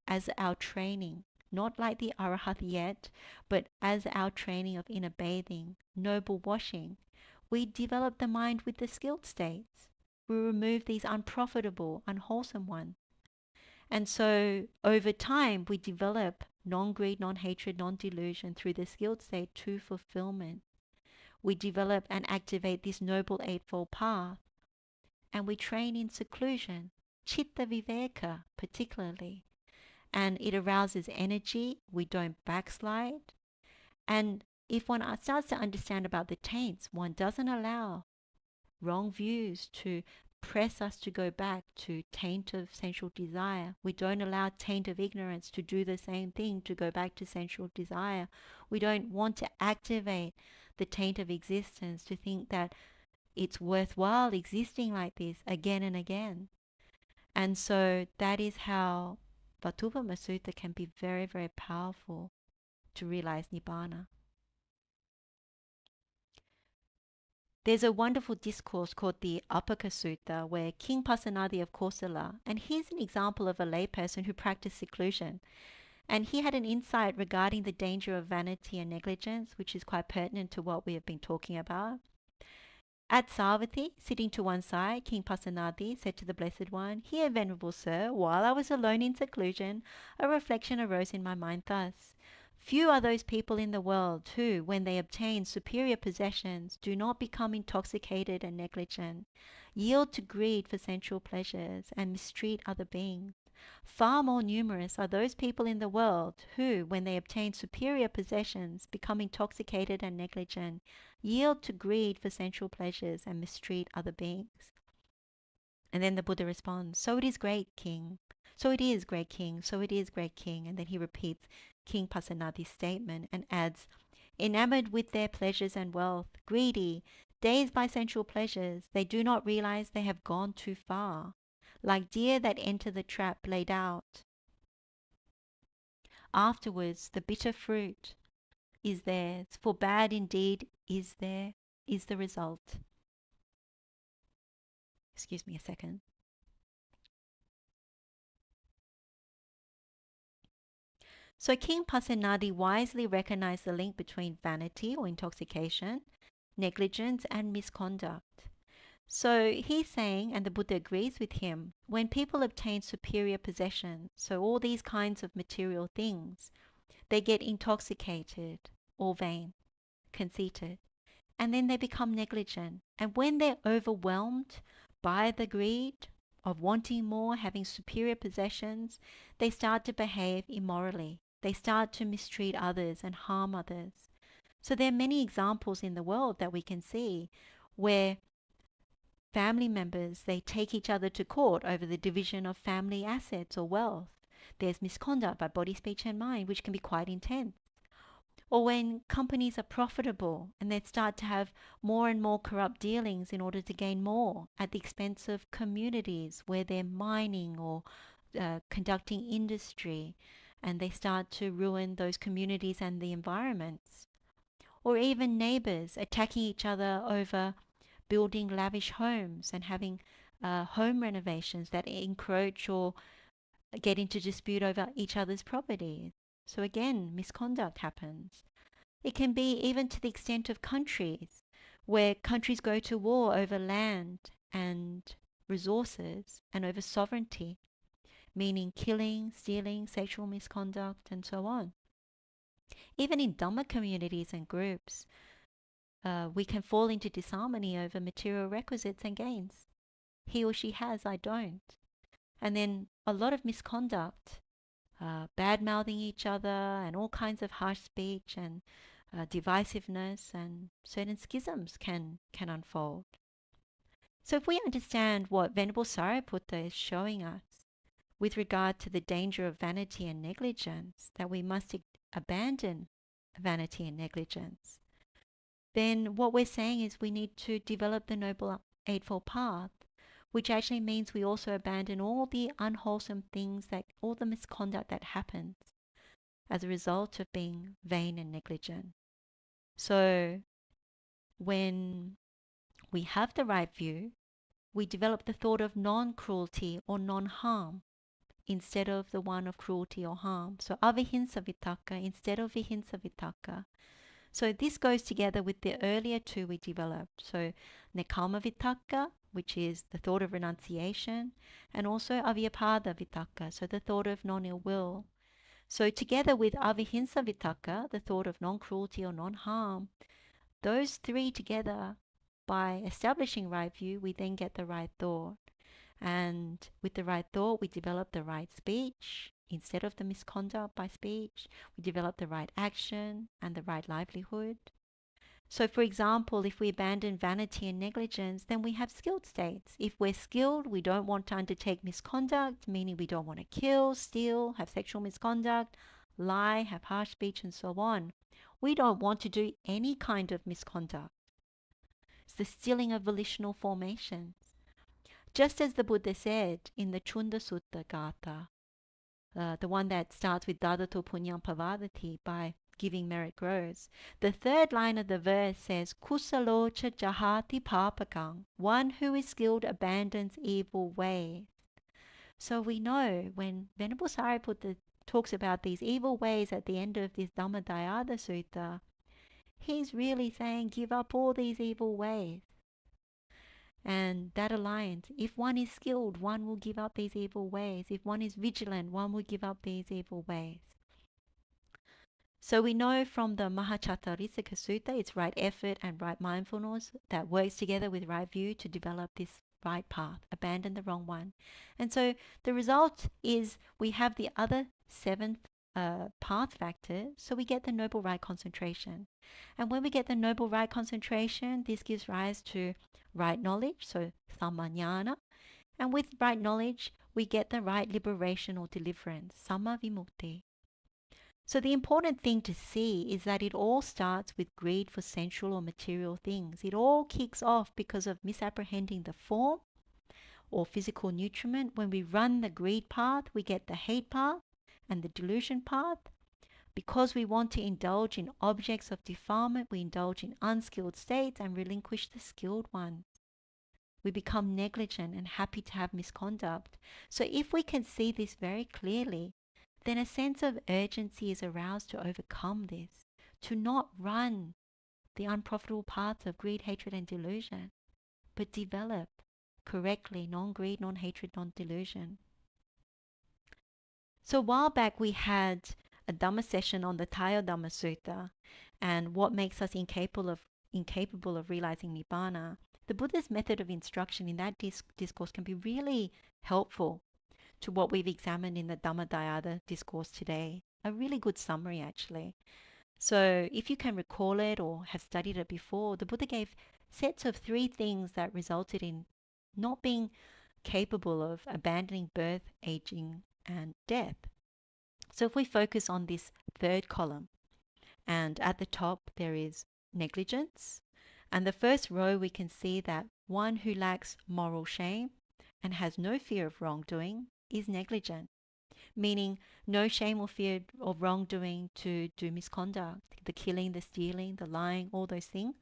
as our training, not like the Arahat yet, but as our training of inner bathing, noble washing, we develop the mind with the skilled states. We remove these unprofitable, unwholesome ones. And so over time, we develop non-greed, non-hatred, non-delusion through the skilled state to fulfillment. We develop and activate this Noble Eightfold Path. And we train in seclusion, Chitta Viveka particularly. And it arouses energy. We don't backslide. And if one starts to understand about the taints, one doesn't allow wrong views to press us to go back to taint of sensual desire. We don't allow taint of ignorance to do the same thing, to go back to sensual desire. We don't want to activate the taint of existence, to think that it's worthwhile existing like this again and again. And so that is how Vatthūpama Sutta can be very, very powerful to realize Nibbana. There's a wonderful discourse called the Elaboration Sutta where King Pasenadi of Kosala, and he's an example of a layperson who practiced seclusion, and he had an insight regarding the danger of vanity and negligence, which is quite pertinent to what we have been talking about. At Savatthi, sitting to one side, King Pasenadi said to the Blessed One, "Here, Venerable Sir, while I was alone in seclusion, a reflection arose in my mind thus. Few are those people in the world who, when they obtain superior possessions, do not become intoxicated and negligent, yield to greed for sensual pleasures, and mistreat other beings. Far more numerous are those people in the world who, when they obtain superior possessions, become intoxicated and negligent, yield to greed for sensual pleasures, and mistreat other beings." And then the Buddha responds, "So it is, great king. So it is, great king. So it is, great king." And then he repeats King Pasenadi's statement and adds, "Enamored with their pleasures and wealth, greedy, dazed by sensual pleasures, they do not realize they have gone too far. Like deer that enter the trap laid out. Afterwards, the bitter fruit is theirs, for bad indeed is the result." Excuse me a second. So King Pasenadi wisely recognized the link between vanity or intoxication, negligence, and misconduct. So he's saying, and the Buddha agrees with him, when people obtain superior possessions, so all these kinds of material things, they get intoxicated or vain, conceited, and then they become negligent. And when they're overwhelmed by the greed of wanting more, having superior possessions, they start to behave immorally. They start to mistreat others and harm others. So there are many examples in the world that we can see where family members, they take each other to court over the division of family assets or wealth. There's misconduct by body, speech, and mind, which can be quite intense. Or when companies are profitable and they start to have more and more corrupt dealings in order to gain more at the expense of communities where they're mining or conducting industry, and they start to ruin those communities and the environments. Or even neighbors attacking each other over building lavish homes and having home renovations that encroach or get into dispute over each other's property. So again, misconduct happens. It can be even to the extent of countries, where countries go to war over land and resources and over sovereignty, meaning killing, stealing, sexual misconduct, and so on. Even in Dhamma communities and groups, we can fall into disharmony over material requisites and gains. He or she has, I don't. And then a lot of misconduct, bad-mouthing each other and all kinds of harsh speech and divisiveness, and certain schisms can unfold. So if we understand what Venerable Sariputta is showing us with regard to the danger of vanity and negligence, that we must abandon vanity and negligence, then what we're saying is we need to develop the Noble Eightfold Path, which actually means we also abandon all the unwholesome things, all the misconduct that happens as a result of being vain and negligent. So when we have the right view, we develop the thought of non-cruelty or non-harm instead of the one of cruelty or harm. So avihimsa vitakka instead of vihimsa vitakka. So this goes together with the earlier two we developed. So nekkhamma vitakka, which is the thought of renunciation, and also avyapada vitakka, so the thought of non-ill will. So together with avihimsa vitakka, the thought of non-cruelty or non-harm, those three together, by establishing right view, we then get the right thought. And with the right thought, we develop the right speech. Instead of the misconduct by speech, we develop the right action and the right livelihood. So for example, if we abandon vanity and negligence, then we have skilled states. If we're skilled, we don't want to undertake misconduct, meaning we don't want to kill, steal, have sexual misconduct, lie, have harsh speech, and so on. We don't want to do any kind of misconduct. It's the stilling of volitional formations. Just as the Buddha said in the Chunda Sutta Gatha, the one that starts with Dadato Punyam Pavadati, by giving merit grows. The third line of the verse says, Kusalocha jahati papakang. One who is skilled abandons evil ways. So we know when Venerable Sariputta talks about these evil ways at the end of this Dhammadayada Sutta, he's really saying give up all these evil ways. And that aligns. If one is skilled, one will give up these evil ways. If one is vigilant, one will give up these evil ways. So we know from the Mahachattarithika Sutta, it's right effort and right mindfulness that works together with right view to develop this right path, abandon the wrong one. And so the result is we have the other seventh path factor, so we get the noble right concentration. And when we get the noble right concentration, this gives rise to right knowledge, so Dhamma. And with right knowledge, we get the right liberation or deliverance, Samma Vimukti. So the important thing to see is that it all starts with greed for sensual or material things. It all kicks off because of misapprehending the form or physical nutriment. When we run the greed path, we get the hate path and the delusion path. Because we want to indulge in objects of defilement, we indulge in unskilled states and relinquish the skilled ones. We become negligent and happy to have misconduct. So if we can see this very clearly, then a sense of urgency is aroused to overcome this, to not run the unprofitable paths of greed, hatred, and delusion, but develop correctly non-greed, non-hatred, non-delusion. So a while back we had a Dhamma session on the Dhamma Sutta and what makes us incapable of realizing Nibbana. The Buddha's method of instruction in that discourse can be really helpful to what we've examined in the Dhammadayada discourse today. A really good summary, actually. So if you can recall it or have studied it before, the Buddha gave sets of 3 things that resulted in not being capable of abandoning birth, aging, and death. So if we focus on this third column, and at the top there is negligence, and the first row we can see that one who lacks moral shame and has no fear of wrongdoing is negligent, meaning no shame or fear of wrongdoing to do misconduct, the killing, the stealing, the lying, all those things.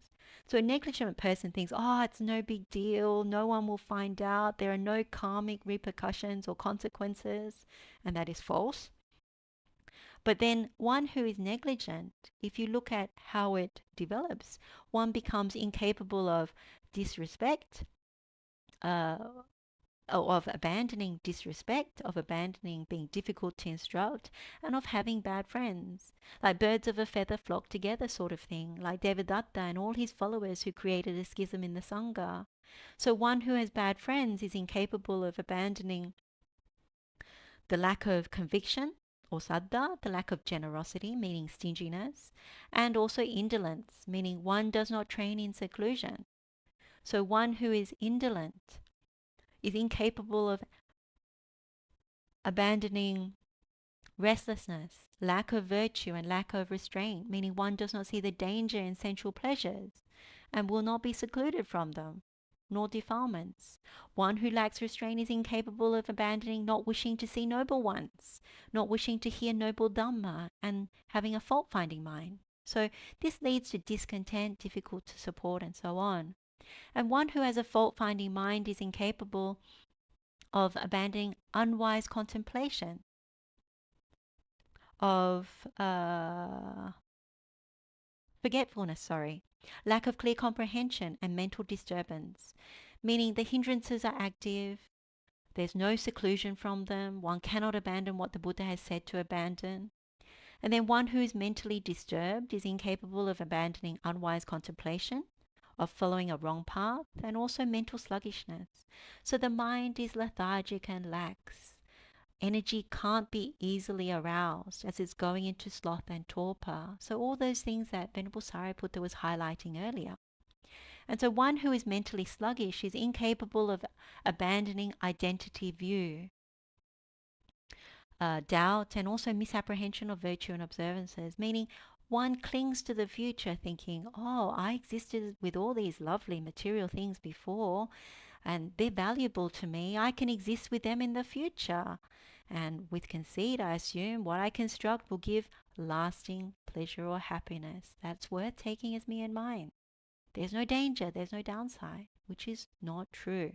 So a negligent person thinks, oh, it's no big deal, no one will find out, there are no karmic repercussions or consequences, and that is false. But then one who is negligent, if you look at how it develops, one becomes incapable of disrespect, of abandoning disrespect, of abandoning being difficult to instruct, and of having bad friends. Like birds of a feather flock together sort of thing, like Devadatta and all his followers who created a schism in the Sangha. So one who has bad friends is incapable of abandoning the lack of conviction, or saddha, the lack of generosity, meaning stinginess, and also indolence, meaning one does not train in seclusion. So one who is indolent is incapable of abandoning restlessness, lack of virtue, and lack of restraint, meaning one does not see the danger in sensual pleasures and will not be secluded from them, nor defilements. One who lacks restraint is incapable of abandoning not wishing to see noble ones, not wishing to hear noble Dhamma, and having a fault-finding mind. So this leads to discontent, difficult to support, and so on. And one who has a fault-finding mind is incapable of abandoning unwise contemplation, of forgetfulness, lack of clear comprehension, and mental disturbance, meaning the hindrances are active, there's no seclusion from them, one cannot abandon what the Buddha has said to abandon. And then one who is mentally disturbed is incapable of abandoning unwise contemplation, of following a wrong path, and also mental sluggishness. So the mind is lethargic and lax. Energy can't be easily aroused as it's going into sloth and torpor. So all those things that Venerable Sariputta was highlighting earlier. And so one who is mentally sluggish is incapable of abandoning identity view, doubt, and also misapprehension of virtue and observances, meaning one clings to the future thinking, oh, I existed with all these lovely material things before, and they're valuable to me. I can exist with them in the future. And with conceit, I assume what I construct will give lasting pleasure or happiness that's worth taking as me and mine. There's no danger, there's no downside, which is not true.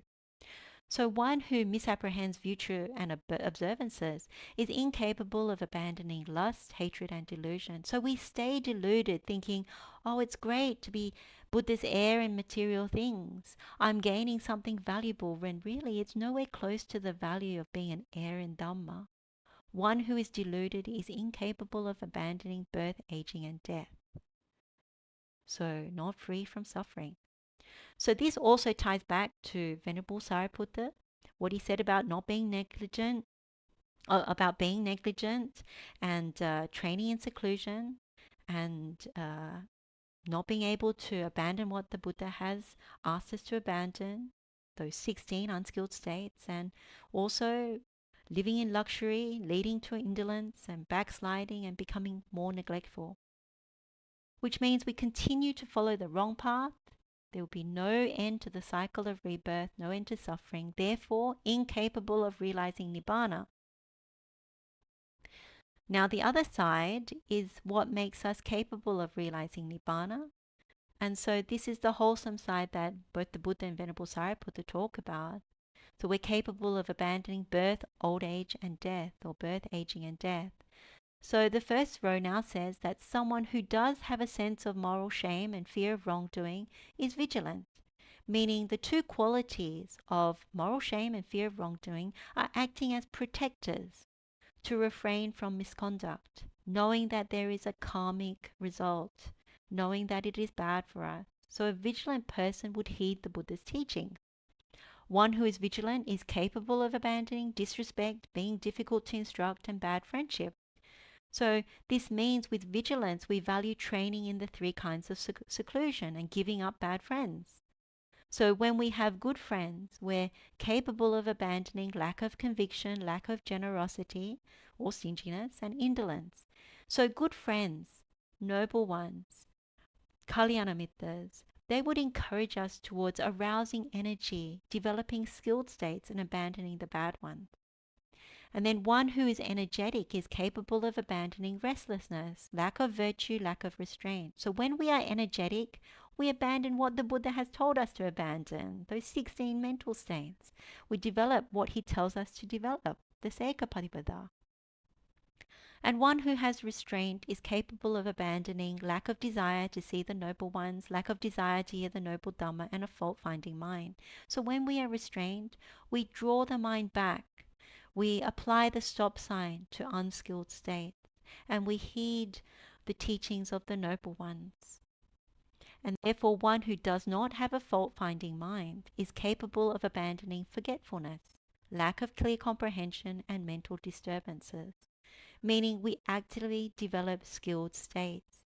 So one who misapprehends virtue and observances is incapable of abandoning lust, hatred, and delusion. So we stay deluded thinking, oh, it's great to be Buddha's heir in material things. I'm gaining something valuable, when really it's nowhere close to the value of being an heir in Dhamma. One who is deluded is incapable of abandoning birth, aging, and death. So not free from suffering. So this also ties back to Venerable Sariputta, what he said about not being negligent, about being negligent and training in seclusion and not being able to abandon what the Buddha has asked us to abandon, those 16 unskilled states, and also living in luxury, leading to indolence and backsliding and becoming more neglectful. Which means we continue to follow the wrong path. There will be no end to the cycle of rebirth, no end to suffering, therefore incapable of realizing Nibbana. Now the other side is what makes us capable of realizing Nibbana. And so this is the wholesome side that both the Buddha and Venerable Sariputta talk about. So we're capable of abandoning birth, old age, and death, or birth, aging, and death. So the first row now says that someone who does have a sense of moral shame and fear of wrongdoing is vigilant, meaning the two qualities of moral shame and fear of wrongdoing are acting as protectors to refrain from misconduct, knowing that there is a karmic result, knowing that it is bad for us. So a vigilant person would heed the Buddha's teaching. One who is vigilant is capable of abandoning disrespect, being difficult to instruct, and bad friendship. So this means with vigilance, we value training in the 3 kinds of seclusion and giving up bad friends. So when we have good friends, we're capable of abandoning lack of conviction, lack of generosity or stinginess, and indolence. So good friends, noble ones, Kalyanamitas, they would encourage us towards arousing energy, developing skilled states, and abandoning the bad ones. And then one who is energetic is capable of abandoning restlessness, lack of virtue, lack of restraint. So when we are energetic, we abandon what the Buddha has told us to abandon, those 16 mental states. We develop what he tells us to develop, the Sekapadipada. And one who has restraint is capable of abandoning lack of desire to see the noble ones, lack of desire to hear the noble Dhamma, and a fault-finding mind. So when we are restrained, we draw the mind back. We apply the stop sign to unskilled states, and we heed the teachings of the noble ones. And therefore one who does not have a fault-finding mind is capable of abandoning forgetfulness, lack of clear comprehension, and mental disturbances, meaning we actively develop skilled states.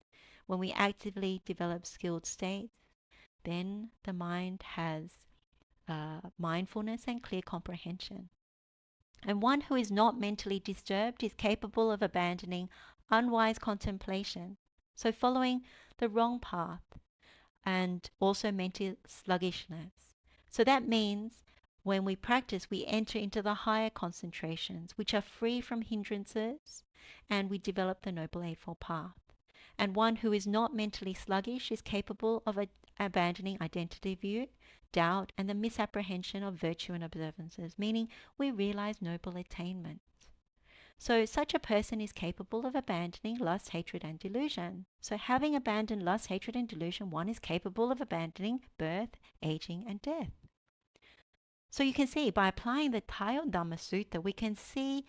When we actively develop skilled states, then the mind has mindfulness and clear comprehension. And one who is not mentally disturbed is capable of abandoning unwise contemplation, so following the wrong path, and also mental sluggishness. So that means when we practice, we enter into the higher concentrations, which are free from hindrances, and we develop the Noble Eightfold Path. And one who is not mentally sluggish is capable of abandoning identity view, doubt, and the misapprehension of virtue and observances, meaning we realize noble attainment. So such a person is capable of abandoning lust, hatred, and delusion. So having abandoned lust, hatred, and delusion, one is capable of abandoning birth, aging, and death. So you can see, by applying the Dhammadayada Sutta, we can see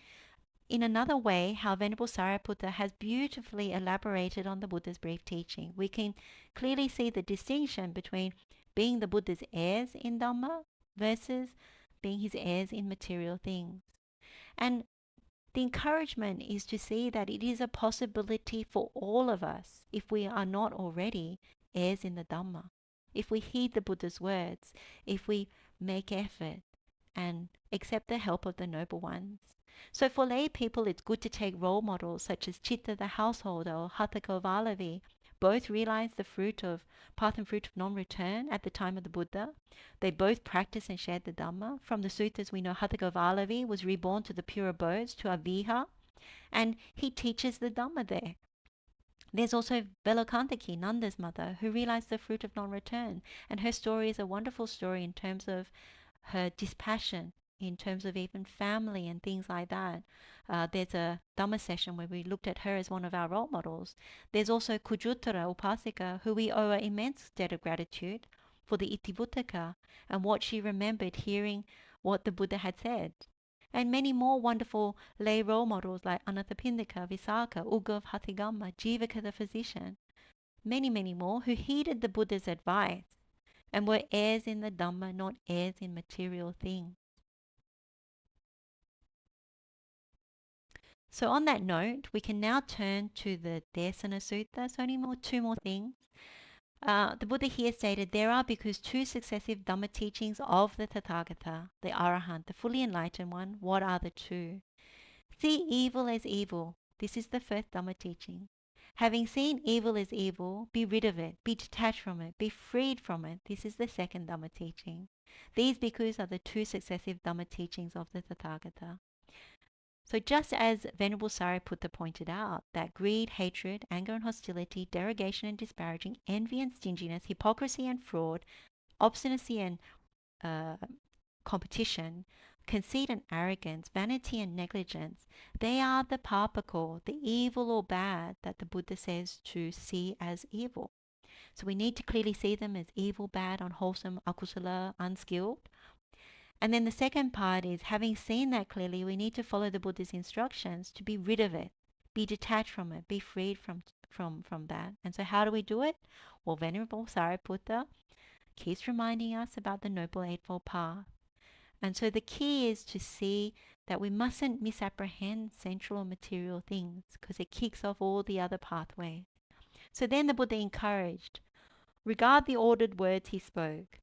in another way how Venerable Sariputta has beautifully elaborated on the Buddha's brief teaching. We can clearly see the distinction between being the Buddha's heirs in Dhamma versus being his heirs in material things. And the encouragement is to see that it is a possibility for all of us, if we are not already heirs in the Dhamma, if we heed the Buddha's words, if we make effort and accept the help of the noble ones. So for lay people, it's good to take role models such as Chitta the householder or Hatha Govalavi. Both realized the fruit of path and fruit of non-return at the time of the Buddha. They both practiced and shared the Dhamma. From the suttas we know Hatha Govalavi was reborn to the pure abodes, to Aviha, and he teaches the Dhamma there. There's also Velokantaki, Nanda's mother, who realized the fruit of non-return. And her story is a wonderful story in terms of her dispassion, in terms of even family and things like that. There's a Dhamma session where we looked at her as one of our role models. There's also Kujuttara Upasika, who we owe an immense debt of gratitude for the Itivuttaka and what she remembered hearing what the Buddha had said. And many more wonderful lay role models like Anathapindika, Visakha, Uga of Hathigama, Jivaka the physician, many more who heeded the Buddha's advice and were heirs in the Dhamma, not heirs in material things. So on that note, we can now turn to the Desana Sutta. So only two more things. The Buddha here stated, there are because two successive Dhamma teachings of the Tathagata, the Arahant, the fully enlightened one. What are the two? See evil as evil. This is the first Dhamma teaching. Having seen evil as evil, be rid of it, be detached from it, be freed from it. This is the second Dhamma teaching. These bhikkhus are the two successive Dhamma teachings of the Tathagata. So just as Venerable Sariputta pointed out, that greed, hatred, anger and hostility, derogation and disparaging, envy and stinginess, hypocrisy and fraud, obstinacy and competition, conceit and arrogance, vanity and negligence, they are the papako, the evil or bad that the Buddha says to see as evil. So we need to clearly see them as evil, bad, unwholesome, akusala, unskilled. And then the second part is, having seen that clearly, we need to follow the Buddha's instructions to be rid of it, be detached from it, be freed from that. And so how do we do it? Well, Venerable Sariputta keeps reminding us about the Noble Eightfold Path. And so the key is to see that we mustn't misapprehend sensual or material things because it kicks off all the other pathways. So then the Buddha encouraged, regard the ordered words he spoke.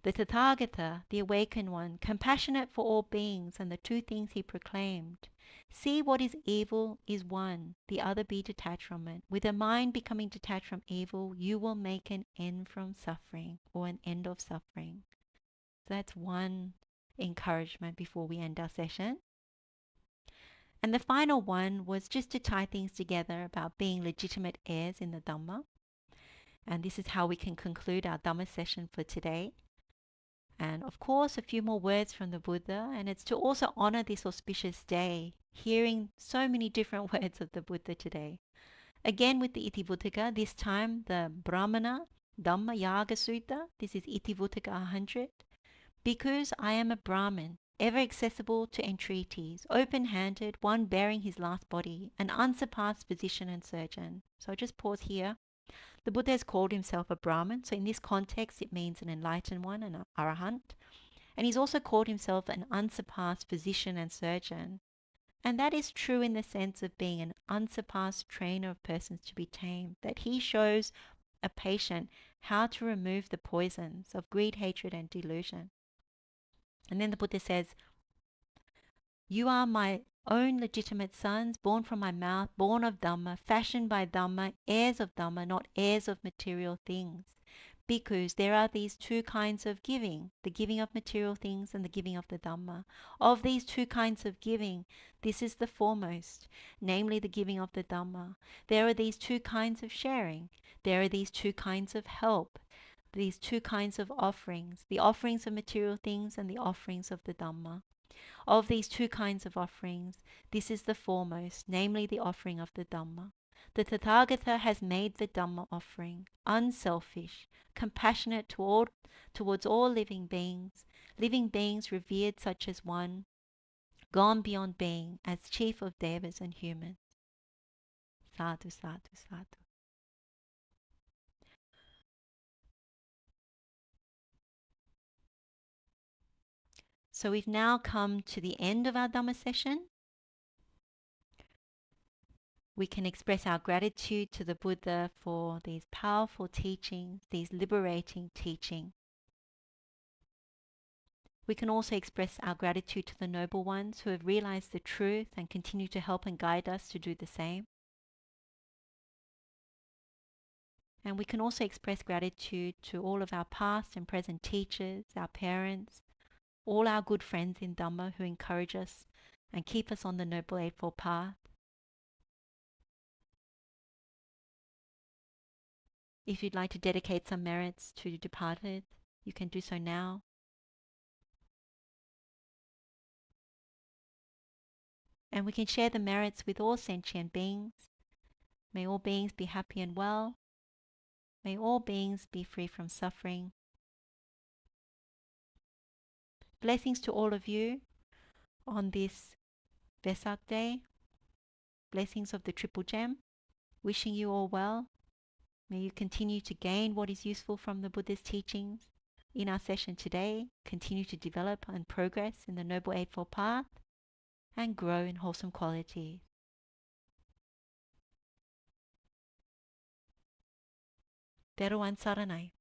The Tathagata, the awakened one, compassionate for all beings and the two things he proclaimed. See what is evil is one, the other be detached from it. With a mind becoming detached from evil, you will make an end from suffering, or an end of suffering. So that's one encouragement before we end our session. And the final one was just to tie things together about being legitimate heirs in the Dhamma. And this is how we can conclude our Dhamma session for today. And of course, a few more words from the Buddha, and it's to also honor this auspicious day, hearing so many different words of the Buddha today. Again with the Itivuttaka, this time the Brahmana Dhammadāyāda Sutta. This is Itivuttaka 100. Because I am a Brahmin, ever accessible to entreaties, open-handed, one bearing his last body, an unsurpassed physician and surgeon. So I'll just pause here. The Buddha has called himself a Brahmin, so in this context it means an enlightened one, an Arahant. And he's also called himself an unsurpassed physician and surgeon. And that is true in the sense of being an unsurpassed trainer of persons to be tamed, that he shows a patient how to remove the poisons of greed, hatred and delusion. And then the Buddha says, you are my own legitimate sons, born from my mouth, born of Dhamma, fashioned by Dhamma, heirs of Dhamma, not heirs of material things. Because there are these two kinds of giving, the giving of material things and the giving of the Dhamma. Of these two kinds of giving, this is the foremost, namely the giving of the Dhamma. There are these two kinds of sharing. There are these two kinds of help, these two kinds of offerings, the offerings of material things and the offerings of the Dhamma. Of these two kinds of offerings, this is the foremost, namely the offering of the Dhamma. The Tathagata has made the Dhamma offering, unselfish, compassionate towards all living beings revered such as one, gone beyond being, as chief of devas and humans. Sadhu, sadhu, sadhu. So we've now come to the end of our Dhamma session. We can express our gratitude to the Buddha for these powerful teachings, these liberating teachings. We can also express our gratitude to the noble ones who have realized the truth and continue to help and guide us to do the same. And we can also express gratitude to all of our past and present teachers, our parents, all our good friends in Dhamma who encourage us and keep us on the Noble Eightfold Path. If you'd like to dedicate some merits to the departed, you can do so now. And we can share the merits with all sentient beings. May all beings be happy and well. May all beings be free from suffering. Blessings to all of you on this Vesak Day. Blessings of the Triple Gem. Wishing you all well. May you continue to gain what is useful from the Buddha's teachings in our session today. Continue to develop and progress in the Noble Eightfold Path and grow in wholesome qualities. Theruwan saranai.